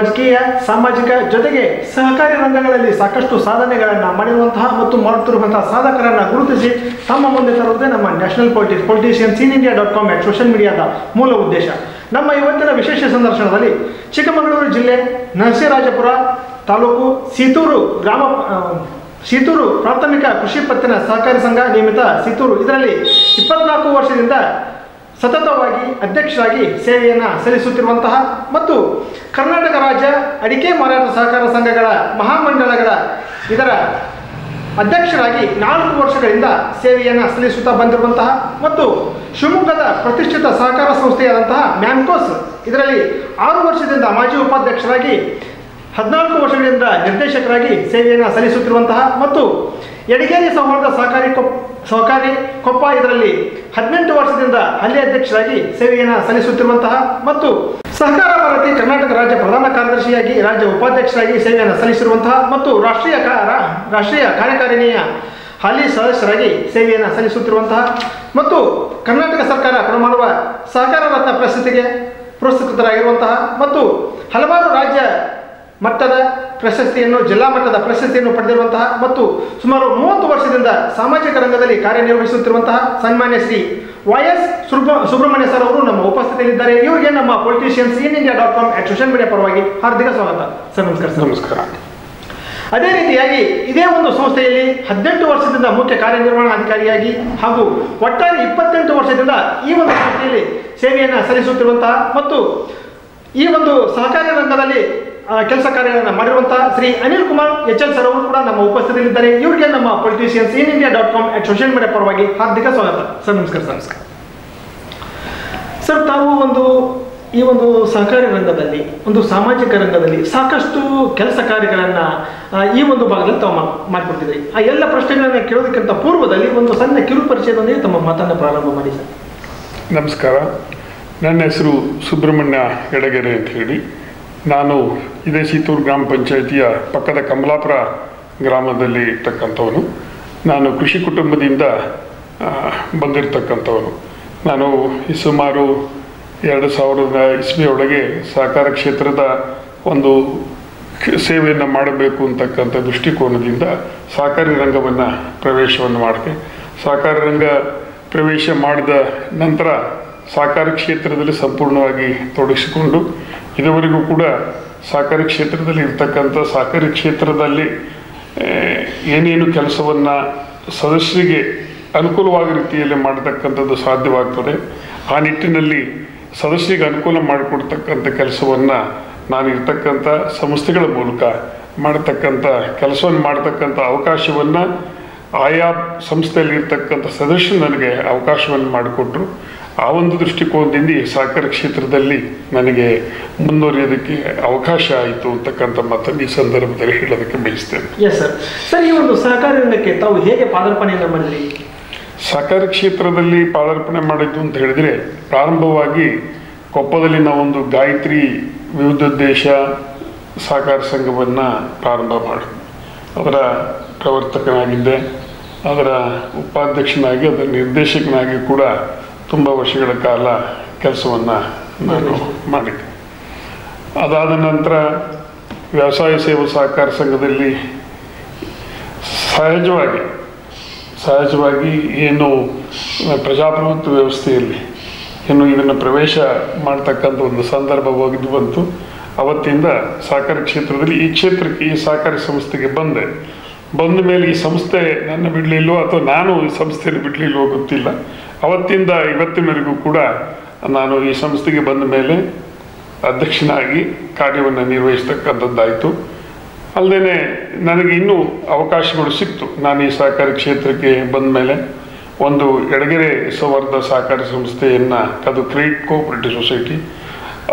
ರಾಜಕೀಯ, ಸಾಮಾಜಿಕ ಜೊತೆಗೆ ಸಹಕಾರಿ ರಂಗಗಳಲ್ಲಿ ಸಾಕಷ್ಟು ಸಾಧನೆಗಳನ್ನು ಮಾಡಿರುವಂತಹ ಮತ್ತು ಮಾಡುತ್ತಿರುವಂತಹ ಸಾಧಕರನ್ನು ಗುರುತಿಸಿ ತಮ್ಮ ಮುಂದೆ ತರುವುದೇ ನಮ್ಮ ನ್ಯಾಷನಲ್ politiciansinIndia.com ಸೋಷಿಯಲ್ ಮೀಡಿಯಾದ ಮೂಲ ಉದ್ದೇಶ. ನಮ್ಮ ಇವತ್ತಿನ ವಿಶೇಷ ಸಂದರ್ಶನದಲ್ಲಿ ಚಿಕ್ಕಮಗಳೂರು ಜಿಲ್ಲೆ ನರಸೀರಾಜಪುರ ತಾಲೂಕು ಸೀತೂರು ಪ್ರಾಥಮಿಕ ಕೃಷಿ ಪತ್ತಿನ ಸಹಕಾರಿ ಸಂಘ ನಿಯಮಿತ ಸೀತೂರು ಇದರಲ್ಲಿ 24 ವರ್ಷದಿಂದ ಸತತವಾಗಿ ಅಧ್ಯಕ್ಷರಾಗಿ ಸೇವೆಯನ್ನು ಸಲ್ಲಿಸುತ್ತಿರುವಂತಹ ಮತ್ತು ಕರ್ನಾಟಕ ರಾಜ್ಯ ಅಡಿಕೆ ಮಾರಾಟ ಸಹಕಾರ ಸಂಘಗಳ ಮಹಾಮಂಡಳಗಳ ಇದರ ಅಧ್ಯಕ್ಷರಾಗಿ 4 ವರ್ಷಗಳಿಂದ ಸೇವೆಯನ್ನು ಸಲ್ಲಿಸುತ್ತಾ ಬಂದಿರುವಂತಹ ಮತ್ತು ಶಿವಮೊಗ್ಗದ ಪ್ರತಿಷ್ಠಿತ ಸಹಕಾರ ಸಂಸ್ಥೆಯಾದಂತಹ ಮ್ಯಾನ್ಕೋಸ್ ಇದರಲ್ಲಿ 6 ವರ್ಷದಿಂದ ಮಾಜಿ ಉಪಾಧ್ಯಕ್ಷರಾಗಿ 14 ವರ್ಷಗಳಿಂದ ನಿರ್ದೇಶಕರಾಗಿ ಸೇವೆಯನ್ನು ಸಲ್ಲಿಸುತ್ತಿರುವಂತಹ ಮತ್ತು ಯಡಗೇರಿ ಸೌಹಾರ್ದ ಸಹಕಾರಿ ಕೊಪ್ಪ ಇದರಲ್ಲಿ 18 ವರ್ಷದಿಂದ ಅಲ್ಲಿ ಅಧ್ಯಕ್ಷರಾಗಿ ಸೇವೆಯನ್ನು ಸಲ್ಲಿಸುತ್ತಿರುವಂತಹ ಮತ್ತು ಸಹಕಾರ ಭಾರತಿ ಕರ್ನಾಟಕ ರಾಜ್ಯ ಪ್ರಧಾನ ಕಾರ್ಯದರ್ಶಿಯಾಗಿ ರಾಜ್ಯ ಉಪಾಧ್ಯಕ್ಷರಾಗಿ ಸೇವೆಯನ್ನು ಸಲ್ಲಿಸಿರುವಂತಹ ಮತ್ತು ರಾಷ್ಟ್ರೀಯ ಕಾರ್ಯಕಾರಿಣಿಯ ಹಾಲಿ ಸದಸ್ಯರಾಗಿ ಸೇವೆಯನ್ನು ಸಲ್ಲಿಸುತ್ತಿರುವಂತಹ ಮತ್ತು ಕರ್ನಾಟಕ ಸರ್ಕಾರ ಕೊಡಮಾಡುವ ಸಹಕಾರ ರತ್ನ ಪ್ರಶಸ್ತಿಗೆ ಪುರಸ್ಕೃತರಾಗಿರುವಂತಹ ಮತ್ತು ಹಲವಾರು ರಾಜ್ಯ ಮಟ್ಟದ ಪ್ರಶಸ್ತಿಯನ್ನು ಜಿಲ್ಲಾ ಮಟ್ಟದ ಪ್ರಶಸ್ತಿಯನ್ನು ಪಡೆದಿರುವಂತಹ ಮತ್ತು ಸುಮಾರು 30 ವರ್ಷದಿಂದ ಸಾಮಾಜಿಕ ರಂಗದಲ್ಲಿ ಕಾರ್ಯನಿರ್ವಹಿಸುತ್ತಿರುವಂತಹ ಸನ್ಮಾನ್ಯ ಶ್ರೀ YS ಸುಬ್ರಹ್ಮಣ್ಯ ಸರ್ ಅವರು ನಮ್ಮ ಉಪಸ್ಥಿತಿಯಲ್ಲಿದ್ದಾರೆ. ಇವರಿಗೆ ನಮ್ಮ politiciansinIndia.com ಸೋಷಿಯಲ್ ಮೀಡಿಯಾ ಪರವಾಗಿ ಹಾರ್ದಿಕ ಸ್ವಾಗತ ಸರ್. ನಮಸ್ಕಾರ ಸರ್. ನಮಸ್ಕಾರ. ಅದೇ ರೀತಿಯಾಗಿ ಇದೇ ಒಂದು ಸಂಸ್ಥೆಯಲ್ಲಿ 18 ವರ್ಷದಿಂದ ಮುಖ್ಯ ಕಾರ್ಯನಿರ್ವಹಣಾಧಿಕಾರಿಯಾಗಿ ಹಾಗೂ ಒಟ್ಟಾರೆ 28 ವರ್ಷದಿಂದ ಈ ಒಂದು ಸಂಸ್ಥೆಯಲ್ಲಿ ಸೇವೆಯನ್ನು ಸಲ್ಲಿಸುತ್ತಿರುವಂತಹ ಮತ್ತು ಈ ಒಂದು ಸಹಕಾರಿ ರಂಗದಲ್ಲಿ ಕೆಲಸ ಕಾರ್ಯಗಳನ್ನು ಮಾಡಿರುವಂತಹ ಶ್ರೀ ಅನಿಲ್ ಕುಮಾರ್ HL ಸರ್ ಅವರು ಕೂಡ ನಮ್ಮ ಉಪಸ್ಥಿತಿಯಲ್ಲಿದ್ದಾರೆ. ಇವರಿಗೆ ನಮ್ಮ politiciansinIndia.com ಸೋಷಿಯಲ್ ಮೀಡಿಯಾ ಪರವಾಗಿ ಹಾರ್ದಿಕ ಸ್ವಾಗತ ಸರ್. ನಮಸ್ಕಾರ ಸರ್. ನಮಸ್ಕಾರ ಸರ್, ತಾವು ಈ ಒಂದು ಸಹಕಾರಿ ರಂಗದಲ್ಲಿ ಒಂದು ಸಾಮಾಜಿಕ ರಂಗದಲ್ಲಿ ಸಾಕಷ್ಟು ಕೆಲಸ ಕಾರ್ಯಗಳನ್ನು ಈ ಒಂದು ಭಾಗದಲ್ಲಿ ತಾವು ಮಾಡಿಕೊಡ್ತಿದ್ರಿ. ಆ ಎಲ್ಲ ಪ್ರಶ್ನೆಗಳನ್ನು ಕೇಳೋದಕ್ಕಿಂತ ಪೂರ್ವದಲ್ಲಿ ಒಂದು ಸಣ್ಣ ಕಿರು ಪರಿಚಯದೊಂದಿಗೆ ತಮ್ಮ ಮಾತನ್ನು ಪ್ರಾರಂಭ ಮಾಡಿ ಸರ್. ನಮಸ್ಕಾರ. ನನ್ನ ಹೆಸರು ಸುಬ್ರಹ್ಮಣ್ಯ ಯಡಗೆರೆ ಅಂತ ಹೇಳಿ. ನಾನು ಇದೇ ಸೀತೂರು ಗ್ರಾಮ ಪಂಚಾಯಿತಿಯ ಪಕ್ಕದ ಕಮಲಾಪುರ ಗ್ರಾಮದಲ್ಲಿ ಇರ್ತಕ್ಕಂಥವನು. ನಾನು ಕೃಷಿ ಕುಟುಂಬದಿಂದ ಬಂದಿರತಕ್ಕಂಥವನು. ನಾನು ಸುಮಾರು 2000 ಇಸ್ವಿಯೊಳಗೆ ಸಹಕಾರ ಕ್ಷೇತ್ರದ ಒಂದು ಸೇವೆಯನ್ನು ಮಾಡಬೇಕು ಅಂತಕ್ಕಂಥ ದೃಷ್ಟಿಕೋನದಿಂದ ಸಹಕಾರಿ ರಂಗವನ್ನು ಪ್ರವೇಶವನ್ನು ಮಾಡಿದೆ. ಸಹಕಾರಿ ರಂಗ ಪ್ರವೇಶ ಮಾಡಿದ ನಂತರ ಸಹಕಾರಿ ಕ್ಷೇತ್ರದಲ್ಲಿ ಸಂಪೂರ್ಣವಾಗಿ ತೊಡಗಿಸಿಕೊಂಡು ಇದುವರೆಗೂ ಕೂಡ ಸಹಕಾರಿ ಕ್ಷೇತ್ರದಲ್ಲಿ ಇರ್ತಕ್ಕಂಥ ಸಹಕಾರಿ ಕ್ಷೇತ್ರದಲ್ಲಿ ಏನೇನು ಕೆಲಸವನ್ನು ಸದಸ್ಯರಿಗೆ ಅನುಕೂಲವಾದ ರೀತಿಯಲ್ಲಿ ಮಾಡತಕ್ಕಂಥದ್ದು ಸಾಧ್ಯವಾಗ್ತದೆ, ಆ ನಿಟ್ಟಿನಲ್ಲಿ ಸದಸ್ಯರಿಗೆ ಅನುಕೂಲ ಮಾಡಿಕೊಡ್ತಕ್ಕಂಥ ಕೆಲಸವನ್ನು ನಾನು ಇರ್ತಕ್ಕಂಥ ಸಂಸ್ಥೆಗಳ ಮೂಲಕ ಮಾಡತಕ್ಕಂಥ ಕೆಲಸವನ್ನು ಮಾಡತಕ್ಕಂಥ ಅವಕಾಶವನ್ನು ಆಯಾ ಸಂಸ್ಥೆಯಲ್ಲಿ ಇರ್ತಕ್ಕಂಥ ಸದಸ್ಯರು ನನಗೆ ಅವಕಾಶವನ್ನು ಮಾಡಿಕೊಟ್ರು. ಆ ಒಂದು ದೃಷ್ಟಿಕೋನದಿಂದ ಈ ಸಹಕಾರ ಕ್ಷೇತ್ರದಲ್ಲಿ ನನಗೆ ಮುಂದುವರಿಯೋದಕ್ಕೆ ಅವಕಾಶ ಆಯಿತು ಅಂತಕ್ಕಂಥ ಮಾತನ್ನು ಈ ಸಂದರ್ಭದಲ್ಲಿ ಹೇಳೋದಕ್ಕೆ ಬಯಸ್ತೇನೆ. Yes sir. ಸರ್, ಈ ಒಂದು ಸಹಕಾರಿ ರಂಗಕ್ಕೆ ತಾವು ಹೇಗೆ ಪಾದಾರ್ಪಣೆಯನ್ನು ಮಾಡಿದ್ರಿ? ಸಹಕಾರಿ ಕ್ಷೇತ್ರದಲ್ಲಿ ಪಾದಾರ್ಪಣೆ ಮಾಡಿದ್ದು ಅಂತ ಹೇಳಿದರೆ, ಪ್ರಾರಂಭವಾಗಿ ಕೊಪ್ಪದಲ್ಲಿ ನಾವೊಂದು ಗಾಯತ್ರಿ ವಿವಿಧೋದ್ದೇಶ ಸಹಕಾರ ಸಂಘವನ್ನು ಪ್ರಾರಂಭ ಮಾಡಿದ್ವಿ. ಅದರ ಪ್ರವರ್ತಕನಾಗಿದ್ದೆ. ಅದರ ಉಪಾಧ್ಯಕ್ಷನಾಗಿ ಅದರ ನಿರ್ದೇಶಕನಾಗಿ ಕೂಡ ತುಂಬ ವರ್ಷಗಳ ಕಾಲ ಕೆಲಸವನ್ನು ನಾನು ಮಾಡಿದ್ದೆ. ಅದಾದ ನಂತರ ವ್ಯವಸಾಯ ಸೇವಾ ಸಹಕಾರ ಸಂಘದಲ್ಲಿ ಸಹಜವಾಗಿ ಏನು ಪ್ರಜಾಪ್ರಭುತ್ವ ವ್ಯವಸ್ಥೆಯಲ್ಲಿ ಏನು ಇದನ್ನು ಪ್ರವೇಶ ಮಾಡ್ತಕ್ಕಂಥ ಒಂದು ಸಂದರ್ಭ ಬಂತು. ಅವತ್ತಿಂದ ಸಹಕಾರಿ ಕ್ಷೇತ್ರದಲ್ಲಿ ಈ ಸಹಕಾರಿ ಸಂಸ್ಥೆಗೆ ಬಂದ ಮೇಲೆ ಈ ಸಂಸ್ಥೆ ನನ್ನ ಬಿಡಲಿಲ್ವೋ ಅಥವಾ ನಾನು ಈ ಸಂಸ್ಥೆಯನ್ನು ಬಿಡಲಿಲ್ವೋ ಗೊತ್ತಿಲ್ಲ. ಅವತ್ತಿಂದ ಇವತ್ತಿನವರೆಗೂ ಕೂಡ ನಾನು ಈ ಸಂಸ್ಥೆಗೆ ಬಂದ ಮೇಲೆ ಅಧ್ಯಕ್ಷನಾಗಿ ಕಾರ್ಯವನ್ನು ನಿರ್ವಹಿಸ್ತಕ್ಕಂಥದ್ದಾಯಿತು. ಅಲ್ಲದೆ ನನಗೆ ಇನ್ನೂ ಅವಕಾಶಗಳು ಸಿಕ್ತು. ನಾನು ಈ ಸಹಕಾರಿ ಕ್ಷೇತ್ರಕ್ಕೆ ಬಂದ ಮೇಲೆ ಒಂದು ಯಡಗೆರೆ ಸೌಹಾರ್ದ ಸಹಕಾರಿ ಸಂಸ್ಥೆಯನ್ನು, ಅದು ಕ್ರೆಡಿಟ್ ಕೋಆಪರೇಟಿವ್ ಸೊಸೈಟಿ,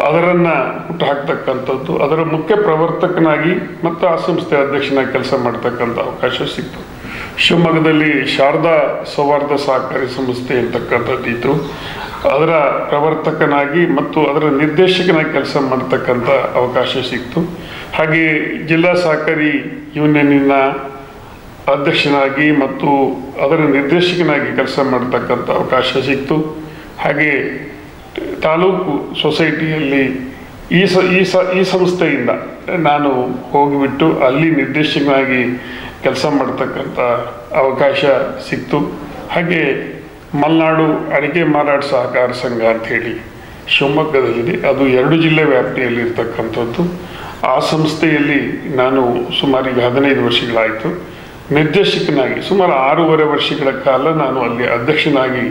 ಅದರನ್ನು ಹುಟ್ಟು ಹಾಕ್ತಕ್ಕಂಥದ್ದು, ಅದರ ಮುಖ್ಯ ಪ್ರವರ್ತಕನಾಗಿ ಮತ್ತು ಆ ಸಂಸ್ಥೆ ಅಧ್ಯಕ್ಷನಾಗಿ ಕೆಲಸ ಮಾಡ್ತಕ್ಕಂಥ ಅವಕಾಶ ಸಿಕ್ತು. ಶಿವಮೊಗ್ಗದಲ್ಲಿ ಶಾರದಾ ಸೌಹಾರ್ದ ಸಹಕಾರಿ ಸಂಸ್ಥೆ ಅಂತಕ್ಕಂಥದ್ದಿತ್ತು. ಅದರ ಪ್ರವರ್ತಕನಾಗಿ ಮತ್ತು ಅದರ ನಿರ್ದೇಶಕನಾಗಿ ಕೆಲಸ ಮಾಡ್ತಕ್ಕಂಥ ಅವಕಾಶ ಸಿಕ್ತು. ಹಾಗೆ ಜಿಲ್ಲಾ ಸಹಕಾರಿ ಯೂನಿಯನ್ನಿನ ಅಧ್ಯಕ್ಷನಾಗಿ ಮತ್ತು ಅದರ ನಿರ್ದೇಶಕನಾಗಿ ಕೆಲಸ ಮಾಡ್ತಕ್ಕಂಥ ಅವಕಾಶ ಸಿಕ್ತು. ಹಾಗೆ ತಾಲೂಕು ಸೊಸೈಟಿಯಲ್ಲಿ ಈ ಸಂಸ್ಥೆಯಿಂದ ನಾನು ಹೋಗಿಬಿಟ್ಟು ಅಲ್ಲಿ ನಿರ್ದೇಶಕನಾಗಿ ಕೆಲಸ ಮಾಡ್ತಕ್ಕಂಥ ಅವಕಾಶ ಸಿಕ್ತು. ಹಾಗೆ ಮಲೆನಾಡು ಅಡಿಕೆ ಮಾರಾಟ ಸಹಕಾರ ಸಂಘ ಅಂಥೇಳಿ ಶಿವಮೊಗ್ಗದಲ್ಲಿದೆ, ಅದು 2 ಜಿಲ್ಲೆ ವ್ಯಾಪ್ತಿಯಲ್ಲಿರ್ತಕ್ಕಂಥದ್ದು. ಆ ಸಂಸ್ಥೆಯಲ್ಲಿ ನಾನು ಸುಮಾರು ಈಗ 15 ವರ್ಷಗಳಾಯಿತು ನಿರ್ದೇಶಕನಾಗಿ. ಸುಮಾರು 6.5 ವರ್ಷಗಳ ಕಾಲ ನಾನು ಅಲ್ಲಿ ಅಧ್ಯಕ್ಷನಾಗಿ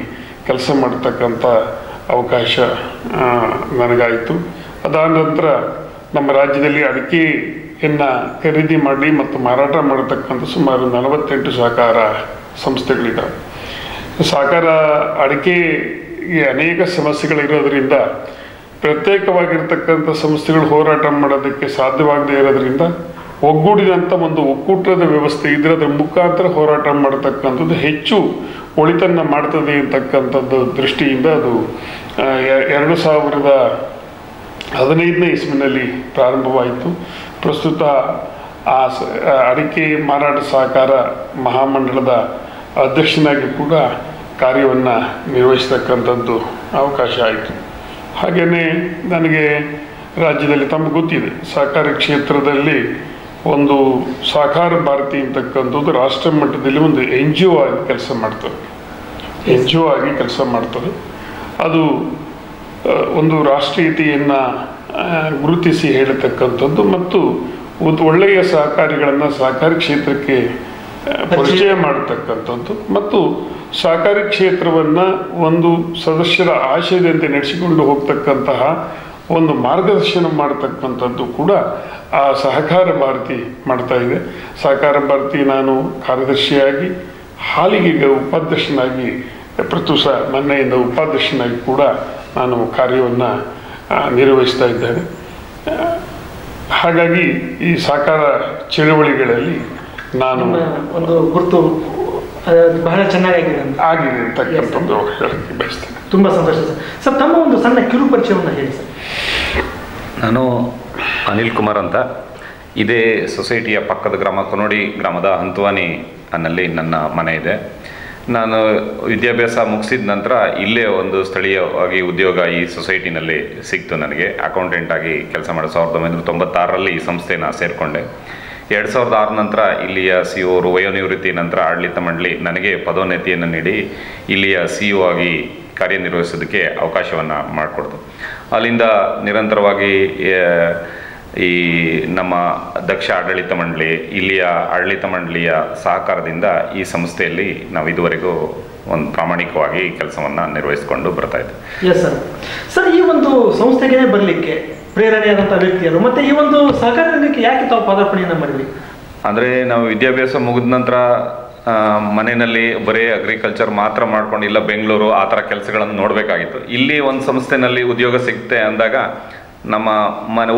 ಕೆಲಸ ಮಾಡ್ತಕ್ಕಂಥ ಅವಕಾಶ ನನಗಾಯಿತು. ಅದಾದ ನಂತರ ನಮ್ಮ ರಾಜ್ಯದಲ್ಲಿ ಅಡಿಕೆಯನ್ನು ಖರೀದಿ ಮಾಡಿ ಮತ್ತು ಮಾರಾಟ ಮಾಡತಕ್ಕಂಥ ಸುಮಾರು 48 ಸಹಕಾರ ಸಂಸ್ಥೆಗಳಿದ್ದಾವೆ. ಸಹಕಾರ ಅಡಿಕೆಗೆ ಅನೇಕ ಸಮಸ್ಯೆಗಳಿರೋದರಿಂದ ಪ್ರತ್ಯೇಕವಾಗಿರ್ತಕ್ಕಂಥ ಸಂಸ್ಥೆಗಳು ಹೋರಾಟ ಮಾಡೋದಕ್ಕೆ ಸಾಧ್ಯವಾಗದೇ ಇರೋದ್ರಿಂದ ಒಗ್ಗೂಡಿದಂಥ ಒಂದು ಒಕ್ಕೂಟದ ವ್ಯವಸ್ಥೆ ಇದ್ರೆ ಅದರ ಮುಖಾಂತರ ಹೋರಾಟ ಮಾಡತಕ್ಕಂಥದ್ದು ಹೆಚ್ಚು ಒಳಿತನ್ನು ಮಾಡ್ತದೆ ಅಂತಕ್ಕಂಥದ್ದು ದೃಷ್ಟಿಯಿಂದ ಅದು 2015ನೇ ಇಸ್ವಿನಲ್ಲಿ ಪ್ರಾರಂಭವಾಯಿತು. ಪ್ರಸ್ತುತ ಆ ಅಡಿಕೆ ಮಾರಾಟ ಸಹಕಾರ ಮಹಾಮಂಡಳದ ಅಧ್ಯಕ್ಷನಾಗಿ ಕೂಡ ಕಾರ್ಯವನ್ನು ನಿರ್ವಹಿಸ್ತಕ್ಕಂಥದ್ದು ಅವಕಾಶ ಆಯಿತು. ಹಾಗೆಯೇ ನನಗೆ ರಾಜ್ಯದಲ್ಲಿ ತಮಗೆ ಗೊತ್ತಿದೆ, ಸಹಕಾರಿ ಕ್ಷೇತ್ರದಲ್ಲಿ ಒಂದು ಸಹಕಾರ ಭಾರತಿ ಅಂತಕ್ಕಂಥದ್ದು ರಾಷ್ಟ್ರ ಮಟ್ಟದಲ್ಲಿ ಒಂದು NGO ಆಗಿ ಕೆಲಸ ಮಾಡ್ತದೆ. NGO ಆಗಿ ಕೆಲಸ ಮಾಡ್ತದೆ. ಅದು ಒಂದು ರಾಷ್ಟ್ರೀಯತೆಯನ್ನು ಗುರುತಿಸಿ ಹೇಳತಕ್ಕಂಥದ್ದು ಮತ್ತು ಒಳ್ಳೆಯ ಸಹಕಾರಿಗಳನ್ನು ಸಹಕಾರಿ ಕ್ಷೇತ್ರಕ್ಕೆ ಪರಿಚಯ ಮಾಡತಕ್ಕಂಥದ್ದು ಮತ್ತು ಸಹಕಾರಿ ಕ್ಷೇತ್ರವನ್ನು ಒಂದು ಸದಸ್ಯರ ಆಶಯದಂತೆ ನಡೆಸಿಕೊಂಡು ಹೋಗ್ತಕ್ಕಂತಹ ಒಂದು ಮಾರ್ಗದರ್ಶನ ಮಾಡತಕ್ಕಂಥದ್ದು ಕೂಡ ಆ ಸಹಕಾರ ಭಾರತಿ ಮಾಡ್ತಾ ಇದೆ. ಸಹಕಾರ ಭಾರತಿ ನಾನು ಕಾರ್ಯದರ್ಶಿಯಾಗಿ ಹಾಲಿಗೆ ಉಪಾಧ್ಯಕ್ಷನಾಗಿ ಪ್ರಸ್ತುತ ಮೊನ್ನೆಯಿಂದ ಉಪಾಧ್ಯಕ್ಷನಾಗಿ ಕೂಡ ನಾನು ಕಾರ್ಯವನ್ನು ನಿರ್ವಹಿಸ್ತಾ ಇದ್ದೇನೆ. ಹಾಗಾಗಿ ಈ ಸಹಕಾರ ಚಳವಳಿಗಳಲ್ಲಿ ನಾನು ಒಂದು ಗುರುತು ಬಹಳ ಚೆನ್ನಾಗಿದೆ ಅಂತಕ್ಕಂಥದ್ದು ಹೇಳಕ್ಕೆ ಬಯಸ್ತೇನೆ. ತುಂಬ ಸಂತೋಷ ಸರ್. ಸರ್, ತಮ್ಮ ಒಂದು ಸಣ್ಣ ಕಿರು ಪರಿಚಯವನ್ನು ಹೇಳಿ ಸರ್. ನಾನು ಅನಿಲ್ ಕುಮಾರ್ ಅಂತ, ಇದೇ ಸೊಸೈಟಿಯ ಪಕ್ಕದ ಗ್ರಾಮ ಕೊನೋಡಿ ಗ್ರಾಮದ ಹಂತವಾನಿ ಅನ್ನಲ್ಲಿ ನನ್ನ ಮನೆ ಇದೆ. ನಾನು ವಿದ್ಯಾಭ್ಯಾಸ ಮುಗಿಸಿದ ನಂತರ ಇಲ್ಲೇ ಒಂದು ಸ್ಥಳೀಯವಾಗಿ ಉದ್ಯೋಗ ಈ ಸೊಸೈಟಿನಲ್ಲಿ ಸಿಕ್ತು ನನಗೆ. ಅಕೌಂಟೆಂಟ್ ಆಗಿ ಕೆಲಸ ಮಾಡಿ 1996ರಲ್ಲಿ ಈ ಸಂಸ್ಥೆನ ಸೇರಿಕೊಂಡೆ. 2006 ನಂತರ ಇಲ್ಲಿಯ CEO ಅವರು ವಯೋನಿವೃತ್ತಿ ನಂತರ ಆಡಳಿತ ಮಂಡಳಿ ನನಗೆ ಪದೋನ್ನತಿಯನ್ನು ನೀಡಿ ಇಲ್ಲಿಯ CEO ಆಗಿ ಕಾರ್ಯನಿರ್ವಹಿಸೋದಕ್ಕೆ ಅವಕಾಶವನ್ನು ಮಾಡಿಕೊಡ್ತು. ಅಲ್ಲಿಂದ ನಿರಂತರವಾಗಿ ಈ ನಮ್ಮ ದಕ್ಷ ಆಡಳಿತ ಮಂಡಳಿ, ಇಲ್ಲಿಯ ಆಡಳಿತ ಮಂಡಳಿಯ ಸಹಕಾರದಿಂದ ಈ ಸಂಸ್ಥೆಯಲ್ಲಿ ನಾವು ಇದುವರೆಗೂ ಒಂದು ಪ್ರಾಮಾಣಿಕವಾಗಿ ಕೆಲಸವನ್ನು ನಿರ್ವಹಿಸಿಕೊಂಡು ಬರ್ತಾ ಇದ್ದೀವಿ. Yes sir. ಸರ್, ಈ ಒಂದು ಸಂಸ್ಥೆಗೆ ಬರಲಿಕ್ಕೆ ಪ್ರೇರಣೆಯಾದಂಥ ವ್ಯಕ್ತಿಯರು ಮತ್ತು ಈ ಒಂದು ಸಹಕಾರ ರಂಗಕ್ಕೆ ಯಾಕೆ ತಾವು ಪದಾರ್ಪಣೆಯನ್ನು ಮಾಡಿದ್ರಿ? ಅಂದರೆ ನಾವು ವಿದ್ಯಾಭ್ಯಾಸ ಮುಗಿದ ನಂತರ ಮನೆಯಲ್ಲಿ ಬರೀ ಅಗ್ರಿಕಲ್ಚರ್ ಮಾತ್ರ ಮಾಡ್ಕೊಂಡು ಇಲ್ಲ ಬೆಂಗಳೂರು ಆ ಥರ ಕೆಲಸಗಳನ್ನು ನೋಡಬೇಕಾಗಿತ್ತು. ಇಲ್ಲಿ ಒಂದು ಸಂಸ್ಥೆನಲ್ಲಿ ಉದ್ಯೋಗ ಸಿಗುತ್ತೆ ಅಂದಾಗ ನಮ್ಮ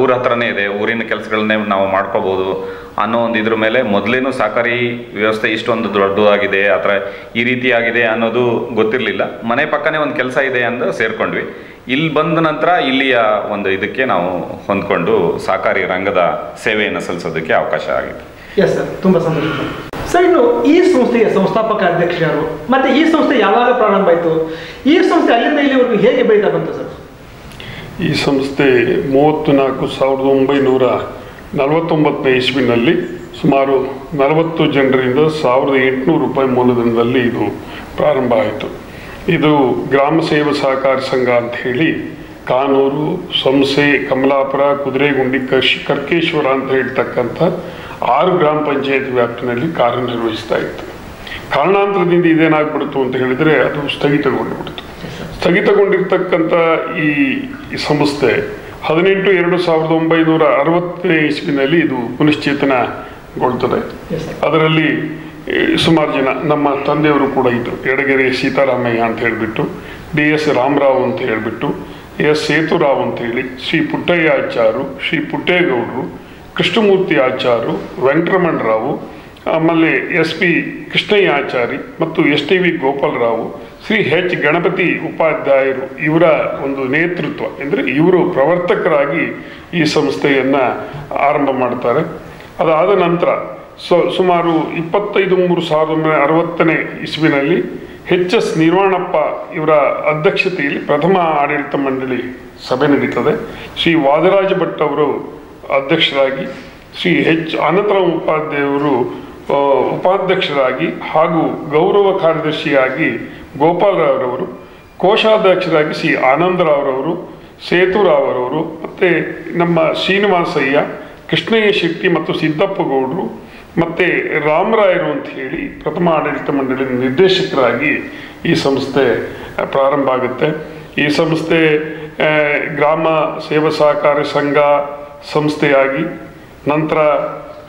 ಊರ ಹತ್ರನೇ ಇದೆ, ಊರಿನ ಕೆಲಸಗಳನ್ನೇ ನಾವು ಮಾಡ್ಕೋಬೋದು ಅನ್ನೋ ಒಂದು ಇದ್ರ ಮೇಲೆ ಮೊದಲೇನು ಸಹಕಾರಿ ವ್ಯವಸ್ಥೆ ಇಷ್ಟೊಂದು ದೊಡ್ಡದಾಗಿದೆ ಆ ಥರ ಈ ರೀತಿಯಾಗಿದೆ ಅನ್ನೋದು ಗೊತ್ತಿರಲಿಲ್ಲ. ಮನೆ ಪಕ್ಕನೇ ಒಂದು ಕೆಲಸ ಇದೆ ಅಂದು ಸೇರಿಕೊಂಡ್ವಿ. ಇಲ್ಲಿ ಬಂದ ನಂತರ ಇಲ್ಲಿಯ ಒಂದು ಇದಕ್ಕೆ ನಾವು ಹೊಂದ್ಕೊಂಡು ಸಹಕಾರಿ ರಂಗದ ಸೇವೆಯನ್ನು ಸಲ್ಲಿಸೋದಕ್ಕೆ ಅವಕಾಶ ಆಗಿದೆ. ಎಸ್ ಸರ್, ತುಂಬ ಸಂತೋಷ ಸರ್. ಇನ್ನು ಈ ಸಂಸ್ಥೆಯ ಸಂಸ್ಥಾಪಕ ಅಧ್ಯಕ್ಷರು ಮತ್ತು ಈ ಸಂಸ್ಥೆ ಯಾವಾಗ ಪ್ರಾರಂಭ ಆಯಿತು, ಈ ಸಂಸ್ಥೆ ಅಲ್ಲಿಂದ ಇಲ್ಲಿವರೆಗೂ ಹೇಗೆ ಬೆಳೀತಾ ಬಂತು ಸರ್? ಈ ಸಂಸ್ಥೆ 1949ನೇ ಇಸ್ವಿನಲ್ಲಿ ಸುಮಾರು 40 ಜನರಿಂದ ₹1,800 ಮೂಲಧನದಲ್ಲಿ ಇದು ಪ್ರಾರಂಭ ಆಯಿತು. ಇದು ಗ್ರಾಮ ಸೇವಾ ಸಹಕಾರಿ ಸಂಘ ಅಂತ ಹೇಳಿ ಕಾನೂರು, ಸಂಸೆ, ಕಮಲಾಪುರ, ಕುದುರೆಗುಂಡಿ, ಕರ್ಕೇಶ್ವರ ಅಂತ ಹೇಳ್ತಕ್ಕಂಥ 6 ಗ್ರಾಮ ಪಂಚಾಯತ್ ವ್ಯಾಪ್ತಿನಲ್ಲಿ ಕಾರ್ಯನಿರ್ವಹಿಸ್ತಾ ಇತ್ತು. ಕಾರಣಾಂತರದಿಂದ ಇದೇನಾಗ್ಬಿಡ್ತು ಅಂತ ಹೇಳಿದರೆ ಅದು ಸ್ಥಗಿತಗೊಂಡುಬಿಡ್ತು. ಸ್ಥಗಿತಗೊಂಡಿರ್ತಕ್ಕಂಥ ಈ ಸಂಸ್ಥೆ 18/2/1960ನೇ ಇಸ್ವಿನಲ್ಲಿ ಇದು ಪುನಶ್ಚೇತನಗೊಳ್ತದೆ. ಅದರಲ್ಲಿ ಸುಮಾರು ಜನ ನಮ್ಮ ತಂದೆಯವರು ಕೂಡ ಇದ್ದರು. ಎಡಗೆರೆ ಸೀತಾರಾಮಯ್ಯ ಅಂತ ಹೇಳಿಬಿಟ್ಟು, DS ರಾಮರಾವ್ ಅಂತ ಹೇಳಿಬಿಟ್ಟು, S ಸೇತುರಾವ್ ಅಂತೇಳಿ, ಶ್ರೀ ಪುಟ್ಟಯ್ಯ ಆಚಾರು, ಶ್ರೀ ಪುಟ್ಟೇಗೌಡರು, ಕೃಷ್ಣಮೂರ್ತಿ ಆಚಾರು, ವೆಂಕಟರಮಣ ರಾವು, ಆಮೇಲೆ SP ಕೃಷ್ಣಯ್ಯ ಆಚಾರಿ ಮತ್ತು STV ಗೋಪಾಲರಾವು, ಶ್ರೀ H ಗಣಪತಿ ಉಪಾಧ್ಯಾಯರು ಇವರ ಒಂದು ನೇತೃತ್ವ ಅಂದರೆ ಇವರು ಪ್ರವರ್ತಕರಾಗಿ ಈ ಸಂಸ್ಥೆಯನ್ನು ಆರಂಭ ಮಾಡ್ತಾರೆ. ಅದಾದ ನಂತರ ಸುಮಾರು 25/3/1960ನೇ ಇಸ್ವಿನಲ್ಲಿ HS ನಿರ್ವಾಣಪ್ಪ ಇವರ ಅಧ್ಯಕ್ಷತೆಯಲ್ಲಿ ಪ್ರಥಮ ಆಡಳಿತ ಮಂಡಳಿ ಸಭೆ ನಡೀತದೆ. ಶ್ರೀ ವಾದರಾಜ ಭಟ್ ಅವರು ಅಧ್ಯಕ್ಷರಾಗಿ, ಶ್ರೀ ಅನಂತರಾಮ್ ಉಪಾಧ್ಯಾಯವರು ಉಪಾಧ್ಯಕ್ಷರಾಗಿ ಹಾಗೂ ಗೌರವ ಕಾರ್ಯದರ್ಶಿಯಾಗಿ ಗೋಪಾಲರಾವ್ರವರು, ಕೋಶಾಧ್ಯಕ್ಷರಾಗಿ ಶ್ರೀ ಆನಂದರಾವ್ರವರು, ಸೇತುರಾವ್ರವರು, ಮತ್ತು ನಮ್ಮ ಶ್ರೀನಿವಾಸಯ್ಯ, ಕೃಷ್ಣಯ್ಯ ಶೆಟ್ಟಿ ಮತ್ತು ಸಿದ್ದಪ್ಪ ಗೌಡರು ಮತ್ತು ರಾಮರಾಯರು ಅಂತ ಹೇಳಿ ಪ್ರಥಮ ಆಡಳಿತ ಮಂಡಳಿ ನಿರ್ದೇಶಕರಾಗಿ ಈ ಸಂಸ್ಥೆ ಪ್ರಾರಂಭ ಆಗುತ್ತೆ. ಈ ಸಂಸ್ಥೆ ಗ್ರಾಮ ಸೇವಾ ಸಹಕಾರಿ ಸಂಘ ಸಂಸ್ಥೆಯಾಗಿ, ನಂತರ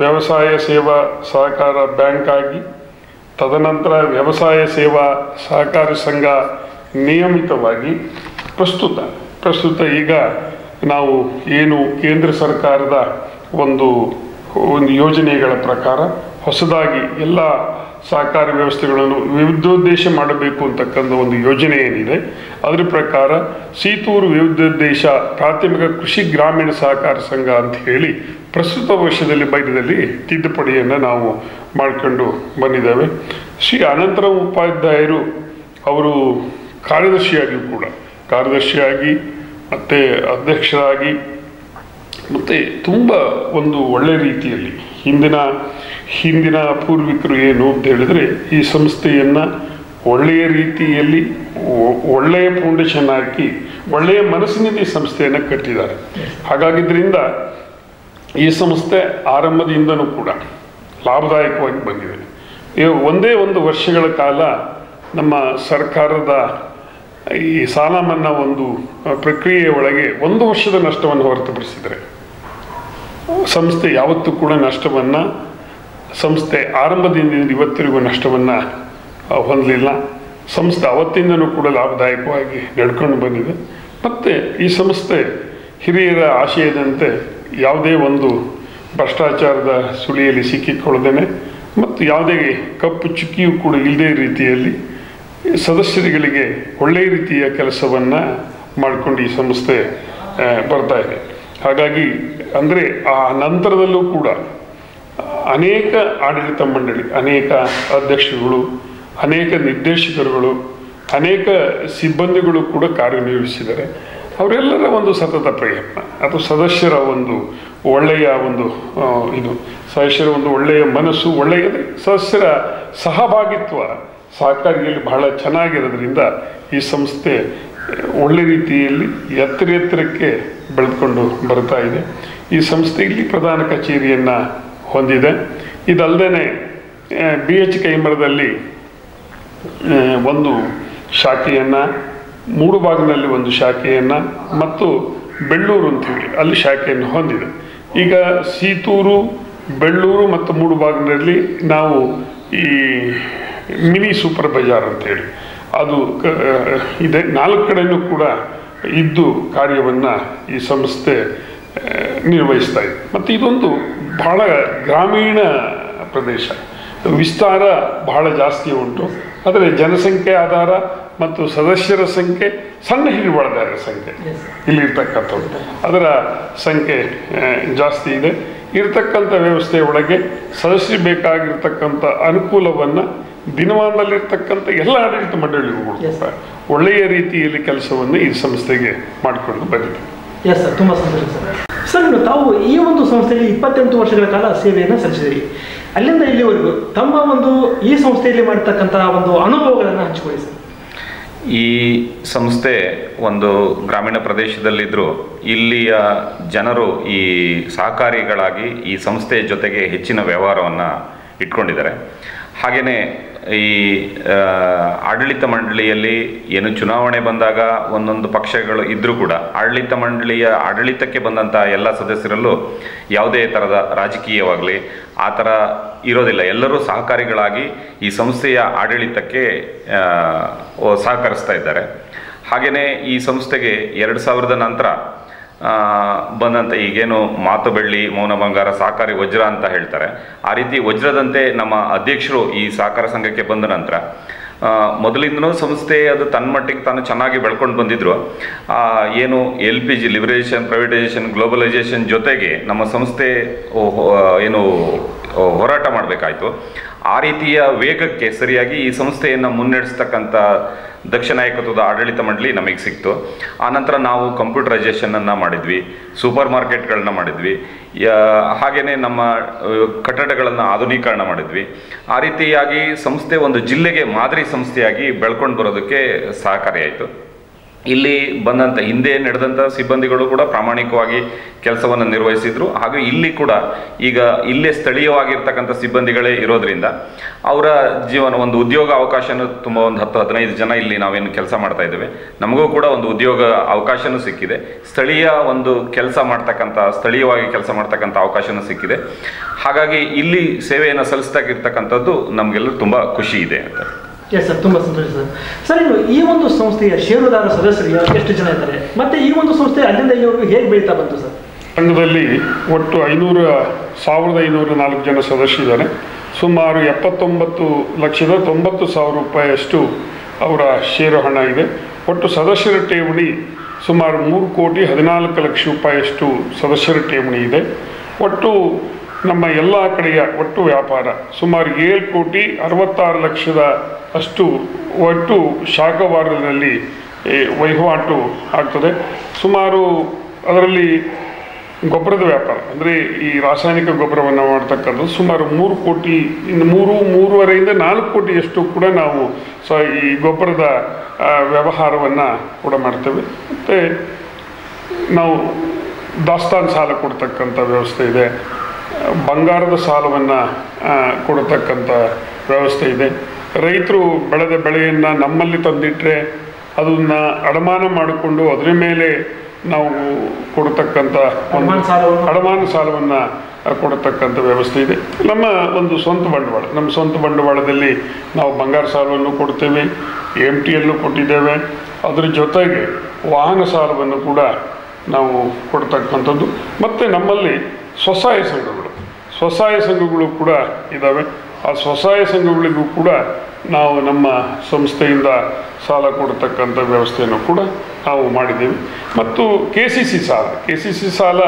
ವ್ಯವಸಾಯ ಸೇವಾ ಸಹಕಾರ ಬ್ಯಾಂಕ್ ಆಗಿ, ತದನಂತರ ವ್ಯವಸಾಯ ಸೇವಾ ಸಹಕಾರಿ ಸಂಘ ನಿಯಮಿತವಾಗಿ ಪ್ರಸ್ತುತ ಈಗ ನಾವು ಏನು ಕೇಂದ್ರ ಸರ್ಕಾರದ ಒಂದು ಯೋಜನೆಗಳ ಪ್ರಕಾರ ಹೊಸದಾಗಿ ಎಲ್ಲ ಸಹಕಾರಿ ವ್ಯವಸ್ಥೆಗಳನ್ನು ವಿವಿಧೋದ್ದೇಶ ಮಾಡಬೇಕು ಅಂತಕ್ಕಂಥ ಒಂದು ಯೋಜನೆ ಏನಿದೆ, ಅದರ ಪ್ರಕಾರ ಸೀತೂರು ವಿವಿಧೋದ್ದೇಶ ಪ್ರಾಥಮಿಕ ಕೃಷಿ ಗ್ರಾಮೀಣ ಸಹಕಾರ ಸಂಘ ಅಂತ ಹೇಳಿ ಪ್ರಸ್ತುತ ವರ್ಷದಲ್ಲಿ ಬೈದದಲ್ಲಿ ತಿದ್ದುಪಡಿಯನ್ನು ನಾವು ಮಾಡಿಕೊಂಡು ಬಂದಿದ್ದೇವೆ. ಶ್ರೀ ಅನಂತರಾಮ್ ಉಪಾಧ್ಯಾಯರು ಅವರು ಕಾರ್ಯದರ್ಶಿಯಾಗಿ ಮತ್ತು ಅಧ್ಯಕ್ಷರಾಗಿ ಮತ್ತು ತುಂಬ ಒಂದು ಒಳ್ಳೆಯ ರೀತಿಯಲ್ಲಿ ಹಿಂದಿನ ಪೂರ್ವಿಕರು ಏನು ಅಂತ ಹೇಳಿದರೆ ಈ ಸಂಸ್ಥೆಯನ್ನು ಒಳ್ಳೆಯ ರೀತಿಯಲ್ಲಿ ಒಳ್ಳೆಯ ಫೌಂಡೇಶನ್ ಹಾಕಿ ಒಳ್ಳೆಯ ಮನಸ್ಸಿನಿಂದ ಈ ಸಂಸ್ಥೆಯನ್ನು ಕಟ್ಟಿದ್ದಾರೆ. ಹಾಗಾಗಿದ್ದರಿಂದ ಈ ಸಂಸ್ಥೆ ಆರಂಭದಿಂದನೂ ಕೂಡ ಲಾಭದಾಯಕವಾಗಿ ಬಂದಿದೆ. ಒಂದೇ ಒಂದು ವರ್ಷಗಳ ಕಾಲ ನಮ್ಮ ಸರ್ಕಾರದ ಈ ಸಾಲ ಮನ್ನಾ ಒಂದು ಪ್ರಕ್ರಿಯೆಯ ಒಳಗೆ 1 ವರ್ಷದ ನಷ್ಟವನ್ನು ಹೊರತುಪಡಿಸಿದರೆ ಸಂಸ್ಥೆ ಯಾವತ್ತೂ ಕೂಡ ನಷ್ಟವನ್ನು, ಸಂಸ್ಥೆ ಆರಂಭದಿಂದ ಇವತ್ತಿಗೂ ನಷ್ಟವನ್ನು ಹೊಂದಲಿಲ್ಲ. ಸಂಸ್ಥೆ ಅವತ್ತಿಂದನೂ ಕೂಡ ಲಾಭದಾಯಕವಾಗಿ ನಡ್ಕೊಂಡು ಬಂದಿದೆ. ಮತ್ತು ಈ ಸಂಸ್ಥೆ ಹಿರಿಯರ ಆಶಯದಂತೆ ಯಾವುದೇ ಒಂದು ಭ್ರಷ್ಟಾಚಾರದ ಸುಳಿಯಲ್ಲಿ ಸಿಕ್ಕಿಕೊಳ್ಳದೇನೆ ಮತ್ತು ಯಾವುದೇ ಕಪ್ಪು ಚುಕ್ಕಿಯೂ ಕೂಡ ಇಲ್ಲದೇ ರೀತಿಯಲ್ಲಿ ಸದಸ್ಯರುಗಳಿಗೆ ಒಳ್ಳೆಯ ರೀತಿಯ ಕೆಲಸವನ್ನು ಮಾಡಿಕೊಂಡು ಈ ಸಂಸ್ಥೆ ಬರ್ತಾ ಇದೆ. ಹಾಗಾಗಿ ಅಂದರೆ ಆ ನಂತರದಲ್ಲೂ ಕೂಡ ಅನೇಕ ಆಡಳಿತ ಮಂಡಳಿ, ಅನೇಕ ಅಧ್ಯಕ್ಷರುಗಳು, ಅನೇಕ ನಿರ್ದೇಶಕರುಗಳು, ಅನೇಕ ಸಿಬ್ಬಂದಿಗಳು ಕೂಡ ಕಾರ್ಯನಿರ್ವಹಿಸಿದ್ದಾರೆ. ಅವರೆಲ್ಲರ ಒಂದು ಸತತ ಪ್ರಯತ್ನ, ಅದು ಸದಸ್ಯರ ಒಂದು ಒಳ್ಳೆಯ ಒಂದು ಸದಸ್ಯರ ಒಂದು ಒಳ್ಳೆಯ ಮನಸ್ಸು, ಸದಸ್ಯರ ಸಹಭಾಗಿತ್ವ ಸಹಕಾರಿಯಲ್ಲಿ ಬಹಳ ಚೆನ್ನಾಗಿರೋದ್ರಿಂದ ಈ ಸಂಸ್ಥೆ ಒಳ್ಳೆ ರೀತಿಯಲ್ಲಿ ಎತ್ತರಕ್ಕೆ ಬೆಳೆದುಕೊಂಡು ಬರ್ತಾ ಇದೆ. ಈ ಸಂಸ್ಥೆಯಲ್ಲಿ ಪ್ರಧಾನ ಕಚೇರಿಯನ್ನು ಹೊಂದಿದೆ. ಇದಲ್ಲದೆ BH ಕೈಮರದಲ್ಲಿ ಒಂದು ಶಾಖೆಯನ್ನು, ಮೂಡುಬಾಗಿನಲ್ಲಿ ಒಂದು ಶಾಖೆಯನ್ನು ಮತ್ತು ಬೆಳ್ಳೂರು ಅಂತೀವಿ ಅಲ್ಲಿ ಶಾಖೆಯನ್ನು ಹೊಂದಿದೆ. ಈಗ ಸೀತೂರು, ಬೆಳ್ಳೂರು ಮತ್ತು ಮೂಡುಬಾಗಿನಲ್ಲಿ ನಾವು ಈ ಮಿನಿ ಸೂಪರ್ ಬಜಾರ್ ಅಂತೇಳಿ ಅದು ಇದೆ. 4 ಕಡೆಯೂ ಕೂಡ ಇದ್ದು ಕಾರ್ಯವನ್ನು ಈ ಸಂಸ್ಥೆ ನಿರ್ವಹಿಸ್ತಾ ಇದೆ. ಮತ್ತು ಇದೊಂದು ಬಹಳ ಗ್ರಾಮೀಣ ಪ್ರದೇಶ, ವಿಸ್ತಾರ ಬಹಳ ಜಾಸ್ತಿ ಉಂಟು. ಆದರೆ ಜನಸಂಖ್ಯೆ ಆಧಾರ ಮತ್ತು ಸದಸ್ಯರ ಸಂಖ್ಯೆ, ಸಣ್ಣ ಹಿಡುವಳಿದಾರರ ಸಂಖ್ಯೆ ಇಲ್ಲಿರ್ತಕ್ಕಂಥದ್ದು ಅದರ ಸಂಖ್ಯೆ ಜಾಸ್ತಿ ಇದೆ. ಇರತಕ್ಕಂಥ ವ್ಯವಸ್ಥೆಯ ಒಳಗೆ ಸದಸ್ಯರು ಬೇಕಾಗಿರ್ತಕ್ಕಂಥ ಅನುಕೂಲವನ್ನು ದಿನಮಾನದಲ್ಲಿರ್ತಕ್ಕಂಥ ಎಲ್ಲ ಆಡಳಿತ ಮಂಡಳಿಗಳು ಒಳ್ಳೆಯ ರೀತಿಯಲ್ಲಿ ಕೆಲಸವನ್ನು ಈ ಸಂಸ್ಥೆಗೆ ಮಾಡಿಕೊಂಡು ಬಂದಿದೆ. ಎಸ್ ಸರ್, ತುಂಬ ಸಂತೋಷ ಸರ್. ಸರ್, ತಾವು ಈ ಒಂದು ಸಂಸ್ಥೆಯಲ್ಲಿ 28 ವರ್ಷಗಳ ಕಾಲ ಸೇವೆಯನ್ನು ಸಲ್ಲಿಸಿದಿರಿ. ಅಲ್ಲಿಂದ ಇಲ್ಲಿವರೆಗೂ ತಮ್ಮ ಒಂದು ಈ ಸಂಸ್ಥೆಯಲ್ಲಿ ಮಾಡತಕ್ಕಂಥ ಒಂದು ಅನುಭವಗಳನ್ನು ಹಂಚಿಕೊಳ್ಳಿ ಸರ್. ಈ ಸಂಸ್ಥೆ ಒಂದು ಗ್ರಾಮೀಣ ಪ್ರದೇಶದಲ್ಲಿದ್ದರೂ ಇಲ್ಲಿಯ ಜನರು ಈ ಸಹಕಾರಿಗಳಾಗಿ ಈ ಸಂಸ್ಥೆಯ ಜೊತೆಗೆ ಹೆಚ್ಚಿನ ವ್ಯವಹಾರವನ್ನು ಇಟ್ಕೊಂಡಿದ್ದಾರೆ. ಹಾಗೆಯೇ ಈ ಆಡಳಿತ ಮಂಡಳಿಯಲ್ಲಿ ಏನು ಚುನಾವಣೆ ಬಂದಾಗ ಒಂದೊಂದು ಪಕ್ಷಗಳು ಇದ್ದರೂ ಕೂಡ ಆಡಳಿತ ಮಂಡಳಿಯ ಆಡಳಿತಕ್ಕೆ ಬಂದಂಥ ಎಲ್ಲ ಸದಸ್ಯರಲ್ಲೂ ಯಾವುದೇ ಥರದ ರಾಜಕೀಯವಾಗಲಿ ಆ ಥರ ಇರೋದಿಲ್ಲ. ಎಲ್ಲರೂ ಸಹಕಾರಿಗಳಾಗಿ ಈ ಸಂಸ್ಥೆಯ ಆಡಳಿತಕ್ಕೆ ಸಹಕರಿಸ್ತಾ ಇದ್ದಾರೆ. ಹಾಗೆಯೇ ಈ ಸಂಸ್ಥೆಗೆ 2000 ನಂತರ ಬಂದಂಥ ಈಗೇನು ಮಾತು ಬೆಳ್ಳಿ ಮೌನ ಬಂಗಾರ ಸಹಕಾರಿ ವಜ್ರ ಅಂತ ಹೇಳ್ತಾರೆ, ಆ ರೀತಿ ವಜ್ರದಂತೆ ನಮ್ಮ ಅಧ್ಯಕ್ಷರು ಈ ಸಹಕಾರ ಸಂಘಕ್ಕೆ ಬಂದ ನಂತರ ಮೊದಲಿಂದನೂ ಸಂಸ್ಥೆ ಅದು ತನ್ನ ಮಟ್ಟಿಗೆ ತಾನು ಚೆನ್ನಾಗಿ ಬೆಳ್ಕೊಂಡು ಬಂದಿದ್ರು. ಏನು LPG ಲಿಬರೈಸೇಷನ್, ಪ್ರೈವೇಟೈಸೇಷನ್, ಗ್ಲೋಬಲೈಸೇಷನ್ ಜೊತೆಗೆ ನಮ್ಮ ಸಂಸ್ಥೆ ಏನು ಹೋರಾಟ ಮಾಡಬೇಕಾಯಿತು. ಆ ರೀತಿಯ ವೇಗಕ್ಕೆ ಸರಿಯಾಗಿ ಈ ಸಂಸ್ಥೆಯನ್ನು ಮುನ್ನಡೆಸ್ತಕ್ಕಂಥ ದಕ್ಷ ನಾಯಕತ್ವದ ಆಡಳಿತ ಮಂಡಳಿ ನಮಗೆ ಸಿಕ್ತು. ಆನಂತರ ನಾವು ಕಂಪ್ಯೂಟರೈಸೇಷನನ್ನು ಮಾಡಿದ್ವಿ, ಸೂಪರ್ ಮಾರ್ಕೆಟ್ಗಳನ್ನ ಮಾಡಿದ್ವಿ, ಹಾಗೆಯೇ ನಮ್ಮ ಕಟ್ಟಡಗಳನ್ನು ಆಧುನೀಕರಣ ಮಾಡಿದ್ವಿ. ಆ ರೀತಿಯಾಗಿ ಸಂಸ್ಥೆ ಒಂದು ಜಿಲ್ಲೆಗೆ ಮಾದರಿ ಸಂಸ್ಥೆಯಾಗಿ ಬೆಳ್ಕೊಂಡು ಬರೋದಕ್ಕೆ ಸಹಕಾರಿಯಾಯಿತು. ಇಲ್ಲಿ ಬಂದಂಥ ಹಿಂದೆ ನಡೆದಂಥ ಸಿಬ್ಬಂದಿಗಳು ಕೂಡ ಪ್ರಾಮಾಣಿಕವಾಗಿ ಕೆಲಸವನ್ನು ನಿರ್ವಹಿಸಿದರು. ಹಾಗೂ ಇಲ್ಲಿ ಕೂಡ ಈಗ ಇಲ್ಲೇ ಸ್ಥಳೀಯವಾಗಿರ್ತಕ್ಕಂಥ ಸಿಬ್ಬಂದಿಗಳೇ ಇರೋದರಿಂದ ಅವರ ಜೀವನ ಒಂದು ಉದ್ಯೋಗ ಅವಕಾಶನೂ ತುಂಬ ಒಂದು 10-15 ಜನ ಇಲ್ಲಿ ನಾವೇನು ಕೆಲಸ ಮಾಡ್ತಾ ಇದ್ದೇವೆ, ನಮಗೂ ಕೂಡ ಒಂದು ಉದ್ಯೋಗ ಅವಕಾಶನೂ ಸಿಕ್ಕಿದೆ. ಸ್ಥಳೀಯ ಒಂದು ಸ್ಥಳೀಯವಾಗಿ ಕೆಲಸ ಮಾಡ್ತಕ್ಕಂಥ ಅವಕಾಶನೂ ಸಿಕ್ಕಿದೆ. ಹಾಗಾಗಿ ಇಲ್ಲಿ ಸೇವೆಯನ್ನು ಸಲ್ಲಿಸ್ತಾಗಿರ್ತಕ್ಕಂಥದ್ದು ನಮಗೆಲ್ಲರೂ ತುಂಬ ಖುಷಿ ಇದೆ ಅಂತ. ಎಸ್ ಸರ್, ತುಂಬ ಸಂತೋಷ ಸರ್. ಸರ್, ಇನ್ನು ಈ ಒಂದು ಸಂಸ್ಥೆಯ ಷೇರುದಾರ ಸದಸ್ಯರು ಎಷ್ಟು ಜನ ಇದ್ದಾರೆ, ಮತ್ತು ಈ ಒಂದು ಸಂಸ್ಥೆ ಅಲ್ಲಿಂದ ಇಲ್ಲಿವರೆಗೂ ಹೇಗೆ ಬೆಳೀತಾ ಬಂತು ಸರ್? ಸಂಘದಲ್ಲಿ ಒಟ್ಟು 1504 ಜನ ಸದಸ್ಯರಿದ್ದಾರೆ. ಸುಮಾರು 79,90,000 ರೂಪಾಯಿಯಷ್ಟು ಅವರ ಷೇರು ಹಣ ಇದೆ. ಒಟ್ಟು ಸದಸ್ಯರ ಠೇವಣಿ ಸುಮಾರು 3,14,00,000 ರೂಪಾಯಿಯಷ್ಟು ಸದಸ್ಯರ ಠೇವಣಿ ಇದೆ. ಒಟ್ಟು ನಮ್ಮ ಎಲ್ಲ ಕಡೆಯ ಒಟ್ಟು ವ್ಯಾಪಾರ ಸುಮಾರು 7,66,00,000 ಅಷ್ಟು ಒಟ್ಟು ಶಾಖವಾರದಲ್ಲಿ ವಹಿವಾಟು ಆಗ್ತದೆ. ಸುಮಾರು ಅದರಲ್ಲಿ ಗೊಬ್ಬರದ ವ್ಯಾಪಾರ ಅಂದರೆ ಈ ರಾಸಾಯನಿಕ ಗೊಬ್ಬರವನ್ನು ಮಾಡ್ತಕ್ಕಂಥದ್ದು ಸುಮಾರು 3 ಕೋಟಿ, 3.5 4 ಕೋಟಿಯಷ್ಟು ಕೂಡ ನಾವು ಈ ಗೊಬ್ಬರದ ವ್ಯವಹಾರವನ್ನು ಕೂಡ ಮಾಡ್ತೇವೆ. ಮತ್ತು ನಾವು ದಾಸ್ತಾನು ಸಾಲ ಕೊಡ್ತಕ್ಕಂಥ ವ್ಯವಸ್ಥೆ ಇದೆ, ಬಂಗಾರದ ಸಾಲವನ್ನು ಕೊಡತಕ್ಕಂಥ ವ್ಯವಸ್ಥೆ ಇದೆ. ರೈತರು ಬೆಳೆದ ಬೆಳೆಯನ್ನು ನಮ್ಮಲ್ಲಿ ತಂದಿಟ್ಟರೆ ಅದನ್ನು ಅಡಮಾನ ಮಾಡಿಕೊಂಡು ಅದರ ಮೇಲೆ ನಾವು ಕೊಡತಕ್ಕಂಥ ಅಡಮಾನ ಸಾಲವನ್ನು ಕೊಡತಕ್ಕಂಥ ವ್ಯವಸ್ಥೆ ಇದೆ. ನಮ್ಮ ಒಂದು ಸ್ವಂತ ಬಂಡವಾಳ, ನಮ್ಮ ಸ್ವಂತ ಬಂಡವಾಳದಲ್ಲಿ ನಾವು ಬಂಗಾರ ಸಾಲವನ್ನು ಕೊಡ್ತೇವೆ, MTಯಲ್ಲೂ ಕೊಟ್ಟಿದ್ದೇವೆ. ಅದರ ಜೊತೆಗೆ ವಾಹನ ಸಾಲವನ್ನು ಕೂಡ ನಾವು ಕೊಡ್ತಕ್ಕಂಥದ್ದು. ಮತ್ತು ನಮ್ಮಲ್ಲಿ ಸ್ವಸಹಾಯ ಸಂಘಗಳು ಕೂಡ ಇದ್ದಾವೆ. ಆ ಸ್ವಸಹಾಯ ಸಂಘಗಳಿಗೂ ಕೂಡ ನಾವು ನಮ್ಮ ಸಂಸ್ಥೆಯಿಂದ ಸಾಲ ಕೊಡ್ತಕ್ಕಂಥ ವ್ಯವಸ್ಥೆಯನ್ನು ಕೂಡ ನಾವು ಮಾಡಿದ್ದೀವಿ. ಮತ್ತು KCC ಸಾಲ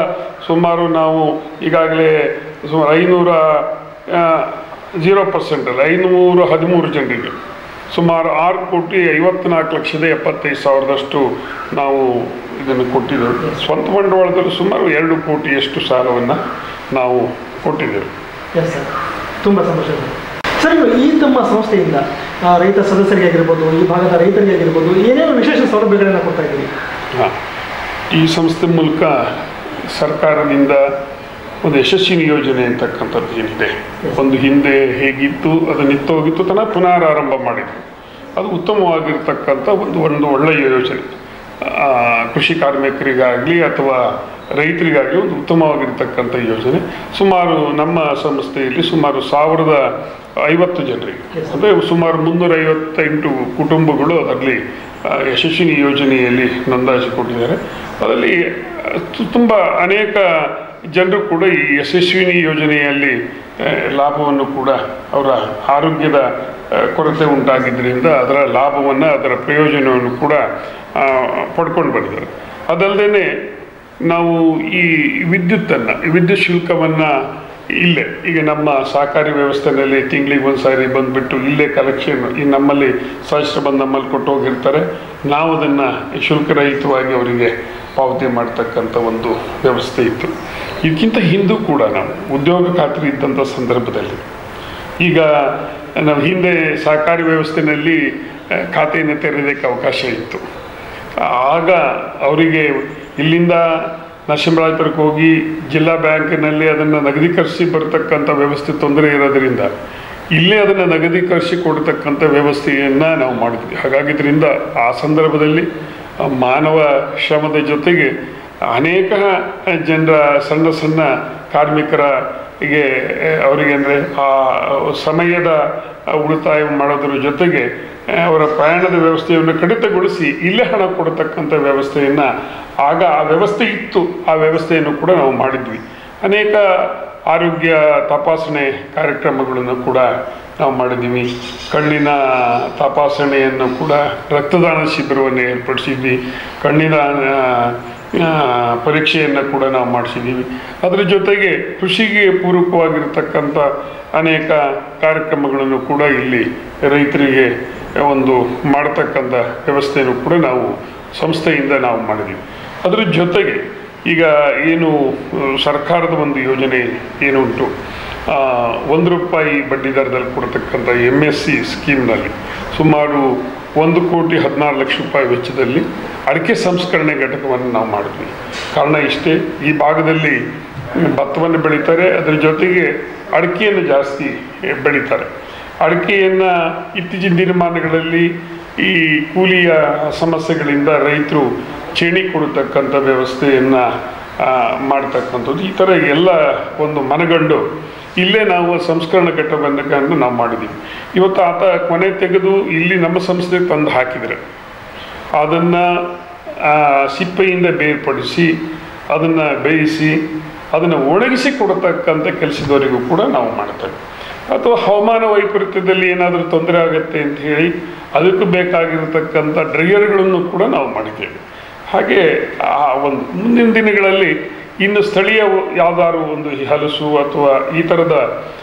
ಸುಮಾರು ನಾವು ಈಗಾಗಲೇ ಸುಮಾರು 513 ಜನರಿಗೆ ಸುಮಾರು 6,54,75,000 ನಾವು ಇದನ್ನು ಕೊಟ್ಟಿದ್ದೇವೆ. ಸ್ವಂತ ಬಂಡವಾಳದಲ್ಲಿ ಸುಮಾರು 2 ಕೋಟಿಯಷ್ಟು ಸಾಲವನ್ನು ನಾವು ಕೊಟ್ಟಿದ್ದೇವೆ. ಎಸ್ ಸರ್, ತುಂಬ ಸಂತೋಷ ಸರ್. ಈ ತಮ್ಮ ಸಂಸ್ಥೆಯಿಂದ ರೈತ ಸದಸ್ಯರಿಗಾಗಿರ್ಬೋದು, ಈ ಭಾಗದ ರೈತರಿಗಾಗಿರ್ಬೋದು, ಏನೇನು ವಿಶೇಷ ಸೌಲಭ್ಯಗಳನ್ನು ಕೊಡ್ತಾ ಇದ್ದೀವಿ? ಈ ಸಂಸ್ಥೆ ಮೂಲಕ ಸರ್ಕಾರದಿಂದ ಒಂದು ಯಶಸ್ವಿನಿ ಯೋಜನೆ ಅಂತಕ್ಕಂಥದ್ದು ಏನಿದೆ, ಒಂದು ಹಿಂದೆ ಹೇಗಿತ್ತು ಅದು ನಿಂತೋಗಿತ್ತು ಪುನರಾರಂಭ ಮಾಡಿದ್ರು. ಅದು ಉತ್ತಮವಾಗಿರ್ತಕ್ಕಂಥ ಒಂದು ಒಳ್ಳೆಯ ಯೋಜನೆ. ಕೃಷಿ ಕಾರ್ಮಿಕರಿಗಾಗಲಿ ಅಥವಾ ರೈತರಿಗಾಗಲಿ ಒಂದು ಉತ್ತಮವಾಗಿರ್ತಕ್ಕಂಥ ಯೋಜನೆ. ಸುಮಾರು ನಮ್ಮ ಸಂಸ್ಥೆಯಲ್ಲಿ ಸುಮಾರು 1,050 ಜನರಿಗೆ ಅಂದರೆ ಸುಮಾರು 358 ಕುಟುಂಬಗಳು ಅದರಲ್ಲಿ ಯಶಸ್ವಿನಿ ಯೋಜನೆಯಲ್ಲಿ ನೋಂದಾಯಿಸಿಕೊಂಡಿದ್ದಾರೆ. ಅದರಲ್ಲಿ ತುಂಬ ಅನೇಕ ಜನರು ಕೂಡ ಈ ಯಶಸ್ವಿನಿ ಯೋಜನೆಯಲ್ಲಿ ಲಾಭವನ್ನು ಕೂಡ ಅವರ ಆರೋಗ್ಯದ ಕೊರತೆ ಉಂಟಾಗಿದ್ದರಿಂದ ಅದರ ಲಾಭವನ್ನು, ಅದರ ಪ್ರಯೋಜನವನ್ನು ಕೂಡ ಪಡ್ಕೊಂಡು ಬಂದಿದ್ದಾರೆ. ಅದಲ್ಲದೆ ನಾವು ಈ ವಿದ್ಯುತ್ ಶುಲ್ಕವನ್ನು ಇಲ್ಲೇ ಈಗ ನಮ್ಮ ಸಹಕಾರಿ ವ್ಯವಸ್ಥೆಯಲ್ಲಿ ತಿಂಗಳಿಗೆ ಒಂದು ಸಾರಿ ಬಂದುಬಿಟ್ಟು ಇಲ್ಲೇ ಕಲೆಕ್ಷನ್ ನಮ್ಮಲ್ಲಿ ಸಹಸ್ರ ಬಂದು ನಮ್ಮಲ್ಲಿ ಕೊಟ್ಟು ಹೋಗಿರ್ತಾರೆ. ನಾವು ಅದನ್ನು ಶುಲ್ಕರಹಿತವಾಗಿ ಅವರಿಗೆ ಪಾವತಿ ಮಾಡ್ತಕ್ಕಂಥ ಒಂದು ವ್ಯವಸ್ಥೆ ಇತ್ತು. ಇದಕ್ಕಿಂತ ಹಿಂದೂ ಕೂಡ ನಾವು ಉದ್ಯೋಗ ಖಾತ್ರಿ ಇದ್ದಂಥ ಸಂದರ್ಭದಲ್ಲಿ ಈಗ ನಾವು ಹಿಂದೆ ಸಹಕಾರಿ ವ್ಯವಸ್ಥೆಯಲ್ಲಿ ಖಾತೆಯನ್ನು ತೆರೆಯೋದಕ್ಕೆ ಅವಕಾಶ ಇತ್ತು. ಆಗ ಅವರಿಗೆ ಇಲ್ಲಿಂದ ನರಸಿಂಹರಾಜಪುರಕ್ಕೆ ಹೋಗಿ ಜಿಲ್ಲಾ ಬ್ಯಾಂಕಿನಲ್ಲಿ ಅದನ್ನು ನಗದೀಕರಿಸಿ ಬರ್ತಕ್ಕಂಥ ವ್ಯವಸ್ಥೆ ತೊಂದರೆ ಇರೋದರಿಂದ ಇಲ್ಲೇ ಅದನ್ನು ನಗದೀಕರಿಸಿ ಕೊಡ್ತಕ್ಕಂಥ ವ್ಯವಸ್ಥೆಯನ್ನು ನಾವು ಮಾಡಿದ್ವಿ. ಹಾಗಾಗಿದ್ದರಿಂದ ಆ ಸಂದರ್ಭದಲ್ಲಿ ಮಾನವ ಶ್ರಮದ ಜೊತೆಗೆ ಅನೇಕ ಜನರ ಸಣ್ಣ ಕಾರ್ಮಿಕರಿಗೆ ಅವರಿಗೆ ಅಂದರೆ ಆ ಸಮಯದ ಉಳಿತಾಯ ಮಾಡೋದ್ರ ಜೊತೆಗೆ ಅವರ ಪ್ರಯಾಣದ ವ್ಯವಸ್ಥೆಯನ್ನು ಕಡಿತಗೊಳಿಸಿ ಇಲ್ಲೇ ಹಣ ಕೊಡತಕ್ಕಂಥ ವ್ಯವಸ್ಥೆಯನ್ನು ಆಗ ಆ ವ್ಯವಸ್ಥೆ ಇತ್ತು. ಆ ವ್ಯವಸ್ಥೆಯನ್ನು ಕೂಡ ನಾವು ಮಾಡಿದ್ವಿ. ಅನೇಕ ಆರೋಗ್ಯ ತಪಾಸಣೆ ಕಾರ್ಯಕ್ರಮಗಳನ್ನು ಕೂಡ ನಾವು ಮಾಡಿದ್ದೀವಿ. ಕಣ್ಣಿನ ತಪಾಸಣೆಯನ್ನು ಕೂಡ ರಕ್ತದಾನ ಶಿಬಿರವನ್ನು ಏರ್ಪಡಿಸಿದ್ವಿ. ಕಣ್ಣಿನ ಪರೀಕ್ಷೆಯನ್ನು ಕೂಡ ನಾವು ಮಾಡಿಸಿದ್ದೀವಿ. ಅದರ ಜೊತೆಗೆ ಕೃಷಿಗೆ ಪೂರಕವಾಗಿರ್ತಕ್ಕಂಥ ಅನೇಕ ಕಾರ್ಯಕ್ರಮಗಳನ್ನು ಕೂಡ ಇಲ್ಲಿ ರೈತರಿಗೆ ಒಂದು ಮಾಡತಕ್ಕಂಥ ವ್ಯವಸ್ಥೆಯನ್ನು ಕೂಡ ನಾವು ಸಂಸ್ಥೆಯಿಂದ ನಾವು ಮಾಡಿದ್ದೀವಿ. ಅದರ ಜೊತೆಗೆ ಈಗ ಏನು ಸರ್ಕಾರದ ಒಂದು ಯೋಜನೆ ಏನುಂಟು, 1 ರೂಪಾಯಿ ಬಡ್ಡಿ ದರದಲ್ಲಿ ಕೊಡ್ತಕ್ಕಂಥ MSC ಸ್ಕೀಮ್ನಲ್ಲಿ ಸುಮಾರು 1,16,00,000 ವೆಚ್ಚದಲ್ಲಿ ಅಡಿಕೆ ಸಂಸ್ಕರಣೆ ಘಟಕವನ್ನು ನಾವು ಮಾಡಿದ್ವಿ. ಕಾರಣ ಇಷ್ಟೇ, ಈ ಭಾಗದಲ್ಲಿ ಭತ್ತವನ್ನು ಬೆಳೀತಾರೆ, ಅದರ ಜೊತೆಗೆ ಅಡಿಕೆಯನ್ನು ಜಾಸ್ತಿ ಬೆಳೀತಾರೆ. ಅಡಿಕೆಯನ್ನು ಇತ್ತೀಚಿನ ದಿನಮಾನಗಳಲ್ಲಿ ಈ ಕೂಲಿಯ ಸಮಸ್ಯೆಗಳಿಂದ ರೈತರು ಚೇಣಿ ಕೊಡತಕ್ಕಂಥ ವ್ಯವಸ್ಥೆಯನ್ನು ಮಾಡ್ತಕ್ಕಂಥದ್ದು, ಈ ಥರ ಎಲ್ಲ ಒಂದು ಮನಗಂಡು ಇಲ್ಲೇ ನಾವು ಸಂಸ್ಕರಣ ಘಟಕವನ್ನು ನಾವು ಮಾಡಿದ್ದೀವಿ. ಇವತ್ತು ಆತ ಕೊನೆ ತೆಗೆದು ಇಲ್ಲಿ ನಮ್ಮ ಸಂಸ್ಥೆ ತಂದು ಹಾಕಿದರೆ ಅದನ್ನು ಸಿಪ್ಪೆಯಿಂದ ಬೇರ್ಪಡಿಸಿ ಅದನ್ನು ಬೇಯಿಸಿ ಅದನ್ನು ಒಣಗಿಸಿ ಕೊಡತಕ್ಕಂಥ ಕೆಲಸದವರಿಗೂ ಕೂಡ ನಾವು ಮಾಡ್ತೇವೆ. ಅಥವಾ ಹವಾಮಾನ ವೈಪರೀತ್ಯದಲ್ಲಿ ಏನಾದರೂ ತೊಂದರೆ ಆಗುತ್ತೆ ಅಂತ ಹೇಳಿ ಅದಕ್ಕೂ ಬೇಕಾಗಿರತಕ್ಕಂಥ ಡ್ರೈಯರ್ಗಳನ್ನು ಕೂಡ ನಾವು ಮಾಡಿದ್ದೇವೆ. ಹಾಗೆ ಒಂದು ಮುಂದಿನ ದಿನಗಳಲ್ಲಿ ಇನ್ನು ಸ್ಥಳೀಯ ಯಾವುದಾದ್ರು ಒಂದು ಹಲಸು ಅಥವಾ ಈ ಥರದ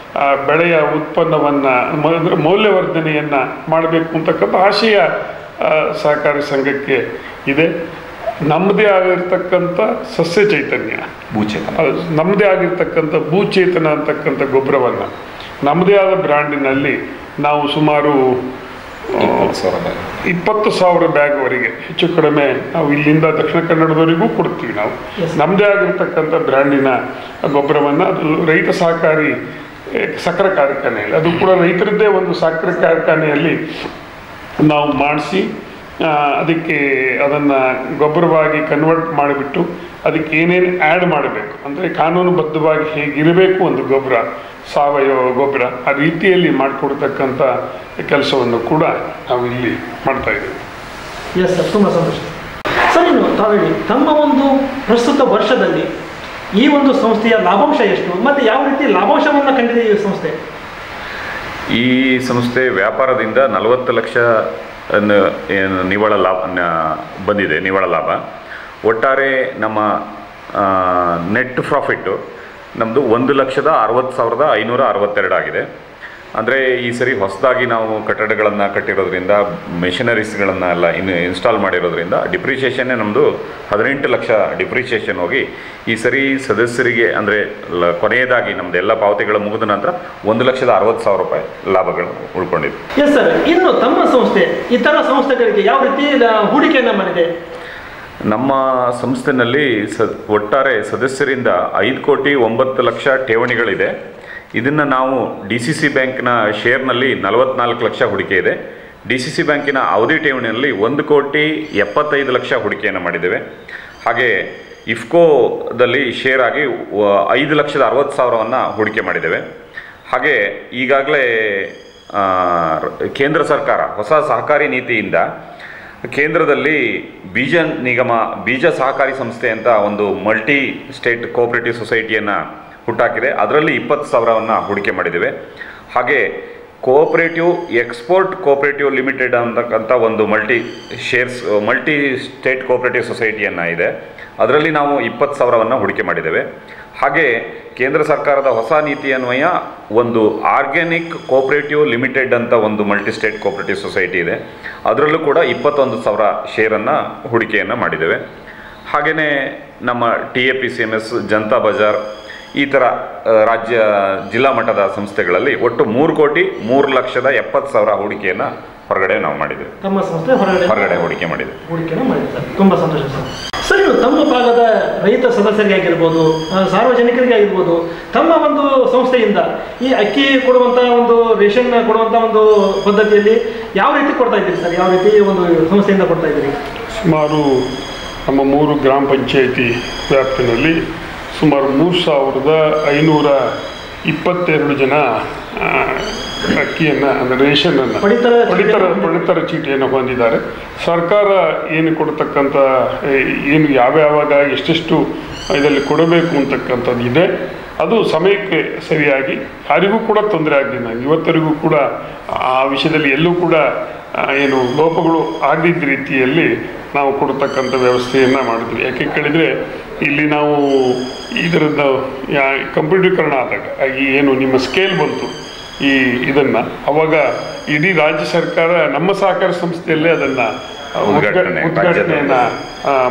ಬೆಳೆಯ ಉತ್ಪನ್ನವನ್ನು ಅಂದರೆ ಮೌಲ್ಯವರ್ಧನೆಯನ್ನು ಮಾಡಬೇಕು ಅಂತಕ್ಕಂಥ ಆಶಯ ಸಹಕಾರಿ ಸಂಘಕ್ಕೆ ಇದೆ. ನಮ್ಮದೇ ಆಗಿರ್ತಕ್ಕಂಥ ಸಸ್ಯ ಚೈತನ್ಯ ಭೂಚೇತನ, ನಮ್ಮದೇ ಆಗಿರ್ತಕ್ಕಂಥ ಭೂಚೇತನ ಅಂತಕ್ಕಂಥ ಗೊಬ್ಬರವನ್ನು ನಮ್ಮದೇ ಆದ ಬ್ರ್ಯಾಂಡಿನಲ್ಲಿ ನಾವು ಸುಮಾರು 20,000 ಬ್ಯಾಗ್ವರೆಗೆ ಹೆಚ್ಚು ಕಡಿಮೆ ನಾವು ಇಲ್ಲಿಂದ ದಕ್ಷಿಣ ಕನ್ನಡದವರೆಗೂ ಕೊಡ್ತೀವಿ. ನಾವು ನಮ್ಮದೇ ಆಗಿರ್ತಕ್ಕಂಥ ಬ್ರ್ಯಾಂಡಿನ ಗೊಬ್ಬರವನ್ನು, ಅದು ರೈತ ಸಹಕಾರಿ ಸಕ್ಕರೆ ಕಾರ್ಖಾನೆಯಲ್ಲಿ, ಅದು ಕೂಡ ರೈತರದ್ದೇ ಒಂದು ಸಕ್ಕರೆ ಕಾರ್ಖಾನೆಯಲ್ಲಿ ನಾವು ಮಾಡಿಸಿ ಅದಕ್ಕೆ ಅದನ್ನು ಗೊಬ್ಬರವಾಗಿ ಕನ್ವರ್ಟ್ ಮಾಡಿಬಿಟ್ಟು ಅದಕ್ಕೆ ಏನೇನು ಆ್ಯಡ್ ಮಾಡಬೇಕು ಅಂದರೆ ಕಾನೂನುಬದ್ಧವಾಗಿ ಹೇಗಿರಬೇಕು ಒಂದು ಗೊಬ್ಬರ, ಸಾವಯವ ಗೊಬ್ಬರ, ಆ ರೀತಿಯಲ್ಲಿ ಮಾಡಿಕೊಡ್ತಕ್ಕಂಥ ಕೆಲಸವನ್ನು ಕೂಡ ನಾವು ಇಲ್ಲಿ ಮಾಡ್ತಾ ಇದ್ದೀವಿ. ಎಸ್ ಸರ್, ತುಂಬ ಸಂತೋಷ ಸರ್. ಇನ್ನು ತಾವೇಳಿ ತಮ್ಮ ಒಂದು ಪ್ರಸ್ತುತ ವರ್ಷದಲ್ಲಿ ಈ ಒಂದು ಸಂಸ್ಥೆಯ ಲಾಭಾಂಶ ಎಷ್ಟು ಮತ್ತು ಯಾವ ರೀತಿ ಲಾಭಾಂಶವನ್ನು ಕಂಡಿದೆ ಈ ಸಂಸ್ಥೆ? ಈ ಸಂಸ್ಥೆ ವ್ಯಾಪಾರದಿಂದ 40 ಲಕ್ಷ ನಿವ್ವಳ ಲಾಭ ಬಂದಿದೆ. ನಿವ್ವಳ ಲಾಭ ಒಟ್ಟಾರೆ ನಮ್ಮ ನೆಟ್ ಪ್ರಾಫಿಟ್ಟು ನಮ್ಮದು 1,60,562 ಆಗಿದೆ. ಅಂದರೆ ಈ ಸರಿ ಹೊಸದಾಗಿ ನಾವು ಕಟ್ಟಡಗಳನ್ನು ಕಟ್ಟಿರೋದ್ರಿಂದ ಮೆಷಿನರೀಸ್ಗಳನ್ನು ಎಲ್ಲ ಇನ್ಸ್ಟಾಲ್ ಮಾಡಿರೋದ್ರಿಂದ ಡಿಪ್ರಿಷಿಯೇಷನ್ನೇ ನಮ್ಮದು 18 ಲಕ್ಷ ಡಿಪ್ರಿಷಿಯೇಷನ್ ಹೋಗಿ ಈ ಸರಿ ಸದಸ್ಯರಿಗೆ ಅಂದರೆ ಕೊನೆಯದಾಗಿ ನಮ್ಮದು ಎಲ್ಲ ಪಾವತಿಗಳು ಮುಗಿದ ನಂತರ 1,60,000 ರೂಪಾಯಿ ಲಾಭಗಳು ಉಳ್ಕೊಂಡಿದೆ. ಎಸ್ ಸರ್, ಇನ್ನು ತಮ್ಮ ಸಂಸ್ಥೆ ಇತರ ಸಂಸ್ಥೆಗಳಿಗೆ ಯಾವ ರೀತಿ ಹೂಡಿಕೆಯನ್ನು ಮಾಡಿದೆ? ನಮ್ಮ ಸಂಸ್ಥೆಯಲ್ಲಿ ಒಟ್ಟಾರೆ ಸದಸ್ಯರಿಂದ 5,09,00,000 ಠೇವಣಿಗಳಿದೆ. ಇದನ್ನು ನಾವು DCC ಬ್ಯಾಂಕ್ನ ಶೇರ್ನಲ್ಲಿ 44 ಲಕ್ಷ ಹೂಡಿಕೆ ಇದೆ. DCC ಬ್ಯಾಂಕಿನ ಅವಧಿ ಠೇವಣಿಯಲ್ಲಿ 1,75,00,000 ಹೂಡಿಕೆಯನ್ನು ಮಾಡಿದ್ದೇವೆ. ಹಾಗೆ ಇಫ್ಕೋದಲ್ಲಿ ಶೇರ್ ಆಗಿ 5,60,000 ಹೂಡಿಕೆ ಮಾಡಿದ್ದೇವೆ. ಹಾಗೆ ಈಗಾಗಲೇ ಕೇಂದ್ರ ಸರ್ಕಾರ ಹೊಸ ಸಹಕಾರಿ ನೀತಿಯಿಂದ ಕೇಂದ್ರದಲ್ಲಿ ಬೀಜ ನಿಗಮ, ಬೀಜ ಸಹಕಾರಿ ಸಂಸ್ಥೆ ಅಂತ ಒಂದು ಮಲ್ಟಿ ಸ್ಟೇಟ್ ಕೋಆಪರೇಟಿವ್ ಸೊಸೈಟಿಯನ್ನು ಹುಟ್ಟಾಕಿದೆ. ಅದರಲ್ಲಿ 20,000 ಹೂಡಿಕೆ ಮಾಡಿದ್ದೇವೆ. ಹಾಗೆ ಕೋಆಪರೇಟಿವ್ ಎಕ್ಸ್ಪೋರ್ಟ್ ಕೋಆಪರೇಟಿವ್ ಲಿಮಿಟೆಡ್ ಅಂತಕ್ಕಂಥ ಒಂದು ಮಲ್ಟಿ ಸ್ಟೇಟ್ ಕೋಆಪರೇಟಿವ್ ಸೊಸೈಟಿಯನ್ನು ಇದೆ, ಅದರಲ್ಲಿ ನಾವು 20,000 ಹೂಡಿಕೆ ಮಾಡಿದ್ದೇವೆ. ಹಾಗೆ ಕೇಂದ್ರ ಸರ್ಕಾರದ ಹೊಸ ನೀತಿ ಅನ್ವಯ ಒಂದು ಆರ್ಗ್ಯಾನಿಕ್ ಕೋಆಪರೇಟಿವ್ ಲಿಮಿಟೆಡ್ ಅಂತ ಒಂದು ಮಲ್ಟಿ ಸ್ಟೇಟ್ ಕೋಆಪರೇಟಿವ್ ಸೊಸೈಟಿ ಇದೆ, ಅದರಲ್ಲೂ ಕೂಡ 21,000 ಶೇರನ್ನು ಹೂಡಿಕೆಯನ್ನು ಮಾಡಿದ್ದೇವೆ. ಹಾಗೆಯೇ ನಮ್ಮ TAPCMS, ಜನತಾ ಬಜಾರ್ ಈ ಥರ ರಾಜ್ಯ ಜಿಲ್ಲಾ ಮಟ್ಟದ ಸಂಸ್ಥೆಗಳಲ್ಲಿ ಒಟ್ಟು 3,03,70,000 ಹೂಡಿಕೆಯನ್ನು ಹೊರಗಡೆ ನಾವು ಮಾಡಿದ್ದೇವೆ. ತಮ್ಮ ಸಂಸ್ಥೆ ಹೊರಗಡೆ ಹೂಡಿಕೆ ಮಾಡಿದ್ದೇವೆ. ಹೂಡಿಕೆಯನ್ನು ಮಾಡಿದ್ದಾರೆ. ತುಂಬ ಸಂತೋಷ ಸರ್. ಸರ್, ಇನ್ನು ತಮ್ಮ ಭಾಗದ ರೈತ ಸದಸ್ಯರಿಗೆ ಆಗಿರ್ಬೋದು, ಸಾರ್ವಜನಿಕರಿಗೆ ಆಗಿರ್ಬೋದು, ತಮ್ಮ ಒಂದು ಸಂಸ್ಥೆಯಿಂದ ಈ ಅಕ್ಕಿ ಕೊಡುವಂಥ ಒಂದು ರೇಷನ್ ಕೊಡುವಂಥ ಒಂದು ಪದ್ಧತಿಯಲ್ಲಿ ಯಾವ ರೀತಿ ಕೊಡ್ತಾ ಇದ್ದೀರಿ ಸರ್? ಯಾವ ರೀತಿ ಒಂದು ಸಂಸ್ಥೆಯಿಂದ ಕೊಡ್ತಾ ಇದ್ದೀರಿ? ಸುಮಾರು ನಮ್ಮ 3 ಗ್ರಾಮ ಪಂಚಾಯಿತಿ ವ್ಯಾಪ್ತಿನಲ್ಲಿ ಸುಮಾರು 3,522 ಜನ ಅಕ್ಕಿಯನ್ನು ಅಂದರೆ ರೇಷನನ್ನು ಪಡಿತರ ಚೀಟಿಯನ್ನು ಹೊಂದಿದ್ದಾರೆ. ಸರ್ಕಾರ ಏನು ಕೊಡ್ತಕ್ಕಂಥ ಏನು ಯಾವ್ಯಾವಾಗ ಎಷ್ಟೆಷ್ಟು ಇದರಲ್ಲಿ ಕೊಡಬೇಕು ಅಂತಕ್ಕಂಥದ್ದು ಇದೆ. ಅದು ಸಮಯಕ್ಕೆ ಸರಿಯಾಗಿ ಯಾರಿಗೂ ಕೂಡ ತೊಂದರೆ ಆಗಲಿಲ್ಲ. ಇವತ್ತರಿಗೂ ಕೂಡ ಆ ವಿಷಯದಲ್ಲಿ ಎಲ್ಲೂ ಕೂಡ ಏನು ಲೋಪಗಳು ಆಗದಿದ್ದ ರೀತಿಯಲ್ಲಿ ನಾವು ಕೊಡ್ತಕ್ಕಂಥ ವ್ಯವಸ್ಥೆಯನ್ನು ಮಾಡಿದ್ವಿ. ಯಾಕೆ ಕೇಳಿದರೆ ಇಲ್ಲಿ ನಾವು ಇದರದ್ದು ಕಂಪ್ಯೂಟರೀಕರಣ ಆದಾಗ ಈ ಏನು ನಿಮ್ಮ ಸ್ಕೇಲ್ ಬಂತು ಈ ಇದನ್ನು, ಅವಾಗ ಇಡೀ ರಾಜ್ಯ ಸರ್ಕಾರ ನಮ್ಮ ಸಹಕಾರ ಸಂಸ್ಥೆಯಲ್ಲೇ ಅದನ್ನು ಉದ್ಘಾಟನೆಯನ್ನು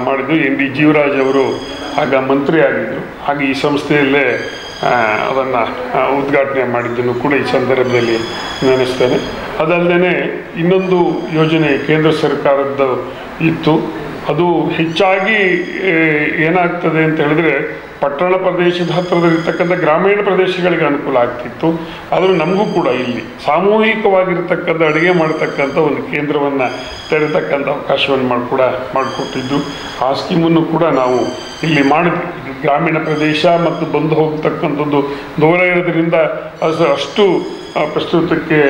ಮಾಡಿದ್ವಿ. ಎನ್ ಡಿ ಜೀವರಾಜ್ ಅವರು ಆಗ ಮಂತ್ರಿ ಆಗಿದ್ದರು. ಹಾಗೆ ಈ ಸಂಸ್ಥೆಯಲ್ಲೇ ಅದನ್ನು ಉದ್ಘಾಟನೆ ಮಾಡಿದ್ದನ್ನು ಕೂಡ ಈ ಸಂದರ್ಭದಲ್ಲಿ ನೆನೆಸ್ತೇನೆ. ಅದಲ್ಲದೆ ಇನ್ನೊಂದು ಯೋಜನೆ ಕೇಂದ್ರ ಸರ್ಕಾರದ್ದು ಇತ್ತು. ಅದು ಹೆಚ್ಚಾಗಿ ಏನಾಗ್ತದೆ ಅಂತ ಹೇಳಿದ್ರೆ ಪಟ್ಟಣ ಪ್ರದೇಶದ ಹತ್ತಿರದಲ್ಲಿರ್ತಕ್ಕಂಥ ಗ್ರಾಮೀಣ ಪ್ರದೇಶಗಳಿಗೆ ಅನುಕೂಲ ಆಗ್ತಿತ್ತು. ಆದರೂ ನಮಗೂ ಕೂಡ ಇಲ್ಲಿ ಸಾಮೂಹಿಕವಾಗಿರ್ತಕ್ಕಂಥ ಅಡುಗೆ ಮಾಡ್ತಕ್ಕಂಥ ಒಂದು ಕೇಂದ್ರವನ್ನು ತೆರೆತಕ್ಕಂಥ ಅವಕಾಶವನ್ನು ಮಾಡಿಕೊಟ್ಟಿದ್ದು. ಆ ಸ್ಕೀಮನ್ನು ಕೂಡ ನಾವು ಇಲ್ಲಿ ಮಾಡಿದ್ವಿ. ಗ್ರಾಮೀಣ ಪ್ರದೇಶ ಮತ್ತು ಬಂದು ಹೋಗ್ತಕ್ಕಂಥದ್ದು ದೂರ ಇರೋದ್ರಿಂದ ಅಷ್ಟು ಪ್ರಸ್ತುತಕ್ಕೆ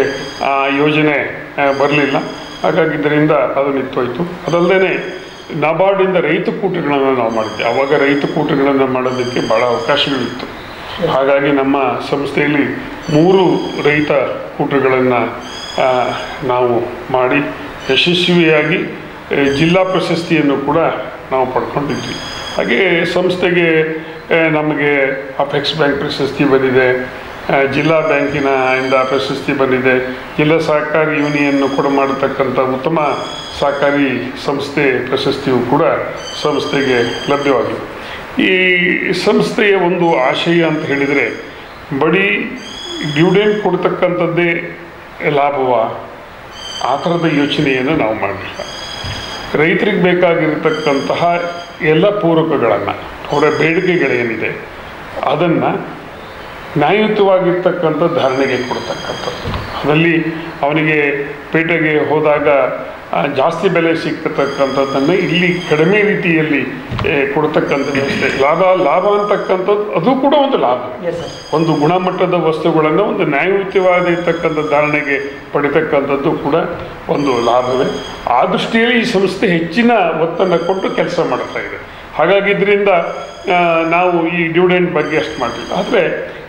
ಆ ಯೋಜನೆ ಬರಲಿಲ್ಲ. ಹಾಗಾಗಿದ್ದರಿಂದ ಅದು ನಿಂತೋಯ್ತು. ಅದಲ್ಲದೆ ನಬಾರ್ಡಿಂದ ರೈತ ಕೂಟಗಳನ್ನು ನಾವು ಮಾಡಿದ್ವಿ. ಆವಾಗ ರೈತ ಕೂಟಗಳನ್ನು ಮಾಡೋದಕ್ಕೆ ಭಾಳ ಅವಕಾಶಗಳಿತ್ತು. ಹಾಗಾಗಿ ನಮ್ಮ ಸಂಸ್ಥೆಯಲ್ಲಿ 3 ರೈತ ಕೂಟಗಳನ್ನು ನಾವು ಮಾಡಿ ಯಶಸ್ವಿಯಾಗಿ ಜಿಲ್ಲಾ ಪ್ರಶಸ್ತಿಯನ್ನು ಕೂಡ ನಾವು ಪಡ್ಕೊಂಡಿದ್ವಿ. ಹಾಗೆ ಸಂಸ್ಥೆಗೆ ನಮಗೆ ಅಪೆಕ್ಸ್ ಬ್ಯಾಂಕ್ ಪ್ರಶಸ್ತಿ ಬಂದಿದೆ, ಜಿಲ್ಲಾ ಬ್ಯಾಂಕಿನಿಂದ ಪ್ರಶಸ್ತಿ ಬಂದಿದೆ, ಜಿಲ್ಲಾ ಸಹಕಾರಿ ಯೂನಿಯನ್ನು ಕೂಡ ಮಾಡತಕ್ಕಂಥ ಉತ್ತಮ ಸಹಕಾರಿ ಸಂಸ್ಥೆ ಪ್ರಶಸ್ತಿಯು ಕೂಡ ಸಂಸ್ಥೆಗೆ ಲಭ್ಯವಾಗಿದೆ. ಈ ಸಂಸ್ಥೆಯ ಒಂದು ಆಶಯ ಅಂತ ಹೇಳಿದರೆ ಬರೀ ಡಿವಿಡೆಂಡ್ ಕೊಡ್ತಕ್ಕಂಥದ್ದೇ ಲಾಭವ ಆ ಥರದ ಯೋಚನೆಯನ್ನು ನಾವು ಮಾಡಲಿಲ್ಲ. ರೈತರಿಗೆ ಬೇಕಾಗಿರತಕ್ಕಂತಹ ಎಲ್ಲ ಪೂರಕಗಳನ್ನು, ಅವರ ಬೇಡಿಕೆಗಳೇನಿದೆ ಅದನ್ನು ನ್ಯಾಯಯುತವಾಗಿರ್ತಕ್ಕಂಥ ಧಾರಣೆಗೆ ಕೊಡ್ತಕ್ಕಂಥದ್ದು. ಅದರಲ್ಲಿ ಅವನಿಗೆ ಪೇಟೆಗೆ ಹೋದಾಗ ಜಾಸ್ತಿ ಬೆಲೆ ಸಿಗ್ತಕ್ಕಂಥದ್ದನ್ನು ಇಲ್ಲಿ ಕಡಿಮೆ ರೀತಿಯಲ್ಲಿ ಕೊಡ್ತಕ್ಕಂಥ ವ್ಯವಸ್ಥೆ. ಲಾಭ ಅಂತಕ್ಕಂಥದ್ದು ಅದು ಕೂಡ ಒಂದು ಲಾಭ. ಒಂದು ಗುಣಮಟ್ಟದ ವಸ್ತುಗಳನ್ನು ಒಂದು ನ್ಯಾಯಯುತವಾಗಿರ್ತಕ್ಕಂಥ ಧಾರಣೆಗೆ ಪಡಿತಕ್ಕಂಥದ್ದು ಕೂಡ ಒಂದು ಲಾಭವೇ. ಆ ದೃಷ್ಟಿಯಲ್ಲಿ ಈ ಸಂಸ್ಥೆ ಹೆಚ್ಚಿನ ಒತ್ತನ್ನು ಕೊಟ್ಟು ಕೆಲಸ ಮಾಡ್ತಾ ಇದೆ. ಹಾಗಾಗಿ ಇದರಿಂದ ನಾವು ಈ ಡಿವಿಡೆಂಡ್ ಬಗ್ಗೆ ಅಷ್ಟು ಮಾಡಲಿಲ್ಲ. ಆದರೆ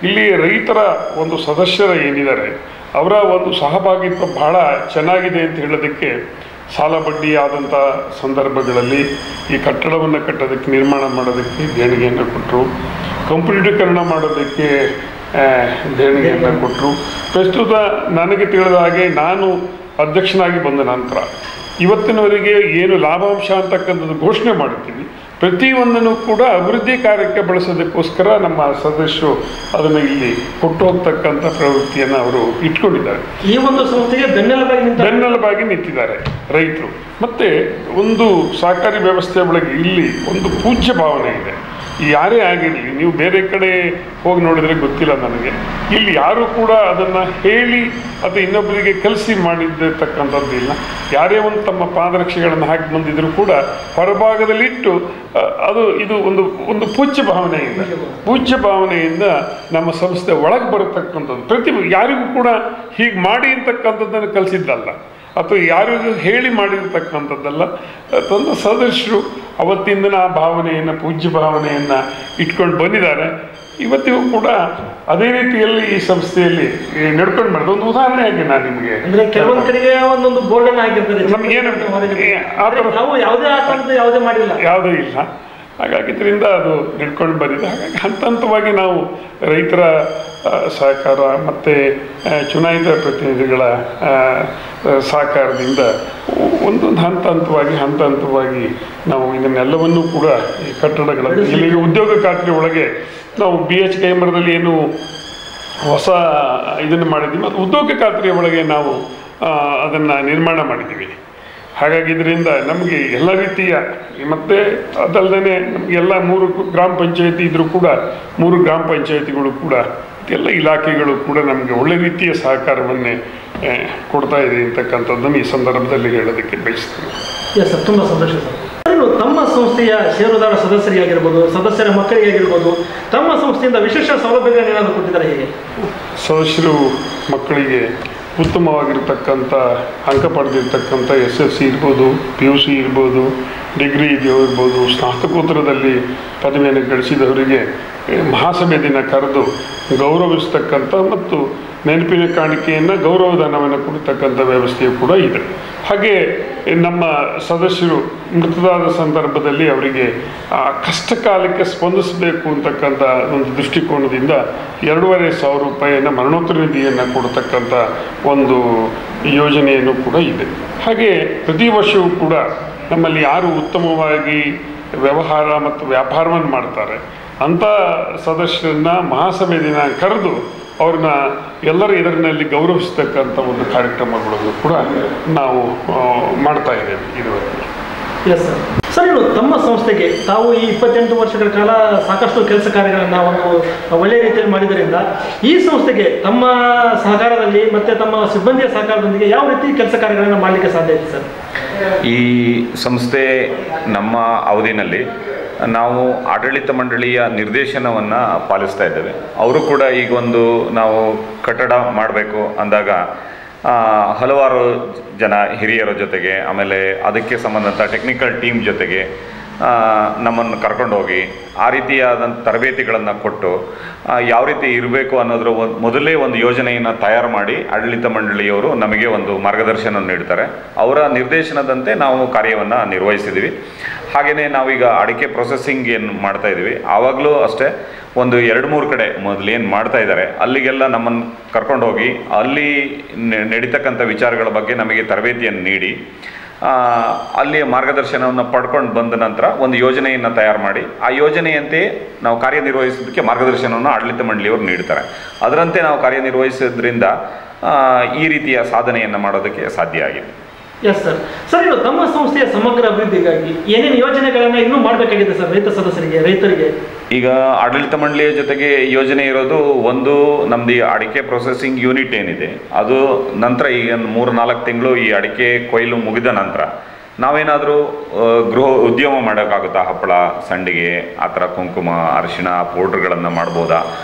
ಇಲ್ಲಿ ರೈತರ ಒಂದು ಸದಸ್ಯರ ಏನಿದ್ದಾರೆ ಅವರ ಒಂದು ಸಹಭಾಗಿತ್ವ ಬಹಳ ಚೆನ್ನಾಗಿದೆ ಅಂತ ಹೇಳೋದಕ್ಕೆ ಸಾಲ ಬಡ್ಡಿ ಆದಂಥ ಸಂದರ್ಭಗಳಲ್ಲಿ ಈ ಕಟ್ಟಡವನ್ನು ಕಟ್ಟೋದಕ್ಕೆ, ನಿರ್ಮಾಣ ಮಾಡೋದಕ್ಕೆ ದೇಣಿಗೆಯನ್ನು ಕೊಟ್ಟರು. ಕಂಪ್ಯೂಟರೀಕರಣ ಮಾಡೋದಕ್ಕೆ ದೇಣಿಗೆಯನ್ನು ಕೊಟ್ಟರು. ಪ್ರಸ್ತುತ ನನಗೆ ತಿಳಿದ ಹಾಗೆ ನಾನು ಅಧ್ಯಕ್ಷನಾಗಿ ಬಂದ ನಂತರ ಇವತ್ತಿನವರೆಗೆ ಏನು ಲಾಭಾಂಶ ಅಂತಕ್ಕಂಥದ್ದು ಘೋಷಣೆ ಮಾಡುತ್ತೀವಿ, ಪ್ರತಿಯೊಂದನ್ನು ಕೂಡ ಅಭಿವೃದ್ಧಿ ಕಾರ್ಯಕ್ಕೆ ಬಳಸೋದಕ್ಕೋಸ್ಕರ ನಮ್ಮ ಸದಸ್ಯರು ಅದನ್ನು ಇಲ್ಲಿ ಕೊಟ್ಟು ಹೋಗ್ತಕ್ಕಂಥ ಪ್ರವೃತ್ತಿಯನ್ನು ಅವರು ಇಟ್ಕೊಂಡಿದ್ದಾರೆ. ಈ ಒಂದು ಸಂಸ್ಥೆಗೆ ಬೆನ್ನೆಲುಬಾಗಿ ನಿಂತಿದ್ದಾರೆ ರೈತರು. ಮತ್ತು ಒಂದು ಸಹಕಾರಿ ವ್ಯವಸ್ಥೆ ಒಳಗೆ ಇಲ್ಲಿ ಒಂದು ಪೂಜ್ಯ ಭಾವನೆ ಇದೆ. ಯಾರೇ ಆಗಿರಲಿ, ನೀವು ಬೇರೆ ಕಡೆ ಹೋಗಿ ನೋಡಿದರೆ ಗೊತ್ತಿಲ್ಲ ನನಗೆ, ಇಲ್ಲಿ ಯಾರೂ ಕೂಡ ಅದನ್ನು ಹೇಳಿ ಅಥವಾ ಇನ್ನೊಬ್ಬರಿಗೆ ಕಲಿಸಿ ಮಾಡಿದ್ದಕ್ಕಂಥದ್ದು ಇಲ್ಲ. ಯಾರೇ ಒಂದು ತಮ್ಮ ಪಾದರಕ್ಷೆಗಳನ್ನು ಹಾಕಿ ಬಂದಿದ್ರು ಕೂಡ ಹೊರಭಾಗದಲ್ಲಿಟ್ಟು ಇದು ಒಂದು ಪೂಜ್ಯ ಭಾವನೆಯಿಂದ ನಮ್ಮ ಸಂಸ್ಥೆ ಒಳಗೆ ಬರತಕ್ಕಂಥದ್ದು. ಯಾರಿಗೂ ಕೂಡ ಹೀಗೆ ಮಾಡಿ ಅಂತಕ್ಕಂಥದ್ದನ್ನು ಕಲಿಸಿದ್ದಲ್ಲ ಅಥವಾ ಯಾರಿಗೂ ಹೇಳಿ ಮಾಡಿರ್ತಕ್ಕಂಥದ್ದಲ್ಲ. ತನ್ನ ಸದಸ್ಯರು ಅವತ್ತಿಂದ ಆ ಭಾವನೆಯನ್ನು, ಪೂಜ್ಯ ಭಾವನೆಯನ್ನು ಇಟ್ಕೊಂಡು ಬಂದಿದ್ದಾರೆ. ಇವತ್ತಿಗೂ ಕೂಡ ಅದೇ ರೀತಿಯಲ್ಲಿ ಈ ಸಂಸ್ಥೆಯಲ್ಲಿ ನಡ್ಕೊಂಡು ಮಾಡಿದ ಒಂದು ಉದಾಹರಣೆಯಾಗಿ ನಾನು ನಿಮಗೆ ಕೆಲವೊಂದು ಕಡೆಗೆ ಒಂದೊಂದು ಬೋರ್ಡನ್ನು ಆಗಿರ್ತದೆ, ನಮಗೇನು ಯಾವುದೂ ಇಲ್ಲ. ಹಾಗಾಗಿ ಇದರಿಂದ ಅದು ನಡ್ಕೊಂಡು ಬಂದಿದೆ. ಹಾಗಾಗಿ ಹಂತವಾಗಿ ನಾವು ರೈತರ ಸಹಕಾರ ಮತ್ತು ಚುನಾಯಿತ ಪ್ರತಿನಿಧಿಗಳ ಸಹಕಾರದಿಂದ ಒಂದೊಂದು ಹಂತವಾಗಿ ನಾವು ಇದನ್ನೆಲ್ಲವನ್ನೂ ಕೂಡ ಈ ಕಟ್ಟಡಗಳಲ್ಲಿ ಇಲ್ಲಿಗೆ ಉದ್ಯೋಗ ಖಾತ್ರಿ ಒಳಗೆ ನಾವು BH ಕೈಮರದಲ್ಲಿ ಏನು ಹೊಸ ಇದನ್ನು ಮಾಡಿದ್ದೀವಿ, ಅದು ಉದ್ಯೋಗ ಖಾತ್ರಿಯ ಒಳಗೆ ನಾವು ಅದನ್ನು ನಿರ್ಮಾಣ ಮಾಡಿದ್ದೀವಿ. ಹಾಗಾಗಿ ಇದರಿಂದ ನಮಗೆ ಎಲ್ಲ ರೀತಿಯ, ಮತ್ತು ಅದಲ್ಲದೆ ನಮಗೆ ಎಲ್ಲ 3 ಗ್ರಾಮ ಪಂಚಾಯತಿ ಇದ್ದರೂ ಕೂಡ 3 ಗ್ರಾಮ ಪಂಚಾಯತಿಗಳು ಕೂಡ ಎಲ್ಲ ಇಲಾಖೆಗಳು ಕೂಡ ನಮಗೆ ಒಳ್ಳೆ ರೀತಿಯ ಸಹಕಾರವನ್ನೇ ಕೊಡ್ತಾ ಇದೆ ಅಂತಕ್ಕಂಥದ್ದನ್ನು ಈ ಸಂದರ್ಭದಲ್ಲಿ ಹೇಳೋದಕ್ಕೆ ಬಯಸ್ತೀನಿ. ಸರ್, ತುಂಬ ಸಂತೋಷ ಸರ್. ತಮ್ಮ ಸಂಸ್ಥೆಯ ಷೇರುದಾರ ಸದಸ್ಯರಿಗಾಗಿರ್ಬೋದು, ಸದಸ್ಯರ ಮಕ್ಕಳಿಗಾಗಿರ್ಬೋದು, ತಮ್ಮ ಸಂಸ್ಥೆಯಿಂದ ವಿಶೇಷ ಸೌಲಭ್ಯಗಳನ್ನು ಏನಾದರೂ ಕೊಟ್ಟಿದ್ದಾರೆ? ಹೇಗೆ ಸದಸ್ಯರು ಮಕ್ಕಳಿಗೆ ಉತ್ತಮವಾಗಿರ್ತಕ್ಕಂಥ ಅಂಕ ಪಡೆದಿರ್ತಕ್ಕಂಥ SSC ಇರ್ಬೋದು, PUC ಇರ್ಬೋದು, ಡಿಗ್ರಿ ಇದೆಯೋ ಇರ್ಬೋದು, ಸ್ನಾತಕೋತ್ತರದಲ್ಲಿ ಪದವಿಯನ್ನು ಗಳಿಸಿದವರಿಗೆ ಮಹಾಸಭೆ ದಿನ ಕರೆದು ಗೌರವಿಸ್ತಕ್ಕಂಥ ಮತ್ತು ನೆನಪಿನ ಕಾಣಿಕೆಯನ್ನು ಗೌರವಧನವನ್ನು ಕೊಡ್ತಕ್ಕಂಥ ವ್ಯವಸ್ಥೆಯು ಕೂಡ ಇದೆ. ಹಾಗೆ ನಮ್ಮ ಸದಸ್ಯರು ಮೃತದಾದ ಸಂದರ್ಭದಲ್ಲಿ ಅವರಿಗೆ ಕಷ್ಟ ಕಾಲಕ್ಕೆ ಸ್ಪಂದಿಸಬೇಕು ಅಂತಕ್ಕಂಥ ಒಂದು ದೃಷ್ಟಿಕೋನದಿಂದ 2,500 ರೂಪಾಯಿಯನ್ನು ಮರಣೋತ್ತರ ನಿಧಿಯನ್ನು ಕೊಡ್ತಕ್ಕಂಥ ಒಂದು ಯೋಜನೆಯನ್ನು ಕೂಡ ಇದೆ. ಹಾಗೆ ಪ್ರತಿ ವರ್ಷವೂ ಕೂಡ ನಮ್ಮಲ್ಲಿ ಯಾರು ಉತ್ತಮವಾಗಿ ವ್ಯವಹಾರ ಮತ್ತು ವ್ಯಾಪಾರವನ್ನು ಮಾಡ್ತಾರೆ ಅಂಥ ಸದಸ್ಯರನ್ನ ಮಹಾಸಭೆ ದಿನ ಕರೆದು ಅವ್ರನ್ನ ಎಲ್ಲರ ಎದುರಿನಲ್ಲಿ ಗೌರವಿಸ್ತಕ್ಕಂಥ ಒಂದು ಕಾರ್ಯಕ್ರಮಗಳನ್ನು ಕೂಡ ನಾವು ಮಾಡ್ತಾ ಇದ್ದೇವೆ ಇದುವರೆಗೆ. Yes sir. ಸರ್, ಇನ್ನು ತಮ್ಮ ಸಂಸ್ಥೆಗೆ ತಾವು ಈ 28 ವರ್ಷಗಳ ಕಾಲ ಸಾಕಷ್ಟು ಕೆಲಸ ಕಾರ್ಯಗಳನ್ನು ಒಂದು ಒಳ್ಳೆಯ ರೀತಿಯಲ್ಲಿ ಮಾಡಿದ್ದರಿಂದ ಈ ಸಂಸ್ಥೆಗೆ ತಮ್ಮ ಸಹಕಾರದಲ್ಲಿ ಮತ್ತು ತಮ್ಮ ಸಿಬ್ಬಂದಿಯ ಸಹಕಾರದೊಂದಿಗೆ ಯಾವ ರೀತಿ ಕೆಲಸ ಕಾರ್ಯಗಳನ್ನು ಮಾಡಲಿಕ್ಕೆ ಸಾಧ್ಯ ಇದೆ ಸರ್? ಈ ಸಂಸ್ಥೆ ನಮ್ಮ ಅವಧಿನಲ್ಲಿ ನಾವು ಆಡಳಿತ ಮಂಡಳಿಯ ನಿರ್ದೇಶನವನ್ನು ಪಾಲಿಸ್ತಾ ಇದ್ದೇವೆ. ಅವರು ಕೂಡ ಈಗ ಒಂದು ನಾವು ಕಟ್ಟಡ ಮಾಡಬೇಕು ಅಂದಾಗ ಹಲವಾರು ಜನ ಹಿರಿಯರ ಜೊತೆಗೆ, ಆಮೇಲೆ ಅದಕ್ಕೆ ಸಂಬಂಧಂಥ ಟೆಕ್ನಿಕಲ್ ಟೀಮ್ ಜೊತೆಗೆ ನಮ್ಮನ್ನು ಕರ್ಕೊಂಡು ಹೋಗಿ ಆ ರೀತಿಯಾದಂಥ ತರಬೇತಿಗಳನ್ನು ಕೊಟ್ಟು ಯಾವ ರೀತಿ ಇರಬೇಕು ಅನ್ನೋದ್ರ ಮೊದಲೇ ಒಂದು ಯೋಜನೆಯನ್ನು ತಯಾರು ಮಾಡಿ ಆಡಳಿತ ಮಂಡಳಿಯವರು ನಮಗೆ ಒಂದು ಮಾರ್ಗದರ್ಶನ ನೀಡ್ತಾರೆ. ಅವರ ನಿರ್ದೇಶನದಂತೆ ನಾವು ಕಾರ್ಯವನ್ನು ನಿರ್ವಹಿಸಿದ್ದೀವಿ. ಹಾಗೆಯೇ ನಾವೀಗ ಅಡಿಕೆ ಪ್ರೊಸೆಸಿಂಗ್ ಏನು ಮಾಡ್ತಾ ಇದ್ದೀವಿ, ಆವಾಗಲೂ ಅಷ್ಟೇ ಒಂದು 2-3 ಕಡೆ ಮೊದಲೇನು ಮಾಡ್ತಾ ಇದ್ದಾರೆ ಅಲ್ಲಿಗೆಲ್ಲ ನಮ್ಮನ್ನು ಕರ್ಕೊಂಡು ಹೋಗಿ ಅಲ್ಲಿ ನಡೀತಕ್ಕಂಥ ವಿಚಾರಗಳ ಬಗ್ಗೆ ನಮಗೆ ತರಬೇತಿಯನ್ನು ನೀಡಿ ಅಲ್ಲಿಯ ಮಾರ್ಗದರ್ಶನವನ್ನು ಪಡ್ಕೊಂಡು ಬಂದ ನಂತರ ಒಂದು ಯೋಜನೆಯನ್ನು ತಯಾರು ಮಾಡಿ ಆ ಯೋಜನೆಯಂತೆ ನಾವು ಕಾರ್ಯನಿರ್ವಹಿಸೋದಕ್ಕೆ ಮಾರ್ಗದರ್ಶನವನ್ನು ಆಡಳಿತ ಮಂಡಳಿಯವರು ನೀಡ್ತಾರೆ. ಅದರಂತೆ ನಾವು ಕಾರ್ಯನಿರ್ವಹಿಸೋದ್ರಿಂದ ಈ ರೀತಿಯ ಸಾಧನೆಯನ್ನು ಮಾಡೋದಕ್ಕೆ ಸಾಧ್ಯ ಆಗಿದೆ. Yes sir. ಸರ್, ಇನ್ನು ತಮ್ಮ ಸಂಸ್ಥೆಯ ಸಮಗ್ರ ಅಭಿವೃದ್ಧಿಗಾಗಿ ಏನೇನು ಯೋಜನೆಗಳನ್ನು ಇನ್ನೂ ಮಾಡಬೇಕಾಗಿದೆ ಸರ್ ರೈತರಿಗೆ? ಈಗ ಆಡಳಿತ ಮಂಡಳಿಯ ಜೊತೆಗೆ ಯೋಜನೆ ಇರೋದು ಒಂದು, ನಮ್ಮದು ಅಡಿಕೆ ಪ್ರೊಸೆಸಿಂಗ್ ಯೂನಿಟ್ ಏನಿದೆ ಅದು ನಂತರ ಈಗ 3-4 ತಿಂಗಳು ಈ ಅಡಿಕೆ ಕೊಯ್ಲು ಮುಗಿದ ನಂತರ ನಾವೇನಾದರೂ ಗೃಹ ಉದ್ಯಮ ಮಾಡೋಕ್ಕಾಗುತ್ತಾ? ಹಪ್ಪಳ, ಸಂಡಿಗೆ, ಆ ಥರ ಕುಂಕುಮ, ಅರಿಶಿಣ ಪೌಡ್ರ್ಗಳನ್ನು ಮಾಡ್ಬೋದಾ?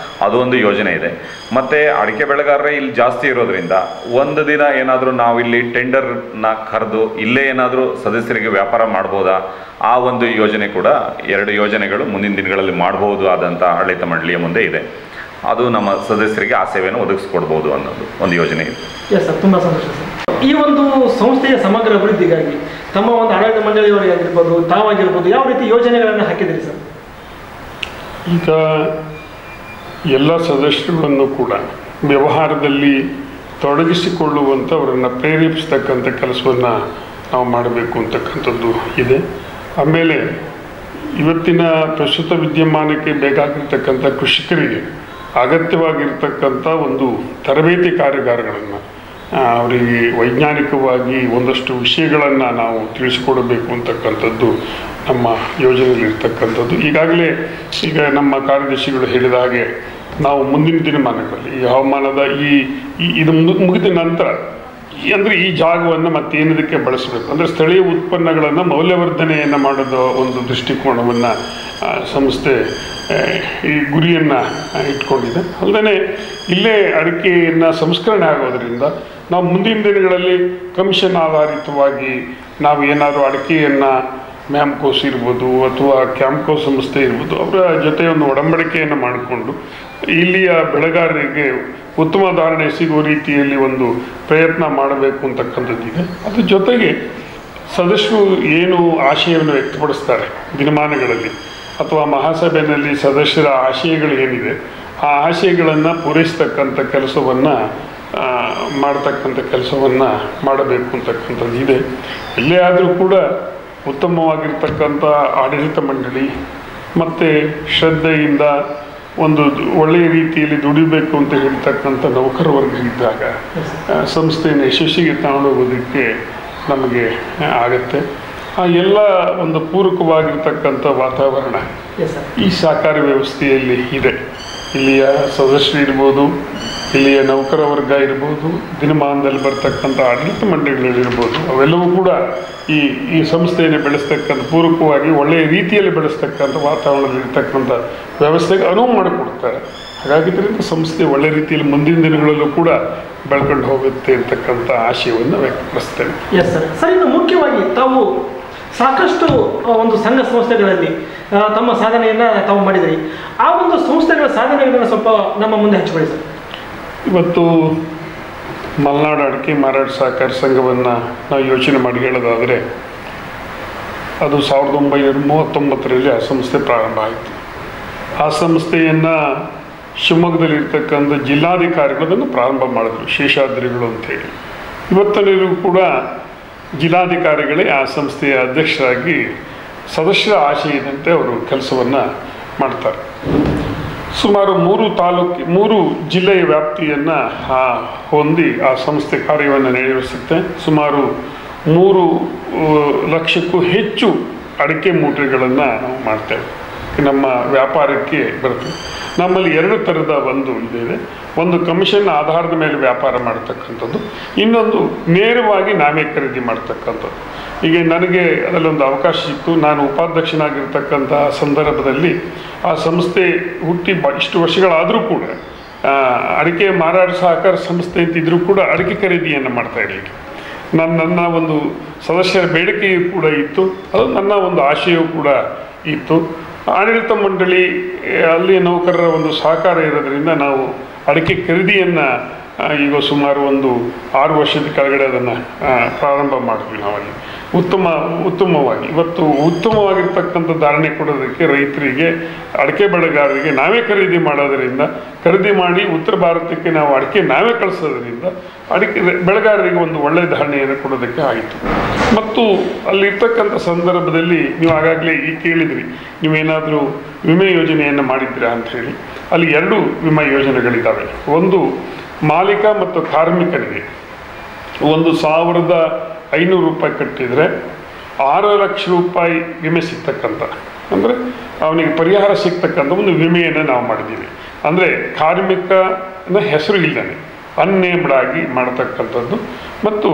ಅದೊಂದು ಯೋಜನೆ ಇದೆ. ಮತ್ತು ಅಡಿಕೆ ಬೆಳೆಗಾರರೇ ಇಲ್ಲಿ ಜಾಸ್ತಿ ಇರೋದ್ರಿಂದ ಒಂದು ದಿನ ಏನಾದರೂ ನಾವಿಲ್ಲಿ ಟೆಂಡರ್ನ ಕರೆದು ಇಲ್ಲೇ ಏನಾದರೂ ಸದಸ್ಯರಿಗೆ ವ್ಯಾಪಾರ ಮಾಡ್ಬೋದಾ? ಆ ಒಂದು ಯೋಜನೆ ಕೂಡ 2 ಯೋಜನೆಗಳು ಮುಂದಿನ ದಿನಗಳಲ್ಲಿ ಮಾಡ್ಬೋದು ಆದಂಥ ಆಡಳಿತ ಮಂಡಳಿಯ ಮುಂದೆ ಇದೆ. ಅದು ನಮ್ಮ ಸದಸ್ಯರಿಗೆ ಆ ಸೇವೆಯನ್ನು ಒದಗಿಸ್ಕೊಡ್ಬೋದು ಅನ್ನೋದು ಒಂದು ಯೋಜನೆ ಇದೆ. ಎಸ್ ಸರ್, ತುಂಬ ಸಂತೋಷ ಸರ್. ಈ ಒಂದು ಸಂಸ್ಥೆಯ ಸಮಗ್ರ ಅಭಿವೃದ್ಧಿಗಾಗಿ ತಮ್ಮ ಒಂದು ಆಡಳಿತ ಮಂಡಳಿಯವರಾಗಿರ್ಬೋದು, ತಾವಾಗಿರ್ಬೋದು, ಯಾವ ರೀತಿ ಯೋಜನೆಗಳನ್ನು ಹಾಕಿದ್ದೀರಿ ಸರ್? ಈಗ ಎಲ್ಲ ಸದಸ್ಯರುಗಳನ್ನು ಕೂಡ ವ್ಯವಹಾರದಲ್ಲಿ ತೊಡಗಿಸಿಕೊಳ್ಳುವಂಥವರನ್ನು ಪ್ರೇರೇಪಿಸ್ತಕ್ಕಂಥ ಕೆಲಸವನ್ನು ನಾವು ಮಾಡಬೇಕು ಅಂತಕ್ಕಂಥದ್ದು ಇದೆ. ಆಮೇಲೆ ಇವತ್ತಿನ ಪ್ರಸ್ತುತ ವಿದ್ಯಮಾನಕ್ಕೆ ಬೇಕಾಗಿರ್ತಕ್ಕಂಥ ಕೃಷಿಕರಿಗೆ ಅಗತ್ಯವಾಗಿರ್ತಕ್ಕಂಥ ಒಂದು ತರಬೇತಿ ಕಾರ್ಯಾಗಾರಗಳನ್ನು ಅವರಿಗೆ ವೈಜ್ಞಾನಿಕವಾಗಿ ಒಂದಷ್ಟು ವಿಷಯಗಳನ್ನು ನಾವು ತಿಳಿಸಿಕೊಡಬೇಕು ಅಂತಕ್ಕಂಥದ್ದು ನಮ್ಮ ಯೋಜನೆಯಲ್ಲಿರ್ತಕ್ಕಂಥದ್ದು. ಈಗಾಗಲೇ ಈಗ ನಮ್ಮ ಕಾರ್ಯದರ್ಶಿಗಳು ಹೇಳಿದ ಹಾಗೆ ನಾವು ಮುಂದಿನ ದಿನಮಾನಗಳಲ್ಲಿ ಈ ಹವಾಮಾನದ ಇದು ಮುಗಿದ ನಂತರ ಅಂದರೆ ಈ ಜಾಗವನ್ನು ಮತ್ತೇನದಕ್ಕೆ ಬಳಸಬೇಕು ಅಂದರೆ ಸ್ಥಳೀಯ ಉತ್ಪನ್ನಗಳನ್ನು ಮೌಲ್ಯವರ್ಧನೆಯನ್ನು ಮಾಡೋದು ಒಂದು ದೃಷ್ಟಿಕೋನವನ್ನು ಸಂಸ್ಥೆ ಈ ಗುರಿಯನ್ನು ಇಟ್ಕೊಂಡಿದೆ. ಅಲ್ಲದೆ ಇಲ್ಲೇ ಅಡಿಕೆಯನ್ನು ಸಂಸ್ಕರಣೆ ಆಗೋದರಿಂದ ನಾವು ಮುಂದಿನ ದಿನಗಳಲ್ಲಿ ಕಮಿಷನ್ ಆಧಾರಿತವಾಗಿ ನಾವು ಏನಾದರೂ ಅಡಿಕೆಯನ್ನು ಮ್ಯಾಮ್ಕೋಸ್ ಇರ್ಬೋದು ಅಥವಾ ಕ್ಯಾಂಪ್ಕೋ ಸಂಸ್ಥೆ ಇರ್ಬೋದು ಅವರ ಜೊತೆ ಒಂದು ಒಡಂಬಡಿಕೆಯನ್ನು ಮಾಡಿಕೊಂಡು ಇಲ್ಲಿಯ ಬೆಳೆಗಾರರಿಗೆ ಉತ್ತಮ ಧಾರಣೆ ಸಿಗುವ ರೀತಿಯಲ್ಲಿ ಒಂದು ಪ್ರಯತ್ನ ಮಾಡಬೇಕು ಅಂತಕ್ಕಂಥದ್ದಿದೆ. ಅದ್ರ ಜೊತೆಗೆ ಸದಸ್ಯರು ಏನು ಆಶಯವನ್ನು ವ್ಯಕ್ತಪಡಿಸ್ತಾರೆ ದಿನಮಾನಗಳಲ್ಲಿ ಅಥವಾ ಮಹಾಸಭೆಯಲ್ಲಿ ಸದಸ್ಯರ ಆಶಯಗಳು ಏನಿದೆ ಆ ಆಶಯಗಳನ್ನು ಪೂರೈಸ್ತಕ್ಕಂಥ ಕೆಲಸವನ್ನು ಮಾಡಬೇಕು ಅಂತಕ್ಕಂಥದ್ದು ಇದೆ. ಎಲ್ಲೇ ಆದರೂ ಕೂಡ ಉತ್ತಮವಾಗಿರ್ತಕ್ಕಂಥ ಆಡಳಿತ ಮಂಡಳಿ ಮತ್ತು ಶ್ರದ್ಧೆಯಿಂದ ಒಂದು ಒಳ್ಳೆಯ ರೀತಿಯಲ್ಲಿ ದುಡಿಬೇಕು ಅಂತ ಹೇಳ್ತಕ್ಕಂಥ ನೌಕರ ವರ್ಗ ಇದ್ದಾಗ ಸಂಸ್ಥೆಯನ್ನು ಯಶಸ್ವಿಗೆ ತಗೊಂಡೋಗೋದಕ್ಕೆ ನಮಗೆ ಆಗತ್ತೆ. ಆ ಎಲ್ಲ ಒಂದು ಪೂರಕವಾಗಿರ್ತಕ್ಕಂಥ ವಾತಾವರಣ ಈ ಸಹಕಾರಿ ವ್ಯವಸ್ಥೆಯಲ್ಲಿ ಇದೆ. ಇಲ್ಲಿಯ ಸದಸ್ಯರು ಇರ್ಬೋದು, ಇಲ್ಲಿಯ ನೌಕರ ವರ್ಗ ಇರ್ಬೋದು, ದಿನಮಾನದಲ್ಲಿ ಬರ್ತಕ್ಕಂಥ ಆಡಳಿತ ಮಂಡಳಿಗಳಿರ್ಬೋದು, ಅವೆಲ್ಲವೂ ಕೂಡ ಈ ಸಂಸ್ಥೆಯನ್ನು ಬೆಳೆಸ್ತಕ್ಕಂಥ ಪೂರಕವಾಗಿ ಒಳ್ಳೆಯ ರೀತಿಯಲ್ಲಿ ಬೆಳೆಸ್ತಕ್ಕಂಥ ವಾತಾವರಣದಲ್ಲಿರ್ತಕ್ಕಂಥ ವ್ಯವಸ್ಥೆಗೆ ಅನುವು ಮಾಡಿಕೊಡ್ತಾರೆ. ಹಾಗಾಗಿದ್ದರಿಂದ ಸಂಸ್ಥೆ ಒಳ್ಳೆಯ ರೀತಿಯಲ್ಲಿ ಮುಂದಿನ ದಿನಗಳಲ್ಲೂ ಕೂಡ ಬೆಳ್ಕೊಂಡು ಹೋಗುತ್ತೆ ಅಂತಕ್ಕಂಥ ಆಶಯವನ್ನು ವ್ಯಕ್ತಪಡಿಸ್ತೇನೆ. Yes sir. ಸರ್, ಇನ್ನು ಮುಖ್ಯವಾಗಿ ತಾವು ಸಾಕಷ್ಟು ಒಂದು ಸಂಘ ಸಂಸ್ಥೆಗಳಲ್ಲಿ ತಮ್ಮ ಸಾಧನೆಯನ್ನು ತಾವು ಮಾಡಿದ್ರಿ. ಆ ಒಂದು ಸಂಸ್ಥೆಗಳ ಸಾಧನೆಗಳನ್ನು ಸ್ವಲ್ಪ ನಮ್ಮ ಮುಂದೆ ಹಂಚಿಕೊಳ್ಳಿ ಸರ್. ಇವತ್ತು ಮಲೆನಾಡು ಅಡಿಕೆ ಮಾರಾಟ ಸಹಕಾರಿ ಸಂಘವನ್ನು ನಾವು ಯೋಚನೆ ಮಾಡಿ ಹೇಳೋದಾದರೆ ಅದು 1939ರಲ್ಲಿ ಆ ಸಂಸ್ಥೆ ಪ್ರಾರಂಭ ಆಯಿತು. ಆ ಸಂಸ್ಥೆಯನ್ನು ಶಿವಮೊಗ್ಗದಲ್ಲಿರ್ತಕ್ಕಂಥ ಜಿಲ್ಲಾಧಿಕಾರಿಗಳನ್ನು ಪ್ರಾರಂಭ ಮಾಡಿದ್ರು, ಶೇಷಾದ್ರಿಗಳು ಅಂತೇಳಿ. ಇವತ್ತಿನವರೆಗೂ ಕೂಡ ಜಿಲ್ಲಾಧಿಕಾರಿಗಳೇ ಆ ಸಂಸ್ಥೆಯ ಅಧ್ಯಕ್ಷರಾಗಿ ಸದಸ್ಯರ ಆಶಯದಂತೆ ಅವರು ಕೆಲಸವನ್ನು ಮಾಡ್ತಾರೆ. ಸುಮಾರು 3 ಜಿಲ್ಲೆಯ ವ್ಯಾಪ್ತಿಯನ್ನು ಹೊಂದಿ ಆ ಸಂಸ್ಥೆ ಕಾರ್ಯವನ್ನು ನಿರ್ವಹಿಸುತ್ತೆ. ಸುಮಾರು 3 ಲಕ್ಷಕ್ಕೂ ಹೆಚ್ಚು ಅಡಿಕೆ ಮೂಟೆಗಳನ್ನು ನಾವು ಮಾಡ್ತೇವೆ. ನಮ್ಮ ವ್ಯಾಪಾರಕ್ಕೆ ಬರ್ತದೆ. ನಮ್ಮಲ್ಲಿ 2 ಥರದ ಒಂದು ಇದೆ. ಒಂದು ಕಮಿಷನ್ ಆಧಾರದ ಮೇಲೆ ವ್ಯಾಪಾರ ಮಾಡ್ತಕ್ಕಂಥದ್ದು, ಇನ್ನೊಂದು ನೇರವಾಗಿ ನಾವೇ ಖರೀದಿ ಮಾಡ್ತಕ್ಕಂಥದ್ದು. ಈಗ ನನಗೆ ಅದರಲ್ಲೊಂದು ಅವಕಾಶ ಸಿಕ್ತು. ನಾನು ಉಪಾಧ್ಯಕ್ಷನಾಗಿರ್ತಕ್ಕಂಥ ಸಂದರ್ಭದಲ್ಲಿ ಆ ಸಂಸ್ಥೆ ಹುಟ್ಟಿ ಇಷ್ಟು ವರ್ಷಗಳಾದರೂ ಕೂಡ ಅಡಿಕೆ ಮಾರಾಟ ಸಹಕಾರ ಸಂಸ್ಥೆ ಅಂತಿದ್ರೂ ಕೂಡ ಅಡಿಕೆ ಖರೀದಿಯನ್ನು ಮಾಡ್ತಾ ಇರಲಿಲ್ಲ. ನನ್ನ ಒಂದು ಸದಸ್ಯರ ಬೇಡಿಕೆಯೂ ಕೂಡ ಇತ್ತು, ಅದು ನನ್ನ ಒಂದು ಆಶಯವೂ ಕೂಡ ಇತ್ತು. ಆಡಳಿತ ಮಂಡಳಿ ಅಲ್ಲಿ ನೌಕರರ ಒಂದು ಸಹಕಾರ ಇರೋದ್ರಿಂದ ನಾವು ಅಡಿಕೆ ಖರೀದಿಯನ್ನು ಈಗ ಸುಮಾರು ಒಂದು 6 ವರ್ಷದ ಕೆಳಗಡೆ ಅದನ್ನು ಪ್ರಾರಂಭ ಮಾಡಿದ್ವಿ ನಾವಲ್ಲಿ ಉತ್ತಮವಾಗಿ. ಇವತ್ತು ಉತ್ತಮವಾಗಿರ್ತಕ್ಕಂಥ ಧಾರಣೆ ಕೊಡೋದಕ್ಕೆ ರೈತರಿಗೆ, ಅಡಿಕೆ ಬೆಳೆಗಾರರಿಗೆ ನಾವೇ ಖರೀದಿ ಮಾಡೋದರಿಂದ, ಖರೀದಿ ಮಾಡಿ ಉತ್ತರ ಭಾರತಕ್ಕೆ ನಾವು ಅಡಿಕೆ ನಾವೇ ಕಳಿಸೋದ್ರಿಂದ ಅಡಿಕೆ ಬೆಳೆಗಾರರಿಗೆ ಒಂದು ಒಳ್ಳೆಯ ಧಾರಣೆಯನ್ನು ಕೊಡೋದಕ್ಕೆ ಆಯಿತು. ಮತ್ತು ಅಲ್ಲಿರ್ತಕ್ಕಂಥ ಸಂದರ್ಭದಲ್ಲಿ ನೀವು ಆಗಾಗಲೇ ಈ ಕೇಳಿದ್ರಿ, ನೀವೇನಾದರೂ ವಿಮೆ ಯೋಜನೆಯನ್ನು ಮಾಡಿದ್ದೀರಾ ಅಂಥೇಳಿ. ಅಲ್ಲಿ 2 ವಿಮಾ ಯೋಜನೆಗಳಿದ್ದಾವೆ. ಒಂದು ಮಾಲೀಕ ಮತ್ತು ಕಾರ್ಮಿಕರಿಗೆ 1,500 ರೂಪಾಯಿ ಕಟ್ಟಿದರೆ 6 ಲಕ್ಷ ರೂಪಾಯಿ ವಿಮೆ ಸಿಗ್ತಕ್ಕಂಥ, ಅಂದರೆ ಅವನಿಗೆ ಪರಿಹಾರ ಸಿಗ್ತಕ್ಕಂಥ ಒಂದು ವಿಮೆಯನ್ನು ನಾವು ಮಾಡಿದ್ದೀವಿ. ಅಂದರೆ ಕಾರ್ಮಿಕನ ಹೆಸರು ಇಲ್ಲದೆ ಅನ್ನೇಮ್ಡ್ ಆಗಿ ಮಾಡ್ತಕ್ಕಂಥದ್ದು ಮತ್ತು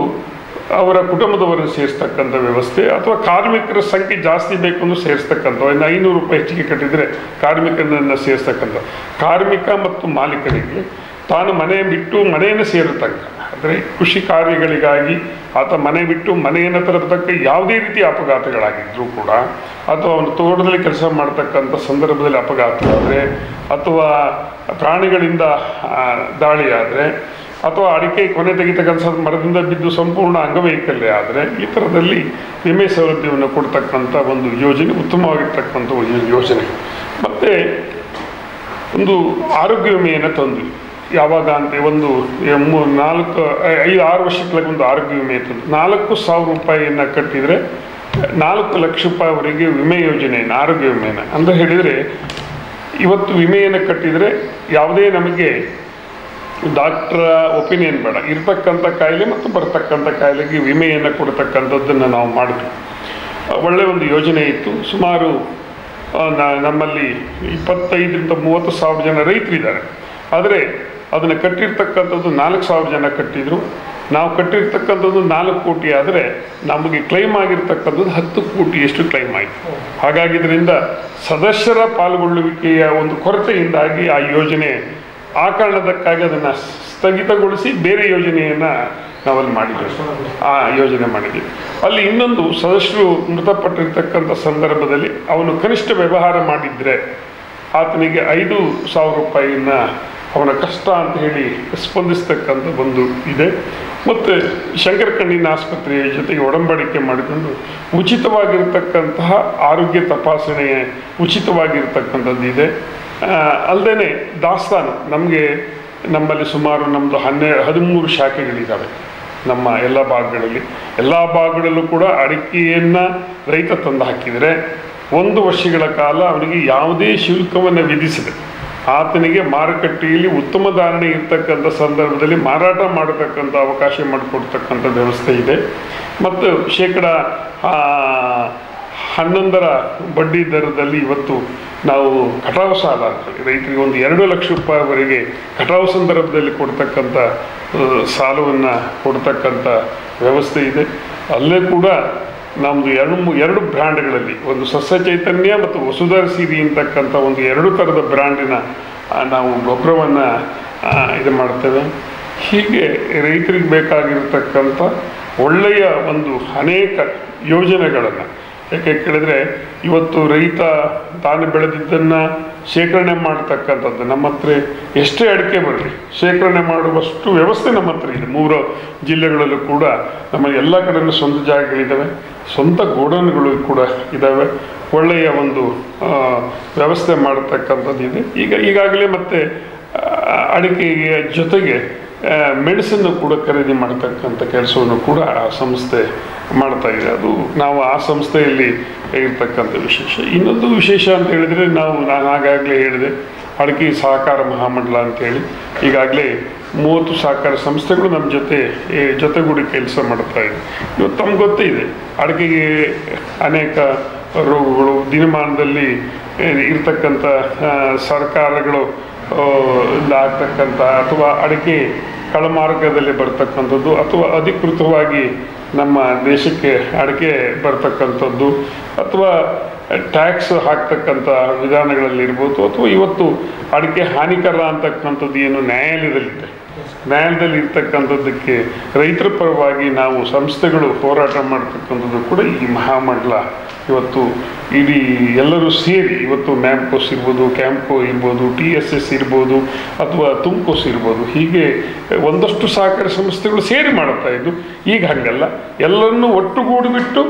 ಅವರ ಕುಟುಂಬದವರನ್ನು ಸೇರಿಸ್ತಕ್ಕಂಥ ವ್ಯವಸ್ಥೆ, ಅಥವಾ ಕಾರ್ಮಿಕರ ಸಂಖ್ಯೆ ಜಾಸ್ತಿ ಬೇಕು ಅಂದ್ರೆ ಸೇರಿಸ್ತಕ್ಕಂಥ 500 ರೂಪಾಯಿ ಹೆಚ್ಚಿಗೆ ಕಟ್ಟಿದರೆ ಕಾರ್ಮಿಕರನ್ನು ಸೇರಿಸ್ತಕ್ಕಂಥ. ಕಾರ್ಮಿಕ ಮತ್ತು ಮಾಲೀಕರಿಗೆ ತಾನು ಮನೆ ಬಿಟ್ಟು ಮನೆಯನ್ನು ಸೇರತಕ್ಕ, ಅಂದರೆ ಕೃಷಿ ಕಾರ್ಯಗಳಿಗಾಗಿ ಆತ ಮನೆ ಬಿಟ್ಟು ಮನೆಯನ್ನು ತರತಕ್ಕ ಯಾವುದೇ ರೀತಿಯ ಅಪಘಾತಗಳಾಗಿದ್ದರೂ ಕೂಡ, ಅಥವಾ ಅವನು ತೋಟದಲ್ಲಿ ಕೆಲಸ ಮಾಡ್ತಕ್ಕಂಥ ಸಂದರ್ಭದಲ್ಲಿ ಅಪಘಾತ ಆದರೆ, ಅಥವಾ ಪ್ರಾಣಿಗಳಿಂದ ದಾಳಿ ಆದರೆ, ಅಥವಾ ಅಡಿಕೆ ಕೊನೆ ತೆಗಿತಕ್ಕಂಥ ಮರದಿಂದ ಬಿದ್ದು ಸಂಪೂರ್ಣ ಅಂಗವೈಕಲ್ಯ ಆದರೆ, ಈ ಥರದಲ್ಲಿ ವಿಮೆ ಸೌಲಭ್ಯವನ್ನು ಕೊಡ್ತಕ್ಕಂಥ ಒಂದು ಯೋಜನೆ, ಉತ್ತಮವಾಗಿರ್ತಕ್ಕಂಥ ಒಂದು ಯೋಜನೆ. ಮತ್ತು ಒಂದು ಆರೋಗ್ಯ ವಿಮೆಯನ್ನು ತಂದ್ವಿ. ಯಾವಾಗ ಅಂತ ಒಂದು 4-5-6 ವರ್ಷಗಳ ಒಂದು ಆರೋಗ್ಯ ವಿಮೆ ತಂದು 4,000 ರೂಪಾಯಿಯನ್ನು ಕಟ್ಟಿದರೆ 4 ಲಕ್ಷ ರೂಪಾಯಿವರೆಗೆ ವಿಮೆ ಯೋಜನೆಯನ್ನು, ಆರೋಗ್ಯ ವಿಮೆಯನ್ನು ಅಂತ ಹೇಳಿದರೆ, ಇವತ್ತು ವಿಮೆಯನ್ನು ಕಟ್ಟಿದರೆ ಯಾವುದೇ ನಮಗೆ ಡಾಕ್ಟ್ರ ಒಪಿನಿಯನ್ ಬೇಡ, ಇರ್ತಕ್ಕಂಥ ಕಾಯಿಲೆ ಮತ್ತು ಬರ್ತಕ್ಕಂಥ ಕಾಯಿಲೆಗೆ ವಿಮೆಯನ್ನು ಕೊಡ್ತಕ್ಕಂಥದ್ದನ್ನು ನಾವು ಮಾಡಿದ್ವಿ. ಒಳ್ಳೆಯ ಒಂದು ಯೋಜನೆ ಇತ್ತು. ಸುಮಾರು ನಮ್ಮಲ್ಲಿ 25,000-30,000 ಜನ ರೈತರಿದ್ದಾರೆ. ಆದರೆ ಅದನ್ನು ಕಟ್ಟಿರ್ತಕ್ಕಂಥದ್ದು 4,000 ಜನ ಕಟ್ಟಿದರು. ನಾವು ಕಟ್ಟಿರ್ತಕ್ಕಂಥದ್ದು 4 ಕೋಟಿ ಆದರೆ ನಮಗೆ ಕ್ಲೈಮ್ ಆಗಿರ್ತಕ್ಕಂಥದ್ದು 10 ಕೋಟಿಯಷ್ಟು ಕ್ಲೈಮ್ ಆಯಿತು. ಹಾಗಾಗಿದ್ದರಿಂದ ಸದಸ್ಯರ ಪಾಲ್ಗೊಳ್ಳುವಿಕೆಯ ಒಂದು ಕೊರತೆಯಿಂದಾಗಿ ಆ ಯೋಜನೆ, ಆ ಕಾರಣದಕ್ಕಾಗಿ ಅದನ್ನು ಸ್ಥಗಿತಗೊಳಿಸಿ ಬೇರೆ ಯೋಜನೆಯನ್ನು ನಾವಲ್ಲಿ ಮಾಡಿದ್ವಿ. ಆ ಯೋಜನೆ ಮಾಡಿದ್ವಿ. ಅಲ್ಲಿ ಇನ್ನೊಂದು, ಸದಸ್ಯರು ಮೃತಪಟ್ಟಿರ್ತಕ್ಕಂಥ ಸಂದರ್ಭದಲ್ಲಿ ಅವನು ಕನಿಷ್ಠ ವ್ಯವಹಾರ ಮಾಡಿದರೆ ಆತನಿಗೆ 5,000 ರೂಪಾಯಿಯನ್ನು ಅವನ ಕಷ್ಟ ಅಂತ ಹೇಳಿ ಸ್ಪಂದಿಸ್ತಕ್ಕಂಥ ಒಂದು ಇದೆ. ಮತ್ತು ಶಂಕರ ಕಣ್ಣಿನ ಆಸ್ಪತ್ರೆಯ ಜೊತೆಗೆ ಒಡಂಬಡಿಕೆ ಮಾಡಿಕೊಂಡು ಉಚಿತವಾಗಿರ್ತಕ್ಕಂತಹ ಆರೋಗ್ಯ ತಪಾಸಣೆ ಉಚಿತವಾಗಿರ್ತಕ್ಕಂಥದ್ದು ಇದೆ. ಅಲ್ಲದೆ ದಾಸ್ತಾನು, ನಮ್ಮಲ್ಲಿ ಸುಮಾರು ನಮ್ಮದು 13 ಶಾಖೆಗಳಿದ್ದಾವೆ ನಮ್ಮ ಎಲ್ಲ ಭಾಗಗಳಲ್ಲಿ. ಎಲ್ಲ ಭಾಗಗಳಲ್ಲೂ ಕೂಡ ಅಡಿಕೆಯನ್ನು ರೈತ ತಂದು ಹಾಕಿದರೆ 1 ವರ್ಷಗಳ ಕಾಲ ಅವನಿಗೆ ಯಾವುದೇ ಶುಲ್ಕವನ್ನು ವಿಧಿಸಿದೆ ಆತನಿಗೆ ಮಾರುಕಟ್ಟೆಯಲ್ಲಿ ಉತ್ತಮ ಧಾರಣೆ ಇರ್ತಕ್ಕಂಥ ಸಂದರ್ಭದಲ್ಲಿ ಮಾರಾಟ ಮಾಡತಕ್ಕಂಥ ಅವಕಾಶ ಮಾಡಿಕೊಡ್ತಕ್ಕಂಥ ವ್ಯವಸ್ಥೆ ಇದೆ. ಮತ್ತು 11% ಬಡ್ಡಿ ದರದಲ್ಲಿ ಇವತ್ತು ನಾವು ಕಟಾವು ಸಾಲ ಅಂತೇಳಿ ರೈತರಿಗೆ ಒಂದು 2 ಲಕ್ಷ ರೂಪಾಯಿವರೆಗೆ ಕಟಾವು ಸಂದರ್ಭದಲ್ಲಿ ಕೊಡ್ತಕ್ಕಂಥ ಸಾಲವನ್ನು ಕೊಡ್ತಕ್ಕಂಥ ವ್ಯವಸ್ಥೆ ಇದೆ. ಅಲ್ಲೇ ಕೂಡ ನಮ್ಮದು 2 ಬ್ರ್ಯಾಂಡ್ಗಳಲ್ಲಿ, ಒಂದು ಸಸ್ಯ ಚೈತನ್ಯ ಮತ್ತು ವಸುಧರ ಸಿರಿ ಅಂತಕ್ಕಂಥ ಒಂದು 2 ಥರದ ಬ್ರ್ಯಾಂಡಿನ ನಾವು ಗೊಬ್ಬರವನ್ನು ಇದು ಮಾಡ್ತೇವೆ. ಹೀಗೆ ರೈತರಿಗೆ ಬೇಕಾಗಿರ್ತಕ್ಕಂಥ ಒಳ್ಳೆಯ ಒಂದು ಅನೇಕ ಯೋಜನೆಗಳನ್ನು ಯಾಕೆ ಕೇಳಿದರೆ ಇವತ್ತು ರೈತ ತಾನು ಬೆಳೆದಿದ್ದನ್ನು ಶೇಖರಣೆ ಮಾಡ್ತಕ್ಕಂಥದ್ದು ನಮ್ಮ ಹತ್ರ ಎಷ್ಟೇ ಅಡಿಕೆ ಬರಲಿ ಶೇಖರಣೆ ಮಾಡುವಷ್ಟು ವ್ಯವಸ್ಥೆ ನಮ್ಮ ಹತ್ರ ಇದೆ. 3 ಜಿಲ್ಲೆಗಳಲ್ಲೂ ಕೂಡ ನಮ್ಮ ಎಲ್ಲ ಕಡೆಯೂ ಸ್ವಂತ ಜಾಗಗಳಿದ್ದಾವೆ, ಸ್ವಂತ ಗೋಡನ್ಗಳು ಕೂಡ ಇದ್ದಾವೆ. ಒಳ್ಳೆಯ ಒಂದು ವ್ಯವಸ್ಥೆ ಮಾಡತಕ್ಕಂಥದ್ದು ಇದೆ. ಈಗಾಗಲೇ ಮತ್ತೆ ಅಡಿಕೆಯ ಜೊತೆಗೆ ಮೆಡಿಸಿನ್ನು ಕೂಡ ಖರೀದಿ ಮಾಡ್ತಕ್ಕಂಥ ಕೆಲಸವನ್ನು ಕೂಡ ಆ ಸಂಸ್ಥೆ ಮಾಡ್ತಾ ಇದೆ. ಅದು ನಾವು ಆ ಸಂಸ್ಥೆಯಲ್ಲಿ ಇರ್ತಕ್ಕಂಥ ವಿಶೇಷ. ಇನ್ನೊಂದು ವಿಶೇಷ ಅಂತ ಹೇಳಿದರೆ ನಾನು ಆಗಾಗಲೇ ಹೇಳಿದೆ ಅಡಿಕೆ ಸಹಕಾರ ಮಹಾಮಂಡಲ ಅಂತೇಳಿ ಈಗಾಗಲೇ 30 ಸಹಕಾರ ಸಂಸ್ಥೆಗಳು ನಮ್ಮ ಜೊತೆಗೂಡಿ ಕೆಲಸ ಮಾಡ್ತಾ ಇದೆ. ಇವತ್ತು ತಮ್ಗೆ ಗೊತ್ತೇ ಇದೆ ಅಡಿಕೆಗೆ ಅನೇಕ ರೋಗಗಳು ದಿನಮಾನದಲ್ಲಿ ಇರ್ತಕ್ಕಂಥ ಸರ್ಕಾರಗಳು ಆಗ್ತಕ್ಕಂಥ ಅಥವಾ ಅಡಿಕೆ ಕಳಮಾರ್ಗದಲ್ಲಿ ಬರ್ತಕ್ಕಂಥದ್ದು ಅಥವಾ ಅಧಿಕೃತವಾಗಿ ನಮ್ಮ ದೇಶಕ್ಕೆ ಅಡಿಕೆ ಬರ್ತಕ್ಕಂಥದ್ದು ಅಥವಾ ಟ್ಯಾಕ್ಸ್ ಹಾಕ್ತಕ್ಕಂಥ ವಿಧಾನಗಳಲ್ಲಿರ್ಬೋದು ಅಥವಾ ಇವತ್ತು ಅಡಿಕೆ ಹಾನಿಕರ ಅಂತಕ್ಕಂಥದ್ದು ಏನು ನ್ಯಾಯಾಲಯದಲ್ಲಿ ಇರ್ತಕ್ಕಂಥದ್ದಕ್ಕೆ ರೈತರ ಪರವಾಗಿ ನಾವು ಸಂಸ್ಥೆಗಳು ಹೋರಾಟ ಮಾಡ್ತಕ್ಕಂಥದ್ದು ಕೂಡ ಈ ಮಹಾಮಂಡಲ ಇವತ್ತು ಇಡೀ ಎಲ್ಲರೂ ಸೇರಿ ಇವತ್ತು ಮ್ಯಾಮ್ಕೋಸ್ ಇರ್ಬೋದು, ಕ್ಯಾಂಪ್ಕೋ ಇರ್ಬೋದು, TSS ಇರ್ಬೋದು ಅಥವಾ ತುಮ್ಕೋಸ್ ಇರ್ಬೋದು, ಹೀಗೆ ಒಂದಷ್ಟು ಸಹಕಾರಿ ಸಂಸ್ಥೆಗಳು ಸೇರಿ ಮಾಡ್ತಾ ಇದ್ದು. ಈಗ ಹಾಗಲ್ಲ, ಎಲ್ಲರನ್ನೂ ಒಟ್ಟುಗೂಡಿಬಿಟ್ಟು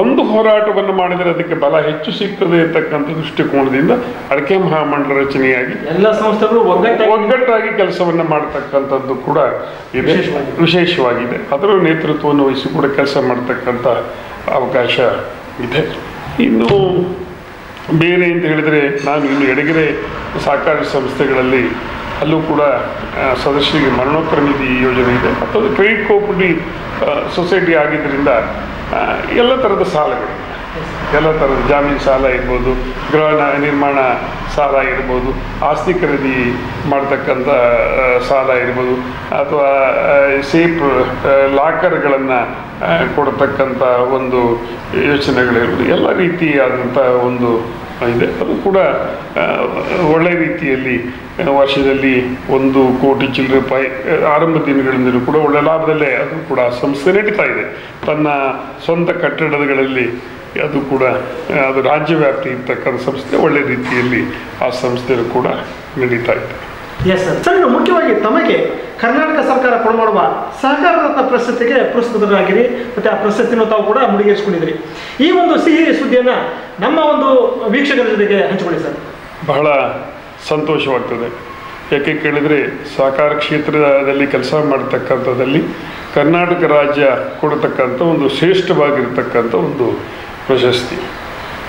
ಒಂದು ಹೋರಾಟವನ್ನು ಮಾಡಿದರೆ ಅದಕ್ಕೆ ಬಲ ಹೆಚ್ಚು ಸಿಗ್ತದೆ ಅಂತಕ್ಕಂಥ ದೃಷ್ಟಿಕೋನದಿಂದ ಅಡಿಕೆ ಮಹಾಮಂಡಲ ರಚನೆಯಾಗಿ ಎಲ್ಲ ಸಂಸ್ಥೆಗಳು ಒಗ್ಗಟ್ಟಾಗಿ ಕೆಲಸವನ್ನು ಮಾಡ್ತಕ್ಕಂಥದ್ದು ಕೂಡ ಇದೆ, ವಿಶೇಷವಾಗಿದೆ. ಅದರ ನೇತೃತ್ವವನ್ನು ವಹಿಸಿ ಕೂಡ ಕೆಲಸ ಮಾಡ್ತಕ್ಕಂಥ ಅವಕಾಶ ಇದೆ. ಇನ್ನು ಬೇರೆ ಅಂತ ಹೇಳಿದರೆ ನಾನು ಇನ್ನು ಎಡಗೆರೆ ಸಹಕಾರಿ ಸಂಸ್ಥೆಗಳಲ್ಲಿ ಅಲ್ಲೂ ಕೂಡ ಸದಸ್ಯರಿಗೆ ಮರಣೋತ್ತರ ನಿಧಿ ಯೋಜನೆ ಇದೆ. ಅಥವಾ ಕ್ರೆಡಿಟ್ ಕೋಆಪರೇಟಿವ್ ಸೊಸೈಟಿ ಆಗಿದ್ದರಿಂದ ಎಲ್ಲ ಥರದ ಸಾಲಗಳು, ಎಲ್ಲ ಥರದ ಜಾಮೀನು ಸಾಲ ಇರ್ಬೋದು, ಗೃಹ ನಿರ್ಮಾಣ ಸಾಲ ಇರ್ಬೋದು, ಆಸ್ತಿ ಖರೀದಿ ಮಾಡ್ತಕ್ಕಂಥ ಸಾಲ ಇರ್ಬೋದು, ಅಥವಾ ಸೇಫ್ ಲಾಕರ್ಗಳನ್ನು ಕೊಡ್ತಕ್ಕಂಥ ಒಂದು ಯೋಚನೆಗಳಿರ್ಬೋದು, ಎಲ್ಲ ರೀತಿಯಾದಂಥ ಒಂದು ಇದೆ. ಅದು ಕೂಡ ಒಳ್ಳೆಯ ರೀತಿಯಲ್ಲಿ ವರ್ಷದಲ್ಲಿ 1 ಕೋಟಿ ಚಿಲ್ಲರೆ ರೂಪಾಯಿ ಆರಂಭ ದಿನಗಳಿಂದಲೂ ಕೂಡ ಒಳ್ಳೆ ಲಾಭದಲ್ಲೇ ಅದು ಕೂಡ ಸಂಸ್ಥೆ ನಡೀತಾ ಇದೆ. ತನ್ನ ಸ್ವಂತ ಕಟ್ಟಡಗಳಲ್ಲಿ ಅದು ಕೂಡ ಅದು ರಾಜ್ಯವ್ಯಾಪ್ತಿ ಇರ್ತಕ್ಕಂಥ ಸಂಸ್ಥೆ ಒಳ್ಳೆ ರೀತಿಯಲ್ಲಿ ಆ ಸಂಸ್ಥೆಯೂ ಕೂಡ ನಡೀತಾ ಇದೆ. Yes sir. ಸರ್, ಮುಖ್ಯವಾಗಿ ತಮಗೆ ಕರ್ನಾಟಕ ಸರ್ಕಾರ ಕೊಡಮಾಡುವ ಸಹಕಾರ ರತ್ನ ಪ್ರಶಸ್ತಿಗೆ ಪುರಸ್ಕೃತರಾಗಿರಿ ಮತ್ತು ಆ ಪ್ರಶಸ್ತಿಯನ್ನು ತಾವು ಕೂಡ ಮುಡಿಗೇರಿಸಿಕೊಂಡಿದ್ರಿ. ಈ ಒಂದು ಸಿಹಿ ಸುದ್ದಿಯನ್ನು ನಮ್ಮ ಒಂದು ವೀಕ್ಷಕರ ಜೊತೆಗೆ ಹಂಚಿಕೊಳ್ಳಿ ಸರ್. ಬಹಳ ಸಂತೋಷವಾಗ್ತದೆ. ಯಾಕೆ ಕೇಳಿದರೆ ಸಹಕಾರ ಕ್ಷೇತ್ರದಲ್ಲಿ ಕೆಲಸ ಮಾಡ್ತಕ್ಕಂಥದ್ದಲ್ಲಿ ಕರ್ನಾಟಕ ರಾಜ್ಯ ಕೊಡತಕ್ಕಂಥ ಒಂದು ಶ್ರೇಷ್ಠವಾಗಿರ್ತಕ್ಕಂಥ ಒಂದು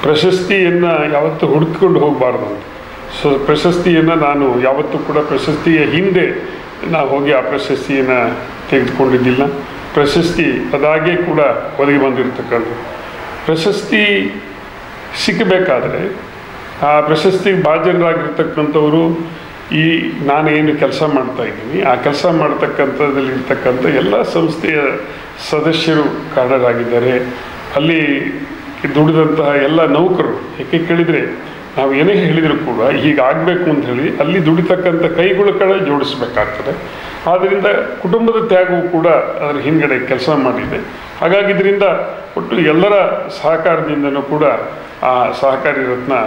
ಪ್ರಶಸ್ತಿಯನ್ನು ಯಾವತ್ತೂ ಹುಡುಕಿಕೊಂಡು ಹೋಗಬಾರ್ದು ಅಂತ. ಪ್ರಶಸ್ತಿಯನ್ನು ನಾನು ಯಾವತ್ತೂ ಕೂಡ ಪ್ರಶಸ್ತಿಯ ಹಿಂದೆ ನಾವು ಹೋಗಿ ಆ ಪ್ರಶಸ್ತಿಯನ್ನು ತೆಗೆದುಕೊಂಡಿದ್ದಿಲ್ಲ. ಪ್ರಶಸ್ತಿ ಅದಾಗೆ ಕೂಡ ಒದಗಿ ಬಂದಿರತಕ್ಕಂಥದ್ದು. ಪ್ರಶಸ್ತಿ ಸಿಕ್ಕಬೇಕಾದ್ರೆ ಆ ಪ್ರಶಸ್ತಿಗೆ ಭಾಜನರಾಗಿರ್ತಕ್ಕಂಥವರು ನಾನೇನು ಕೆಲಸ ಮಾಡ್ತಾ ಇದ್ದೀನಿ ಆ ಕೆಲಸ ಮಾಡ್ತಕ್ಕಂಥದ್ರಲ್ಲಿರ್ತಕ್ಕಂಥ ಎಲ್ಲ ಸಂಸ್ಥೆಯ ಸದಸ್ಯರು ಕಾರಣರಾಗಿದ್ದಾರೆ. ಅಲ್ಲಿ ದುಡಿದಂತಹ ಎಲ್ಲ ನೌಕರರು, ಏಕೆ ಕೇಳಿದರೆ ನಾವು ಏನೇ ಹೇಳಿದರೂ ಕೂಡ ಹೀಗಾಗಬೇಕು ಅಂತ ಹೇಳಿ ಅಲ್ಲಿ ದುಡಿತಕ್ಕಂಥ ಕೈಗಳ ಕಡೆ ಜೋಡಿಸಬೇಕಾಗ್ತದೆ. ಆದ್ದರಿಂದ ಕುಟುಂಬದ ತ್ಯಾಗವು ಕೂಡ ಅದರ ಹಿಂದ್ಗಡೆ ಕೆಲಸ ಮಾಡಿದೆ. ಹಾಗಾಗಿದ್ದರಿಂದ ಒಟ್ಟು ಎಲ್ಲರ ಸಹಕಾರದಿಂದನೂ ಕೂಡ ಆ ಸಹಕಾರಿ ರತ್ನ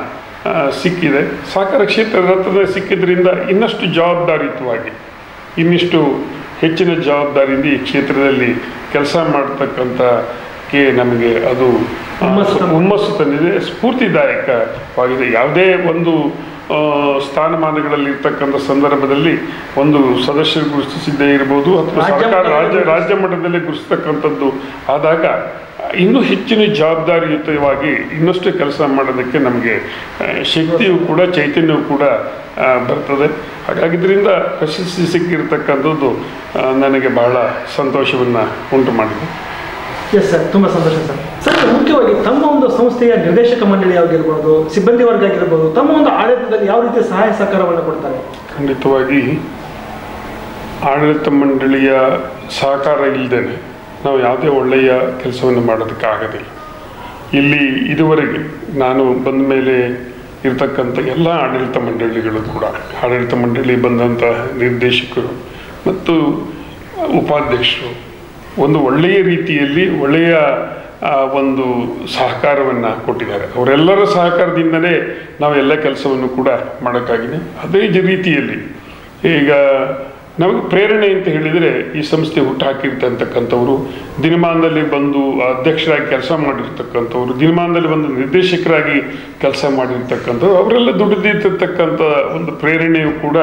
ಸಿಕ್ಕಿದೆ. ಸಹಕಾರ ಕ್ಷೇತ್ರ ರತ್ನ ಸಿಕ್ಕಿದ್ರಿಂದ ಇನ್ನಷ್ಟು ಜವಾಬ್ದಾರಿಯುತವಾಗಿ ಇನ್ನಿಷ್ಟು ಹೆಚ್ಚಿನ ಜವಾಬ್ದಾರಿಯಿಂದ ಈ ಕ್ಷೇತ್ರದಲ್ಲಿ ಕೆಲಸ ಮಾಡ್ತಕ್ಕಂಥಕ್ಕೆ ನಮಗೆ ಅದು ಹುಮ್ಮಸ್ಸು ತಂದಿದೆ, ಸ್ಫೂರ್ತಿದಾಯಕವಾಗಿದೆ. ಯಾವುದೇ ಒಂದು ಸ್ಥಾನಮಾನಗಳಲ್ಲಿ ಇರ್ತಕ್ಕಂಥ ಸಂದರ್ಭದಲ್ಲಿ ಒಂದು ಸದಸ್ಯರು ಗುರುತಿಸಿದ್ದೇ ಇರ್ಬೋದು ಅಥವಾ ಸರ್ಕಾರ ರಾಜ್ಯ ಮಟ್ಟದಲ್ಲಿ ಗುರುತಿಸ್ತಕ್ಕಂಥದ್ದು ಆದಾಗ ಇನ್ನೂ ಹೆಚ್ಚಿನ ಜವಾಬ್ದಾರಿಯುತವಾಗಿ ಇನ್ನಷ್ಟು ಕೆಲಸ ಮಾಡೋದಕ್ಕೆ ನಮಗೆ ಶಕ್ತಿಯೂ ಕೂಡ ಚೈತನ್ಯವೂ ಕೂಡ ಬರ್ತದೆ. ಹಾಗಾಗಿದ್ದರಿಂದ ಪ್ರಶಸ್ತಿ ಸಿಕ್ಕಿರ್ತಕ್ಕಂಥದ್ದು ನನಗೆ ಬಹಳ ಸಂತೋಷವನ್ನು ಉಂಟು ಮಾಡಿದೆ. ಎಸ್ ಸರ್, ತುಂಬ ಸಂತೋಷ ಸರ್. ಸರ್, ಮುಖ್ಯವಾಗಿ ತಮ್ಮ ಒಂದು ಸಂಸ್ಥೆಯ ನಿರ್ದೇಶಕ ಮಂಡಳಿ ಆಗಿರ್ಬೋದು, ಸಿಬ್ಬಂದಿ ವರ್ಗ ಆಗಿರ್ಬೋದು, ತಮ್ಮ ಒಂದು ಆಡಳಿತದಲ್ಲಿ ಯಾವ ರೀತಿಯ ಸಹಾಯ ಸಹಕಾರವನ್ನು ಕೊಡ್ತಾರೆ? ಖಂಡಿತವಾಗಿ ಆಡಳಿತ ಮಂಡಳಿಯ ಸಹಕಾರ ಇಲ್ಲದೇನೆ ನಾವು ಯಾವುದೇ ಒಳ್ಳೆಯ ಕೆಲಸವನ್ನು ಮಾಡೋದಕ್ಕಾಗೋದಿಲ್ಲ. ಇಲ್ಲಿ ಇದುವರೆಗೆ ನಾನು ಬಂದ ಮೇಲೆ ಇರ್ತಕ್ಕಂಥ ಎಲ್ಲ ಆಡಳಿತ ಮಂಡಳಿಗಳು ಕೂಡ ಆಡಳಿತ ಮಂಡಳಿ ಬಂದಂಥ ನಿರ್ದೇಶಕರು ಮತ್ತು ಉಪಾಧ್ಯಕ್ಷರು ಒಂದು ಒಳ್ಳೆಯ ರೀತಿಯಲ್ಲಿ ಒಳ್ಳೆಯ ಒಂದು ಸಹಕಾರವನ್ನು ಕೊಟ್ಟಿದ್ದಾರೆ. ಅವರೆಲ್ಲರ ಸಹಕಾರದಿಂದಲೇ ನಾವೆಲ್ಲ ಕೆಲಸವನ್ನು ಕೂಡ ಮಾಡೋಕ್ಕಾಗಿದೆ. ಅದೇ ರೀತಿಯಲ್ಲಿ ಈಗ ನಮಗೆ ಪ್ರೇರಣೆ ಅಂತ ಹೇಳಿದರೆ ಈ ಸಂಸ್ಥೆ ಹುಟ್ಟುಹಾಕಿರ್ತಕ್ಕಂಥವ್ರು, ದಿನಮಾನದಲ್ಲಿ ಬಂದು ಅಧ್ಯಕ್ಷರಾಗಿ ಕೆಲಸ ಮಾಡಿರ್ತಕ್ಕಂಥವ್ರು, ದಿನಮಾನದಲ್ಲಿ ಬಂದು ನಿರ್ದೇಶಕರಾಗಿ ಕೆಲಸ ಮಾಡಿರ್ತಕ್ಕಂಥವ್ರು, ಅವರೆಲ್ಲ ದುಡಿದಿರ್ತಕ್ಕಂಥ ಒಂದು ಪ್ರೇರಣೆಯು ಕೂಡ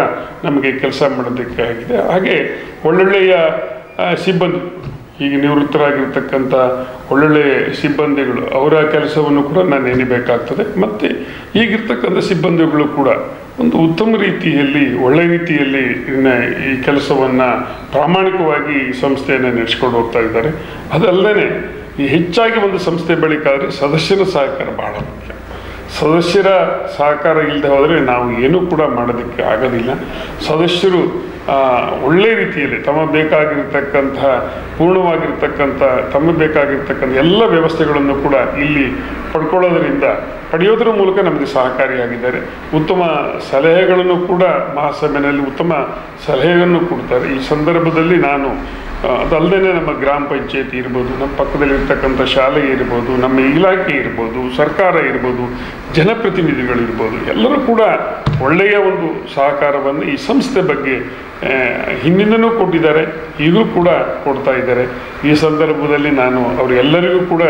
ನಮಗೆ ಕೆಲಸ ಮಾಡೋದಕ್ಕೆ ಆಗಿದೆ. ಹಾಗೆ ಒಳ್ಳೊಳ್ಳೆಯ ಸಿಬ್ಬಂದಿ, ಈಗ ನಿವೃತ್ತರಾಗಿರ್ತಕ್ಕಂಥ ಒಳ್ಳೊಳ್ಳೆಯ ಸಿಬ್ಬಂದಿಗಳು, ಅವರ ಕೆಲಸವನ್ನು ಕೂಡ ನಾನು ನೆನಬೇಕಾಗ್ತದೆ. ಮತ್ತು ಈಗಿರ್ತಕ್ಕಂಥ ಸಿಬ್ಬಂದಿಗಳು ಕೂಡ ಒಂದು ಉತ್ತಮ ರೀತಿಯಲ್ಲಿ, ಒಳ್ಳೆಯ ರೀತಿಯಲ್ಲಿ ಈ ಕೆಲಸವನ್ನು ಪ್ರಾಮಾಣಿಕವಾಗಿ ಈ ಸಂಸ್ಥೆಯನ್ನು ನಡೆಸ್ಕೊಂಡು ಹೋಗ್ತಾ ಇದ್ದಾರೆ. ಅದಲ್ಲದೆ ಈ ಹೆಚ್ಚಾಗಿ ಒಂದು ಸಂಸ್ಥೆ ಬೆಳಕಾದರೆ ಸದಸ್ಯರ ಸಹಕಾರ ಬಹಳ ಮುಖ್ಯ. ಸದಸ್ಯರ ಸಹಕಾರ ಇಲ್ಲದೆ ಹೋದರೆ ನಾವು ಏನೂ ಕೂಡ ಮಾಡೋದಕ್ಕೆ ಆಗೋದಿಲ್ಲ. ಸದಸ್ಯರು ಒಳ್ಳೆಯ ರೀತಿಯಲ್ಲಿ ತಮಗೆ ಬೇಕಾಗಿರ್ತಕ್ಕಂತಹ ಪೂರ್ಣವಾಗಿರ್ತಕ್ಕಂಥ ತಮಗೆ ಬೇಕಾಗಿರ್ತಕ್ಕಂಥ ಎಲ್ಲ ವ್ಯವಸ್ಥೆಗಳನ್ನು ಕೂಡ ಇಲ್ಲಿ ಪಡೆಯೋದ್ರ ಮೂಲಕ ನಮಗೆ ಸಹಕಾರಿಯಾಗಿದ್ದಾರೆ. ಉತ್ತಮ ಸಲಹೆಗಳನ್ನು ಕೂಡ ಮಹಾಸಭೆಯಲ್ಲಿ ಉತ್ತಮ ಸಲಹೆಯನ್ನು ಕೊಡ್ತಾರೆ. ಈ ಸಂದರ್ಭದಲ್ಲಿ ನಾನು ಅದಲ್ಲದೆ ನಮ್ಮ ಗ್ರಾಮ ಪಂಚಾಯತಿ ಇರ್ಬೋದು, ನಮ್ಮ ಪಕ್ಕದಲ್ಲಿರ್ತಕ್ಕಂಥ ಶಾಲೆ ಇರ್ಬೋದು, ನಮ್ಮ ಇಲಾಖೆ ಇರ್ಬೋದು, ಸರ್ಕಾರ ಇರ್ಬೋದು, ಜನಪ್ರತಿನಿಧಿಗಳಿರ್ಬೋದು, ಎಲ್ಲರೂ ಕೂಡ ಒಳ್ಳೆಯ ಒಂದು ಸಹಕಾರವನ್ನು ಈ ಸಂಸ್ಥೆ ಬಗ್ಗೆ ಹಿಂದಿನೂ ಕೊಟ್ಟಿದ್ದಾರೆ, ಈಗಲೂ ಕೂಡ ಕೊಡ್ತಾ ಇದ್ದಾರೆ. ಈ ಸಂದರ್ಭದಲ್ಲಿ ನಾನು ಅವರೆಲ್ಲರಿಗೂ ಕೂಡ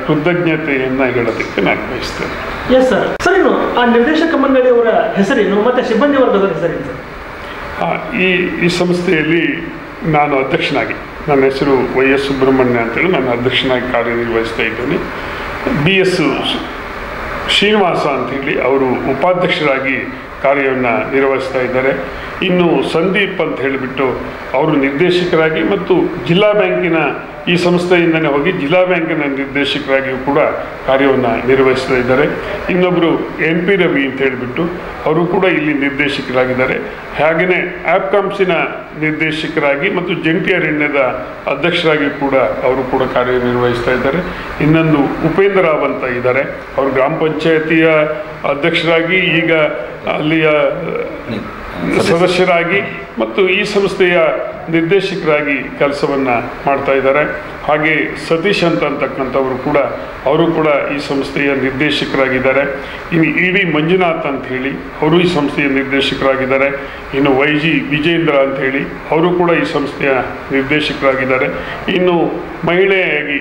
ಕೃತಜ್ಞತೆಯನ್ನು ಹೇಳೋದಕ್ಕೆ ನಾನು ಬಯಸ್ತೇನೆ. Yes sir. ಸರ್, ಇನ್ನು ಆ ನಿರ್ದೇಶಕ ಮಂಡಳಿಯವರ ಹೆಸರೇನು ಮತ್ತು ಸಿಬ್ಬಂದಿ ವರ್ಗದ ಹೆಸರೇನು ಸರ್? ಈ ಸಂಸ್ಥೆಯಲ್ಲಿ ನಾನು ಅಧ್ಯಕ್ಷನಾಗಿ, ನನ್ನ ಹೆಸರು YS ಸುಬ್ರಹ್ಮಣ್ಯ ಅಂತೇಳಿ, ನಾನು ಅಧ್ಯಕ್ಷನಾಗಿ ಕಾರ್ಯನಿರ್ವಹಿಸ್ತಾ ಇದ್ದೇನೆ. BS ಶ್ರೀನಿವಾಸ ಅಂಥೇಳಿ ಅವರು ಉಪಾಧ್ಯಕ್ಷರಾಗಿ ಕಾರ್ಯವನ್ನು ನಿರ್ವಹಿಸ್ತಾ ಇದ್ದಾರೆ. ಇನ್ನು ಸಂದೀಪ್ ಅಂತ ಹೇಳಿಬಿಟ್ಟು ಅವರು ನಿರ್ದೇಶಕರಾಗಿ ಮತ್ತು ಜಿಲ್ಲಾ ಬ್ಯಾಂಕಿನ ಈ ಸಂಸ್ಥೆಯಿಂದನೇ ಹೋಗಿ ಜಿಲ್ಲಾ ಬ್ಯಾಂಕಿನ ನಿರ್ದೇಶಕರಾಗಿಯೂ ಕೂಡ ಕಾರ್ಯವನ್ನು ನಿರ್ವಹಿಸ್ತಾ ಇದ್ದಾರೆ. ಇನ್ನೊಬ್ಬರು NP ರವಿ ಅಂತ ಹೇಳಿಬಿಟ್ಟು ಅವರು ಕೂಡ ಇಲ್ಲಿ ನಿರ್ದೇಶಕರಾಗಿದ್ದಾರೆ. ಹಾಗೆಯೇ ಆ್ಯಪ್ಕಾಮ್ಸಿನ ನಿರ್ದೇಶಕರಾಗಿ ಮತ್ತು ಜಂಟಿ ಅರಣ್ಯದ ಅಧ್ಯಕ್ಷರಾಗಿ ಕೂಡ ಅವರು ಕೂಡ ಕಾರ್ಯನಿರ್ವಹಿಸ್ತಾ ಇದ್ದಾರೆ. ಇನ್ನೊಂದು ಉಪೇಂದ್ರ ರಾವ್ ಅಂತ ಇದ್ದಾರೆ, ಅವರು ಗ್ರಾಮ ಪಂಚಾಯತಿಯ ಅಧ್ಯಕ್ಷರಾಗಿ ಈಗ ಅಲ್ಲಿಯ ಸದಸ್ಯರಾಗಿ ಮತ್ತು ಈ ಸಂಸ್ಥೆಯ ನಿರ್ದೇಶಕರಾಗಿ ಕೆಲಸವನ್ನು ಮಾಡ್ತಾ ಇದ್ದಾರೆ. ಹಾಗೆ ಸತೀಶ್ ಅಂತಕ್ಕಂಥವರು ಕೂಡ ಅವರು ಕೂಡ ಈ ಸಂಸ್ಥೆಯ ನಿರ್ದೇಶಕರಾಗಿದ್ದಾರೆ. ಇನ್ನು ED ಮಂಜುನಾಥ್ ಅಂತ ಹೇಳಿ ಅವರು ಈ ಸಂಸ್ಥೆಯ ನಿರ್ದೇಶಕರಾಗಿದ್ದಾರೆ. ಇನ್ನು YG ವಿಜೇಂದ್ರ ಅಂತ ಹೇಳಿ ಅವರು ಕೂಡ ಈ ಸಂಸ್ಥೆಯ ನಿರ್ದೇಶಕರಾಗಿದ್ದಾರೆ. ಇನ್ನು ಮಹಿಳೆಯಾಗಿ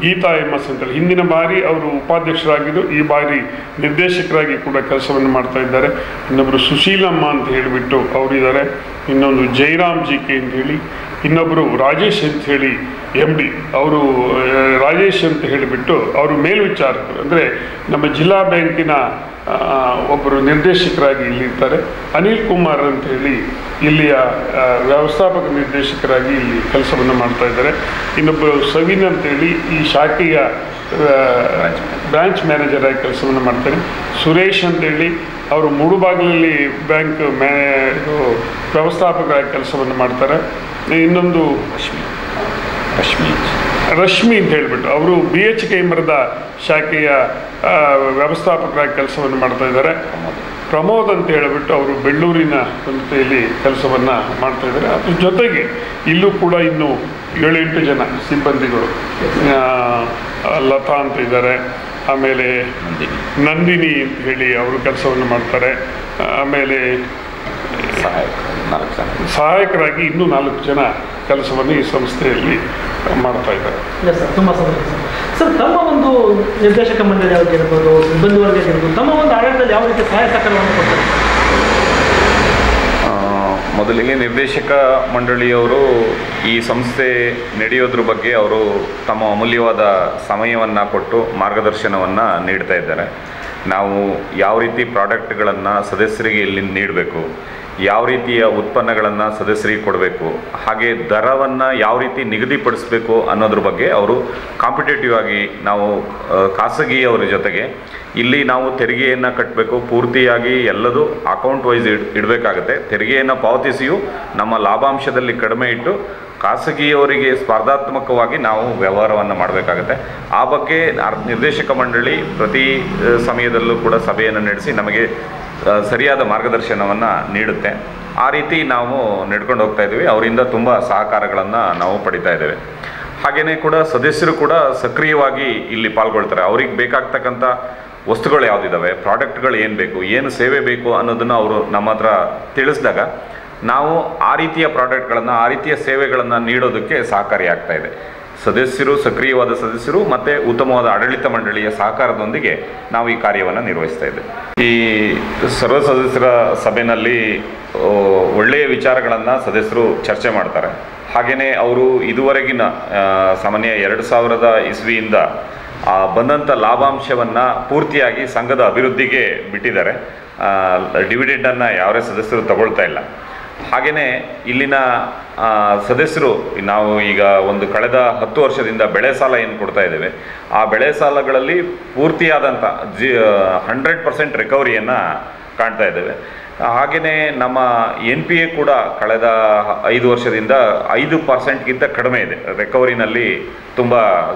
ಗೀತಾ MS ಅಂತೇಳಿ ಹಿಂದಿನ ಬಾರಿ ಅವರು ಉಪಾಧ್ಯಕ್ಷರಾಗಿದ್ದು ಈ ಬಾರಿ ನಿರ್ದೇಶಕರಾಗಿ ಕೂಡ ಕೆಲಸವನ್ನು ಮಾಡ್ತಾ ಇದ್ದಾರೆ. ಇನ್ನೊಬ್ಬರು ಸುಶೀಲಮ್ಮ ಅಂತ ಹೇಳಿಬಿಟ್ಟು ಅವರಿದ್ದಾರೆ. ಇನ್ನೊಂದು ಜೈರಾಮ್ JK ಅಂತ ಹೇಳಿ, ಇನ್ನೊಬ್ಬರು ರಾಜೇಶ್ ಅಂತ ಹೇಳಿ MD, ಅವರು ರಾಜೇಶ್ ಅಂತ ಹೇಳಿಬಿಟ್ಟು ಅವರು ಮೇಲ್ವಿಚಾರಕರು, ಅಂದರೆ ನಮ್ಮ ಜಿಲ್ಲಾ ಬ್ಯಾಂಕಿನ ಒಬ್ಬರು ನಿರ್ದೇಶಕರಾಗಿ ಇಲ್ಲಿರ್ತಾರೆ. ಅನಿಲ್ ಕುಮಾರ್ ಅಂತ ಹೇಳಿ ಇಲ್ಲಿಯ ವ್ಯವಸ್ಥಾಪಕ ನಿರ್ದೇಶಕರಾಗಿ ಇಲ್ಲಿ ಕೆಲಸವನ್ನು ಮಾಡ್ತಾ ಇದ್ದಾರೆ. ಇನ್ನೊಬ್ಬರು ಸವಿನ್ ಅಂತೇಳಿ ಈ ಶಾಖೆಯ ಬ್ರಾಂಚ್ ಮ್ಯಾನೇಜರ್ ಆಗಿ ಕೆಲಸವನ್ನು ಮಾಡ್ತಾರೆ. ಸುರೇಶ್ ಅಂತೇಳಿ ಅವರು ಮೂಡುಬಾಗಿಲಲ್ಲಿ ಬ್ಯಾಂಕ್ ವ್ಯವಸ್ಥಾಪಕರಾಗಿ ಕೆಲಸವನ್ನು ಮಾಡ್ತಾರೆ. ಇನ್ನೊಂದು ರಶ್ಮಿ ಅಂತ ಹೇಳಿಬಿಟ್ಟು ಅವರು BH ಕೈಮರದ ಶಾಖೆಯ ವ್ಯವಸ್ಥಾಪಕರಾಗಿ ಕೆಲಸವನ್ನು ಮಾಡ್ತಾ ಇದ್ದಾರೆ. ಪ್ರಮೋದ್ ಅಂತ ಹೇಳಿಬಿಟ್ಟು ಅವರು ಬೆಳ್ಳೂರಿನ ಸಂಸ್ಥೆಯಲ್ಲಿ ಕೆಲಸವನ್ನು ಮಾಡ್ತಾ ಇದ್ದಾರೆ. ಅದ್ರ ಜೊತೆಗೆ ಇಲ್ಲೂ ಕೂಡ ಇನ್ನೂ 7-8 ಜನ ಸಿಬ್ಬಂದಿಗಳು, ಲತಾ ಅಂತ ಇದ್ದಾರೆ, ಆಮೇಲೆ ನಂದಿನಿ ಅಂತ ಹೇಳಿ ಅವರು ಕೆಲಸವನ್ನು ಮಾಡ್ತಾರೆ. ಆಮೇಲೆ ಸಹಾಯಕರಾಗಿ ಇನ್ನೂ 4 ಜನ ಕೆಲಸವನ್ನು ಈ ಸಂಸ್ಥೆಯಲ್ಲಿ ಮಾಡ್ತಾ ಇದ್ದಾರೆ. ತುಂಬ ಸಂತೋಷ ಸರ್. ತಮ್ಮ ಒಂದು ನಿರ್ದೇಶಕ ಮಂಡಳಿ ಆಗಿರ್ಬೋದು, ಸಿಬ್ಬಂದಿ ವರ್ಗ ಆಗಿರ್ಬೋದು, ತಮ್ಮ ಒಂದು ಆಡಳಿತದಲ್ಲಿ ಯಾವ ರೀತಿ ಸಹಾಯ ಸಹಕಾರವನ್ನು ಕೊಡ್ತಾರೆ? ಮೊದಲಿಗೆ ನಿರ್ದೇಶಕ ಮಂಡಳಿಯವರು ಈ ಸಂಸ್ಥೆ ನಡೆಯೋದ್ರ ಬಗ್ಗೆ ಅವರು ತಮ್ಮ ಅಮೂಲ್ಯವಾದ ಸಮಯವನ್ನು ಕೊಟ್ಟು ಮಾರ್ಗದರ್ಶನವನ್ನು ನೀಡ್ತಾ ಇದ್ದಾರೆ. ನಾವು ಯಾವ ರೀತಿ ಪ್ರಾಡಕ್ಟ್ಗಳನ್ನು ಸದಸ್ಯರಿಗೆ ಇಲ್ಲಿ ನೀಡಬೇಕು, ಯಾವ ರೀತಿಯ ಉತ್ಪನ್ನಗಳನ್ನು ಸದಸ್ಯರಿಗೆ ಕೊಡಬೇಕು, ಹಾಗೆ ದರವನ್ನು ಯಾವ ರೀತಿ ನಿಗದಿಪಡಿಸಬೇಕು ಅನ್ನೋದ್ರ ಬಗ್ಗೆ ಅವರು ಕಾಂಪಿಟೇಟಿವ್ ಆಗಿ ನಾವು ಖಾಸಗಿಯವರ ಜೊತೆಗೆ ಇಲ್ಲಿ ನಾವು ತೆರಿಗೆಯನ್ನು ಕಟ್ಟಬೇಕು, ಪೂರ್ತಿಯಾಗಿ ಎಲ್ಲದೂ ಅಕೌಂಟ್ ವೈಸ್ ಇಡಬೇಕಾಗತ್ತೆ. ತೆರಿಗೆಯನ್ನು ಪಾವತಿಸಿಯೂ ನಮ್ಮ ಲಾಭಾಂಶದಲ್ಲಿ ಕಡಿಮೆ ಇಟ್ಟು ಖಾಸಗಿಯವರಿಗೆ ಸ್ಪರ್ಧಾತ್ಮಕವಾಗಿ ನಾವು ವ್ಯವಹಾರವನ್ನು ಮಾಡಬೇಕಾಗತ್ತೆ. ಆ ಬಗ್ಗೆ ನಿರ್ದೇಶಕ ಮಂಡಳಿ ಪ್ರತಿ ಸಮಯದಲ್ಲೂ ಕೂಡ ಸಭೆಯನ್ನು ನಡೆಸಿ ನಮಗೆ ಸರಿಯಾದ ಮಾರ್ಗದರ್ಶನವನ್ನು ನೀಡುತ್ತೆ. ಆ ರೀತಿ ನಾವು ನಡ್ಕೊಂಡು ಹೋಗ್ತಾ ಇದ್ದೀವಿ. ಅವರಿಂದ ತುಂಬ ಸಹಕಾರಗಳನ್ನು ನಾವು ಪಡಿತಾ ಇದ್ದೇವೆ. ಹಾಗೆಯೇ ಕೂಡ ಸದಸ್ಯರು ಕೂಡ ಸಕ್ರಿಯವಾಗಿ ಇಲ್ಲಿ ಪಾಲ್ಗೊಳ್ತಾರೆ. ಅವ್ರಿಗೆ ಬೇಕಾಗ್ತಕ್ಕಂಥ ವಸ್ತುಗಳು ಯಾವುದಿದ್ದಾವೆ, ಪ್ರಾಡಕ್ಟ್ಗಳು ಏನು ಬೇಕು, ಏನು ಸೇವೆ ಬೇಕು ಅನ್ನೋದನ್ನು ಅವರು ನಮ್ಮ ಹತ್ರ ತಿಳಿಸಿದಾಗ ನಾವು ಆ ರೀತಿಯ ಪ್ರಾಡಕ್ಟ್ಗಳನ್ನು, ಆ ರೀತಿಯ ಸೇವೆಗಳನ್ನು ನೀಡೋದಕ್ಕೆ ಸಹಕಾರಿಯಾಗ್ತಾ ಇದೆ. ಸದಸ್ಯರು, ಸಕ್ರಿಯವಾದ ಸದಸ್ಯರು ಮತ್ತು ಉತ್ತಮವಾದ ಆಡಳಿತ ಮಂಡಳಿಯ ಸಹಕಾರದೊಂದಿಗೆ ನಾವು ಈ ಕಾರ್ಯವನ್ನು ನಿರ್ವಹಿಸ್ತಾ ಇದ್ದೇವೆ. ಈ ಸರ್ವ ಸದಸ್ಯರ ಸಭೆಯಲ್ಲಿ ಒಳ್ಳೆಯ ವಿಚಾರಗಳನ್ನು ಸದಸ್ಯರು ಚರ್ಚೆ ಮಾಡ್ತಾರೆ. ಹಾಗೆಯೇ ಅವರು ಇದುವರೆಗಿನ ಸಾಮಾನ್ಯ 2000 ಇಸ್ವಿಯಿಂದ ಬಂದಂಥ ಲಾಭಾಂಶವನ್ನು ಪೂರ್ತಿಯಾಗಿ ಸಂಘದ ಅಭಿವೃದ್ಧಿಗೆ ಬಿಟ್ಟಿದ್ದಾರೆ. ಡಿವಿಡೆಂಡನ್ನು ಯಾವೇ ಸದಸ್ಯರು ತಗೊಳ್ತಾ ಇಲ್ಲ. ಹಾಗೆಯೇ ಇಲ್ಲಿನ ಸದಸ್ಯರು ನಾವು ಈಗ ಕಳೆದ 10 ವರ್ಷದಿಂದ ಬೆಳೆ ಸಾಲ ಏನು ಕೊಡ್ತಾ ಇದ್ದೇವೆ, ಆ ಬೆಳೆ ಸಾಲಗಳಲ್ಲಿ ಪೂರ್ತಿಯಾದಂಥ 100% ರಿಕವರಿಯನ್ನು ಕಾಣ್ತಾ ಇದ್ದೇವೆ. ಹಾಗೆಯೇ ನಮ್ಮ NPA ಕೂಡ ಕಳೆದ 5 ವರ್ಷದಿಂದ 5%ಗಿಂತ ಕಡಿಮೆ ಇದೆ. ರಿಕವರಿನಲ್ಲಿ ತುಂಬ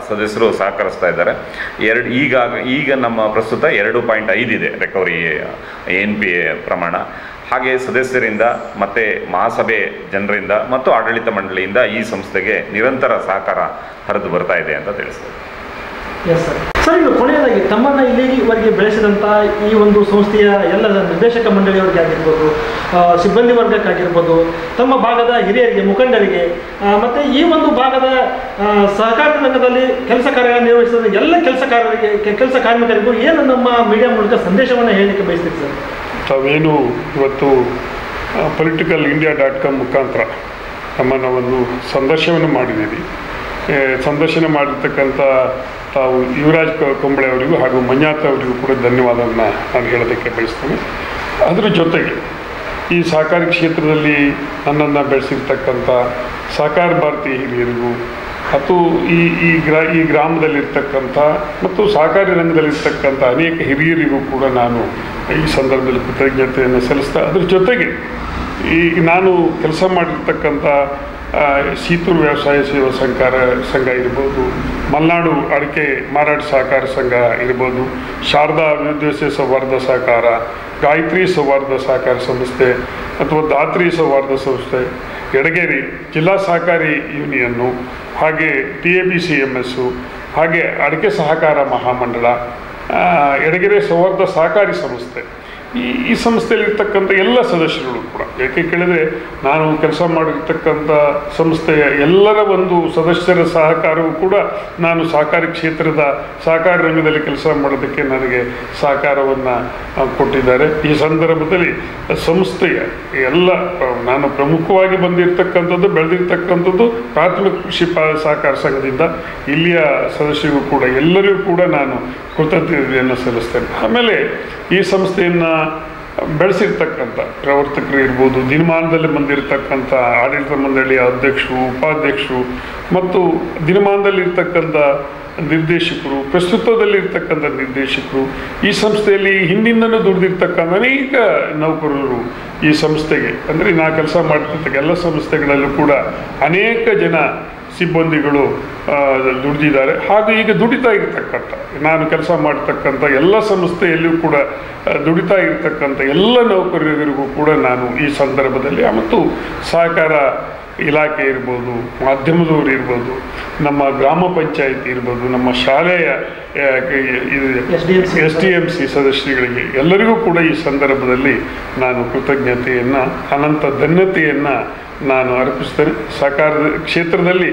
ಸದಸ್ಯರು ಸಹಕರಿಸ್ತಾ ಇದ್ದಾರೆ. ಈಗ ನಮ್ಮ ಪ್ರಸ್ತುತ 2.5 ಇದೆ ರಿಕವರಿ NPA ಪ್ರಮಾಣ. ಹಾಗೆ ಸದಸ್ಯರಿಂದ ಮತ್ತು ಮಹಾಸಭೆ ಜನರಿಂದ ಮತ್ತು ಆಡಳಿತ ಮಂಡಳಿಯಿಂದ ಈ ಸಂಸ್ಥೆಗೆ ನಿರಂತರ ಸಹಕಾರ ಹರಿದು ಬರ್ತಾ ಇದೆ ಅಂತ ತಿಳಿಸ್ತೇವೆ. Yes sir. ಸರ್, ಈಗ ಕೊನೆಯದಾಗಿ ತಮ್ಮನ್ನು ಇಲ್ಲಿವರೆಗೆ ಬೆಳೆಸಿದಂಥ ಈ ಒಂದು ಸಂಸ್ಥೆಯ ಎಲ್ಲ ನಿರ್ದೇಶಕ ಮಂಡಳಿಯವರಿಗೆ ಆಗಿರ್ಬೋದು, ಸಿಬ್ಬಂದಿ ವರ್ಗಕ್ಕಾಗಿರ್ಬೋದು, ತಮ್ಮ ಭಾಗದ ಹಿರಿಯರಿಗೆ, ಮುಖಂಡರಿಗೆ ಮತ್ತು ಈ ಒಂದು ಭಾಗದ ಸಹಕಾರ ರಂಗದಲ್ಲಿ ಕೆಲಸ ಕಾರ್ಯ ನಿರ್ವಹಿಸಿದ ಎಲ್ಲ ಕೆಲಸ ಕಾರ್ಮಿಕರಿಗೂ ಏನು ನಮ್ಮ ಮೀಡಿಯಾ ಮೂಲಕ ಸಂದೇಶವನ್ನು ಹೇಳಲಿಕ್ಕೆ ಬಯಸ್ತೀವಿ ಸರ್? ತಾವೇನು ಇವತ್ತು politicalindia.com ಮುಖಾಂತರ ನಮ್ಮನ್ನು ಒಂದು ಸಂದರ್ಶನವನ್ನು ಮಾಡಿದ್ದೀರಿ. ಸಂದರ್ಶನ ಮಾಡಿರ್ತಕ್ಕಂಥ ತಾವು ಯುವರಾಜ್ ಕೊಂಬಳೆ ಅವರಿಗೂ ಹಾಗೂ ಮಂಜಾತ್ ಅವರಿಗೂ ಕೂಡ ಧನ್ಯವಾದವನ್ನು ನಾನು ಹೇಳೋದಕ್ಕೆ ಬಯಸ್ತೇನೆ. ಅದರ ಜೊತೆಗೆ ಈ ಸಹಕಾರಿ ಕ್ಷೇತ್ರದಲ್ಲಿ ನನ್ನನ್ನು ಬೆಳೆಸಿರ್ತಕ್ಕಂಥ ಸಹಕಾರ ಭಾರತಿ ಹಿರಿಯರಿಗೂ ಮತ್ತು ಈ ಗ್ರಾಮದಲ್ಲಿರ್ತಕ್ಕಂಥ ಮತ್ತು ಸಹಕಾರಿ ರಂಗದಲ್ಲಿರ್ತಕ್ಕಂಥ ಅನೇಕ ಹಿರಿಯರಿಗೂ ಕೂಡ ನಾನು ಈ ಸಂದರ್ಭದಲ್ಲಿ ಕೃತಜ್ಞತೆಯನ್ನು ಸಲ್ಲಿಸ್ತಾ, ಅದ್ರ ಜೊತೆಗೆ ನಾನು ಕೆಲಸ ಮಾಡಿರ್ತಕ್ಕಂಥ ಸೀತೂರು ವ್ಯವಸಾಯ ಸೇವಾ ಸಂಘ ಇರ್ಬೋದು, ಮಲೆನಾಡು ಅಡಿಕೆ ಮಾರಾಟ ಸಹಕಾರ ಸಂಘ ಇರ್ಬೋದು, ಶಾರದಾ ವಿದ್ಯಾಭ್ಯಾಸ ಸೌಹಾರ್ದ ಸಹಕಾರ, ಗಾಯತ್ರಿ ಸೌಹಾರ್ದ ಸಹಕಾರ ಸಂಸ್ಥೆ ಅಥವಾ ಧಾತ್ರಿ ಸೌಹಾರ್ದ ಸಂಸ್ಥೆ, ಯಡಗೇರಿ ಜಿಲ್ಲಾ ಸಹಕಾರಿ ಯೂನಿಯನ್ನು, ಹಾಗೆ TABCMS, ಹಾಗೆ ಅಡಿಕೆ ಸಹಕಾರ ಮಹಾಮಂಡಳ, ಯಡಗೆರೆ ಸೌಹಾರ್ದ ಸಹಕಾರಿ ಸಂಸ್ಥೆ, ಈ ಸಂಸ್ಥೆಯಲ್ಲಿರ್ತಕ್ಕಂಥ ಎಲ್ಲ ಸದಸ್ಯರುಗಳು ಕೂಡ, ಯಾಕೆ ಕೇಳಿದರೆ ನಾನು ಕೆಲಸ ಮಾಡಿರ್ತಕ್ಕಂಥ ಸಂಸ್ಥೆಯ ಎಲ್ಲರ ಒಂದು ಸದಸ್ಯರ ಸಹಕಾರವೂ ಕೂಡ ನಾನು ಸಹಕಾರಿ ಕ್ಷೇತ್ರದ ಸಹಕಾರಿ ರಂಗದಲ್ಲಿ ಕೆಲಸ ಮಾಡೋದಕ್ಕೆ ನನಗೆ ಸಹಕಾರವನ್ನು ಕೊಟ್ಟಿದ್ದಾರೆ. ಈ ಸಂದರ್ಭದಲ್ಲಿ ಸಂಸ್ಥೆಯ ಎಲ್ಲ ನಾನು ಪ್ರಮುಖವಾಗಿ ಬೆಳೆದಿರ್ತಕ್ಕಂಥದ್ದು ಪ್ರಾಥಮಿಕ ಕೃಷಿ ಸಹಕಾರ ಸಂಘದಿಂದ ಇಲ್ಲಿಯ ಸದಸ್ಯರಿಗೂ ಕೂಡ ಎಲ್ಲರಿಗೂ ಕೂಡ ನಾನು ಕೃತಜ್ಞತೆಯನ್ನು ಸಲ್ಲಿಸ್ತೇನೆ. ಆಮೇಲೆ ಈ ಸಂಸ್ಥೆಯನ್ನು ಬೆಳೆಸಿರ್ತಕ್ಕಂಥ ಪ್ರವರ್ತಕರು ಇರ್ಬೋದು, ದಿನಮಾನದಲ್ಲಿ ಬಂದಿರತಕ್ಕಂಥ ಆಡಳಿತ ಮಂಡಳಿಯ ಅಧ್ಯಕ್ಷರು, ಉಪಾಧ್ಯಕ್ಷರು ಮತ್ತು ದಿನಮಾನದಲ್ಲಿರ್ತಕ್ಕಂಥ ನಿರ್ದೇಶಕರು, ಪ್ರಸ್ತುತದಲ್ಲಿರ್ತಕ್ಕಂಥ ನಿರ್ದೇಶಕರು, ಈ ಸಂಸ್ಥೆಯಲ್ಲಿ ಹಿಂದಿನಿಂದಲೂ ದುಡಿದಿರ್ತಕ್ಕಂಥ ಅನೇಕ ನೌಕರರು ಈ ಸಂಸ್ಥೆಗೆ, ಅಂದರೆ ನಾ ಕೆಲಸ ಮಾಡ್ತಿರ್ತಕ್ಕ ಎಲ್ಲ ಸಂಸ್ಥೆಗಳಲ್ಲೂ ಕೂಡ ಅನೇಕ ಜನ ಸಿಬ್ಬಂದಿಗಳು ದುಡಿದಿದ್ದಾರೆ. ಹಾಗೂ ಈಗ ದುಡಿತಾ ಇರ್ತಕ್ಕಂಥ, ನಾನು ಕೆಲಸ ಮಾಡ್ತಕ್ಕಂಥ ಎಲ್ಲ ಸಂಸ್ಥೆಯಲ್ಲಿಯೂ ಕೂಡ ದುಡಿತಾ ಇರ್ತಕ್ಕಂಥ ಎಲ್ಲ ನೌಕರರಿಗೂ ಕೂಡ ನಾನು ಈ ಸಂದರ್ಭದಲ್ಲಿ ಮತ್ತು ಸಹಕಾರ ಇಲಾಖೆ ಇರ್ಬೋದು, ಮಾಧ್ಯಮದವರು ಇರ್ಬೋದು, ನಮ್ಮ ಗ್ರಾಮ ಪಂಚಾಯಿತಿ ಇರ್ಬೋದು, ನಮ್ಮ ಶಾಲೆಯ SDMC ಸದಸ್ಯರುಗಳಿಗೆ ಎಲ್ಲರಿಗೂ ಕೂಡ ಈ ಸಂದರ್ಭದಲ್ಲಿ ನಾನು ಕೃತಜ್ಞತೆಯನ್ನು, ಅನಂತ ಧನ್ಯತೆಯನ್ನು ನಾನು ಅರ್ಪಿಸ್ತೇನೆ. ಸಹಕಾರದ ಕ್ಷೇತ್ರದಲ್ಲಿ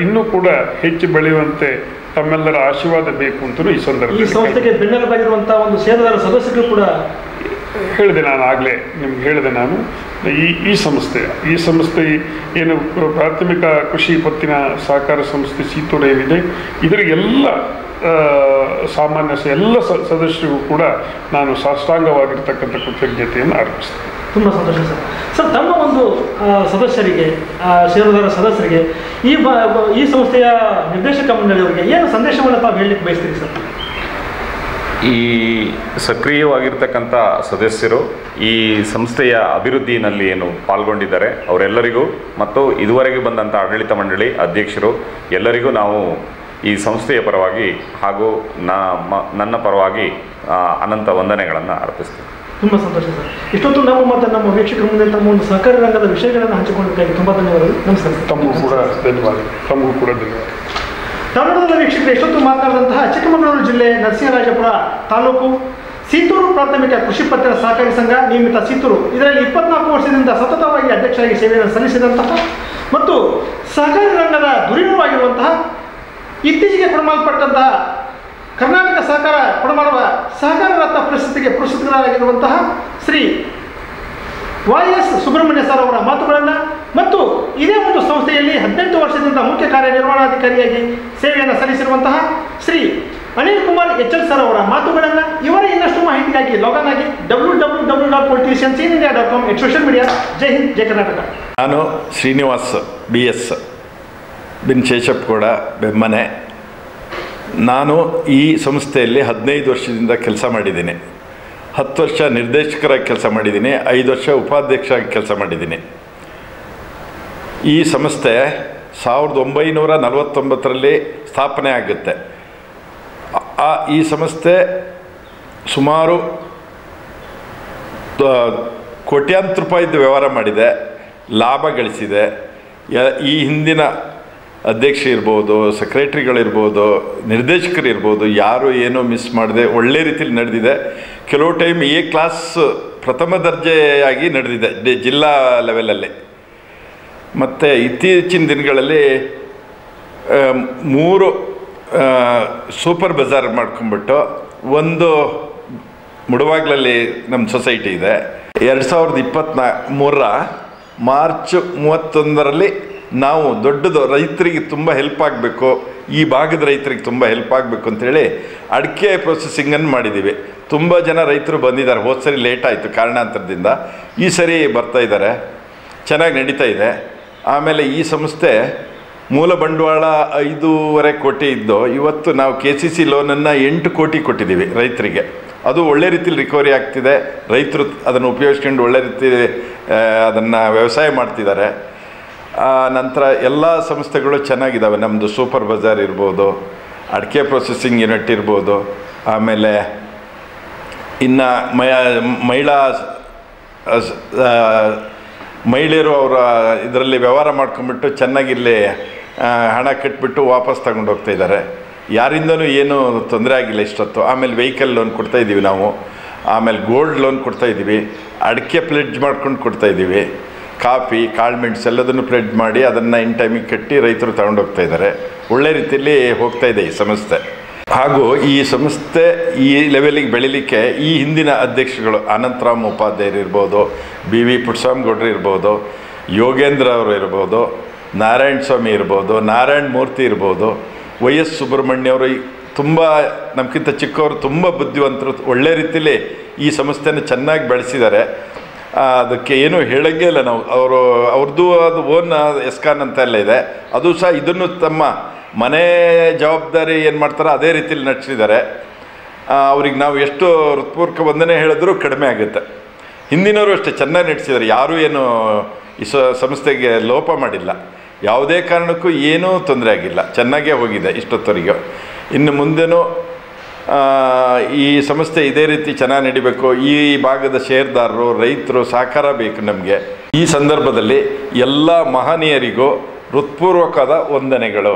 ಇನ್ನೂ ಕೂಡ ಹೆಚ್ಚು ಬೆಳೆಯುವಂತೆ ತಮ್ಮೆಲ್ಲರ ಆಶೀರ್ವಾದ ಬೇಕು ಅಂತಲೂ ಈ ಸಂದರ್ಭದಲ್ಲಿ ಸಂಸ್ಥೆಗೆ ಬೆನ್ನೆಲುಬಾಗಿರುವಂಥ ಒಂದು ಷೇರುದಾರ ಸದಸ್ಯರು ಕೂಡ ಹೇಳಿದೆ. ನಾನು ಆಗಲೇ ನಿಮ್ಗೆ ಹೇಳಿದೆ, ನಾನು ಈ ಸಂಸ್ಥೆ ಏನು ಪ್ರಾಥಮಿಕ ಕೃಷಿ ಪತ್ತಿನ ಸಹಕಾರ ಸಂಸ್ಥೆ ಸೀತೂರು ಏನಿದೆ, ಇದರ ಎಲ್ಲ ಸಾಮಾನ್ಯ ಎಲ್ಲ ಸದಸ್ಯರಿಗೂ ಕೂಡ ನಾನು ಸಾಷ್ಟಾಂಗವಾಗಿರ್ತಕ್ಕಂಥ ಕೃತಜ್ಞತೆಯನ್ನು ಅರ್ಪಿಸ್ತೇನೆ. ತುಂಬ ಸಂತೋಷ ಸರ್. ಸರ್, ತಮ್ಮ ಒಂದು ಸದಸ್ಯರಿಗೆ, ಷೇರುದಾರ ಸದಸ್ಯರಿಗೆ, ಈ ಸಂಸ್ಥೆಯ ನಿರ್ದೇಶಕ ಮಂಡಳಿಯವರಿಗೆ ಏನು ಸಂದೇಶವನ್ನು ತಾವು ಹೇಳಲಿಕ್ಕೆ ಬಯಸ್ತೀರಿ ಸರ್? ಈ ಸಕ್ರಿಯವಾಗಿರ್ತಕ್ಕಂಥ ಸದಸ್ಯರು ಈ ಸಂಸ್ಥೆಯ ಅಭಿವೃದ್ಧಿನಲ್ಲಿ ಏನು ಪಾಲ್ಗೊಂಡಿದ್ದಾರೆ ಅವರೆಲ್ಲರಿಗೂ ಮತ್ತು ಇದುವರೆಗೆ ಬಂದಂಥ ಆಡಳಿತ ಮಂಡಳಿ ಅಧ್ಯಕ್ಷರು ಎಲ್ಲರಿಗೂ ನಾವು ಈ ಸಂಸ್ಥೆಯ ಪರವಾಗಿ ಹಾಗೂ ನನ್ನ ಪರವಾಗಿ ಅನಂತ ವಂದನೆಗಳನ್ನು ಅರ್ಪಿಸ್ತೀವಿ. ತುಂಬ ಸಂತೋಷ ಸರ್. ಇಷ್ಟೊತ್ತು ನಮ್ಮ ಮತ್ತು ನಮ್ಮ ವೀಕ್ಷಕರ ಮುಂದೆ ತಮ್ಮ ಒಂದು ಸಹಕಾರಿ ರಂಗದ ವಿಷಯಗಳನ್ನು ಹಂಚಿಕೊಂಡಿದ್ದಕ್ಕಾಗಿ ತುಂಬ ಧನ್ಯವಾದಗಳು. ನಮಸ್ಕಾರ. ತಮಗೂ ಕೂಡ ಧನ್ಯವಾದ. ತಮಗೂ ಕೂಡ ಧನ್ಯವಾದ. ಕನ್ನಡದ ವೀಕ್ಷಕರು ಎಷ್ಟೊತ್ತು ಮಾತನಾಡಿದಂತಹ ಚಿಕ್ಕಮಗಳೂರು ಜಿಲ್ಲೆ ನರಸಿಂಹರಾಜಪುರ ತಾಲೂಕು ಸೀತೂರು ಪ್ರಾಥಮಿಕ ಕೃಷಿ ಪತ್ತಿನ ಸಹಕಾರಿ ಸಂಘ ನಿಯಮಿತ ಸೀತೂರು ಇದರಲ್ಲಿ 24 ವರ್ಷದಿಂದ ಸತತವಾಗಿ ಅಧ್ಯಕ್ಷರಾಗಿ ಸೇವೆಯನ್ನು ಸಲ್ಲಿಸಿದಂತಹ ಮತ್ತು ಸಹಕಾರಿ ರಂಗದ ಧುರೀಣವಾಗಿರುವಂತಹ ಇತ್ತೀಚೆಗೆ ಕೊಡಮಾಡಲ್ಪಟ್ಟಂತಹ ಕರ್ನಾಟಕ ಸಹಕಾರ ಕೊಡಮಾಡುವ ಸಹಕಾರ ರತ್ನ ಪ್ರಶಸ್ತಿಗೆ ಪುರಸ್ಕೃತರಾಗಿರುವಂತಹ ಶ್ರೀ YS ಸುಬ್ರಹ್ಮಣ್ಯ ಸರ್ ಅವರ ಮಾತುಗಳನ್ನು ಮತ್ತು ಇದೇ ಒಂದು ಸಂಸ್ಥೆಯಲ್ಲಿ 18 ವರ್ಷದಿಂದ ಮುಖ್ಯ ಕಾರ್ಯನಿರ್ವಹಣಾಧಿಕಾರಿಯಾಗಿ ಸೇವೆಯನ್ನು ಸಲ್ಲಿಸಿರುವಂತಹ ಶ್ರೀ ಅನಿಲ್ ಕುಮಾರ್ HL ಸರ್ ಅವರ ಮಾತುಗಳನ್ನು ಇವರ ಇನ್ನಷ್ಟು ಮಾಹಿತಿಗಾಗಿ ಲಾಗಿನ್ ಆಗಿ www.politiciansindia.com ಸೋಷಿಯಲ್ ಮೀಡಿಯಾ. ಜೈ ಹಿಂದ್, ಜೈ ಕರ್ನಾಟಕ. ನಾನು ಶ್ರೀನಿವಾಸ್ BS ಬಿನ್ ಶೇಷಪ್ಪಗೌಡ ಬೆಮ್ಮನೆ. ನಾನು ಈ ಸಂಸ್ಥೆಯಲ್ಲಿ 15 ವರ್ಷದಿಂದ ಕೆಲಸ ಮಾಡಿದ್ದೀನಿ. 10 ವರ್ಷ ನಿರ್ದೇಶಕರಾಗಿ ಕೆಲಸ ಮಾಡಿದ್ದೀನಿ, 5 ವರ್ಷ ಉಪಾಧ್ಯಕ್ಷರಾಗಿ ಕೆಲಸ ಮಾಡಿದ್ದೀನಿ. ಈ ಸಂಸ್ಥೆ 1949ರಲ್ಲಿ ಸ್ಥಾಪನೆ ಆಗುತ್ತೆ. ಈ ಸಂಸ್ಥೆ ಸುಮಾರು ಕೋಟ್ಯಾಂತರ ರೂಪಾಯಿದ್ದು ವ್ಯವಹಾರ ಮಾಡಿದೆ, ಲಾಭ ಗಳಿಸಿದೆ. ಈ ಹಿಂದಿನ ಅಧ್ಯಕ್ಷ ಇರ್ಬೋದು, ಸೆಕ್ರೆಟ್ರಿಗಳಿರ್ಬೋದು, ನಿರ್ದೇಶಕರಿರ್ಬೋದು, ಯಾರು ಏನೂ ಮಿಸ್ ಮಾಡದೆ ಒಳ್ಳೆ ರೀತಿಯಲ್ಲಿ ನಡೆದಿದೆ. ಕೆಲವು ಟೈಮ್ A ಕ್ಲಾಸ್ ಪ್ರಥಮ ದರ್ಜೆಯಾಗಿ ನಡೆದಿದೆ ಜಿಲ್ಲಾ ಲೆವೆಲಲ್ಲಿ. ಮತ್ತು ಇತ್ತೀಚಿನ ದಿನಗಳಲ್ಲಿ 3 ಸೂಪರ್ ಬಜಾರ್ ಮಾಡ್ಕೊಂಬಿಟ್ಟು ಒಂದು ಮುಡವಾಗ್ಲಲ್ಲಿ ನಮ್ಮ ಸೊಸೈಟಿ ಇದೆ. 2023 ಮಾರ್ಚ್ 31ರಲ್ಲಿ ನಾವು ದೊಡ್ಡದು ರೈತರಿಗೆ ತುಂಬ ಹೆಲ್ಪ್ ಆಗಬೇಕು, ಈ ಭಾಗದ ರೈತರಿಗೆ ತುಂಬ ಹೆಲ್ಪ್ ಆಗಬೇಕು ಅಂಥೇಳಿ ಅಡಿಕೆ ಪ್ರೊಸೆಸಿಂಗನ್ನು ಮಾಡಿದ್ದೀವಿ. ತುಂಬ ಜನ ರೈತರು ಬಂದಿದ್ದಾರೆ. ಹೋದ ಸರಿ ಲೇಟ್ ಆಯಿತು ಕಾರಣಾಂತರದಿಂದ, ಈ ಸರಿ ಬರ್ತಾಯಿದ್ದಾರೆ, ಚೆನ್ನಾಗಿ ನಡೀತಾ ಇದೆ. ಆಮೇಲೆ ಈ ಸಂಸ್ಥೆ ಮೂಲ ಬಂಡವಾಳ 5.5 ಕೋಟಿ ಇದ್ದು ಇವತ್ತು ನಾವು KCC ಲೋನನ್ನು 8 ಕೋಟಿ ಕೊಟ್ಟಿದ್ದೀವಿ ರೈತರಿಗೆ. ಅದು ಒಳ್ಳೆ ರೀತಿಯಲ್ಲಿ ರಿಕವರಿ ಆಗ್ತಿದೆ. ರೈತರು ಅದನ್ನು ಉಪಯೋಗಿಸ್ಕೊಂಡು ಒಳ್ಳೆ ರೀತಿ ಅದನ್ನು ವ್ಯವಸಾಯ ಮಾಡ್ತಿದ್ದಾರೆ. ನಂತರ ಎಲ್ಲ ಸಂಸ್ಥೆಗಳು ಚೆನ್ನಾಗಿದ್ದಾವೆ. ನಮ್ಮದು ಸೂಪರ್ ಬಜಾರ್ ಇರ್ಬೋದು, ಅಡಿಕೆ ಪ್ರೊಸೆಸಿಂಗ್ ಯೂನಿಟ್ ಇರ್ಬೋದು, ಆಮೇಲೆ ಇನ್ನು ಮಹಿಳೆಯರು ಅವರ ಇದರಲ್ಲಿ ವ್ಯವಹಾರ ಮಾಡ್ಕೊಂಬಿಟ್ಟು ಚೆನ್ನಾಗಿಲ್ಲಿ ಹಣ ಕಟ್ಬಿಟ್ಟು ವಾಪಸ್ ತಗೊಂಡು ಹೋಗ್ತಾಯಿದ್ದಾರೆ. ಯಾರಿಂದನೂ ಏನೂ ತೊಂದರೆ ಆಗಿಲ್ಲ ಇಷ್ಟೊತ್ತು. ಆಮೇಲೆ ವೆಹಿಕಲ್ ಲೋನ್ ಕೊಡ್ತಾಯಿದ್ದೀವಿ ನಾವು, ಆಮೇಲೆ ಗೋಲ್ಡ್ ಲೋನ್ ಕೊಡ್ತಾಯಿದ್ದೀವಿ, ಅಡಿಕೆ ಪ್ಲೆಡ್ಜ್ ಮಾಡ್ಕೊಂಡು ಕೊಡ್ತಾಯಿದ್ದೀವಿ, ಕಾಫಿ ಕಾಳುಮೆಣಸು ಎಲ್ಲದನ್ನು ಪ್ಲೆಡ್ಜ್ ಮಾಡಿ ಅದನ್ನು ಇನ್ ಟೈಮಿಗೆ ಕಟ್ಟಿ ರೈತರು ತಗೊಂಡೋಗ್ತಾಯಿದ್ದಾರೆ. ಒಳ್ಳೆ ರೀತಿಯಲ್ಲಿ ಹೋಗ್ತಾಯಿದೆ ಈ ಸಂಸ್ಥೆ. ಹಾಗೂ ಈ ಸಂಸ್ಥೆ ಈ ಲೆವೆಲಿಗೆ ಬೆಳೀಲಿಕ್ಕೆ ಈ ಹಿಂದಿನ ಅಧ್ಯಕ್ಷಗಳು ಅನಂತರಾಮ್ ಉಪಾಧ್ಯಾಯರು ಇರ್ಬೋದು, BV ಪುಟ್ಟಸ್ವಾಮಿಗೌಡರು ಇರ್ಬೋದು, ಯೋಗೇಂದ್ರ ಅವರು ಇರ್ಬೋದು, ನಾರಾಯಣ ಸ್ವಾಮಿ ಇರ್ಬೋದು, ನಾರಾಯಣ ಮೂರ್ತಿ ಇರ್ಬೋದು, YS ಸುಬ್ರಹ್ಮಣ್ಯ ಅವರು ತುಂಬ ನಮಗಿಂತ ಚಿಕ್ಕವರು, ತುಂಬ ಬುದ್ಧಿವಂತರು, ಒಳ್ಳೆ ರೀತಿಯಲ್ಲಿ ಈ ಸಂಸ್ಥೆನ ಚೆನ್ನಾಗಿ ಬೆಳೆಸಿದ್ದಾರೆ. ಅದಕ್ಕೆ ಏನೂ ಹೇಳೋಂಗೇ ಇಲ್ಲ ನಾವು. ಅವ್ರದ್ದು ಅದು ಓನ್ ಎಸ್ಕಾನ್ ಅಂತ ಎಲ್ಲ ಇದೆ. ಅದು ಸಹ ಇದನ್ನು ತಮ್ಮ ಮನೆ ಜವಾಬ್ದಾರಿ ಏನು ಮಾಡ್ತಾರೋ ಅದೇ ರೀತಿಯಲ್ಲಿ ನಡೆಸಿದ್ದಾರೆ. ಅವ್ರಿಗೆ ನಾವು ಎಷ್ಟು ಹೃತ್ಪೂರ್ವಕ ವಂದನೆ ಹೇಳಿದ್ರೂ ಕಡಿಮೆ ಆಗುತ್ತೆ. ಹಿಂದಿನವರು ಅಷ್ಟೇ ಚೆನ್ನಾಗಿ ನಡೆಸಿದ್ದಾರೆ. ಯಾರೂ ಏನು ಈ ಸಂಸ್ಥೆಗೆ ಲೋಪ ಮಾಡಿಲ್ಲ. ಯಾವುದೇ ಕಾರಣಕ್ಕೂ ಏನೂ ತೊಂದರೆ ಆಗಿಲ್ಲ, ಚೆನ್ನಾಗೇ ಹೋಗಿದೆ ಇಷ್ಟೊತ್ತವರೆಗೂ. ಇನ್ನು ಮುಂದೆನೂ ಈ ಸಂಸ್ಥೆ ಇದೇ ರೀತಿ ಚೆನ್ನಾಗಿ ನಡಿಬೇಕು. ಈ ಭಾಗದ ಷೇರ್ದಾರರು, ರೈತರು ಸಹಕಾರ ಬೇಕು ನಮಗೆ. ಈ ಸಂದರ್ಭದಲ್ಲಿ ಎಲ್ಲ ಮಹನೀಯರಿಗೂ ಹೃತ್ಪೂರ್ವಕವಾದ ವಂದನೆಗಳು.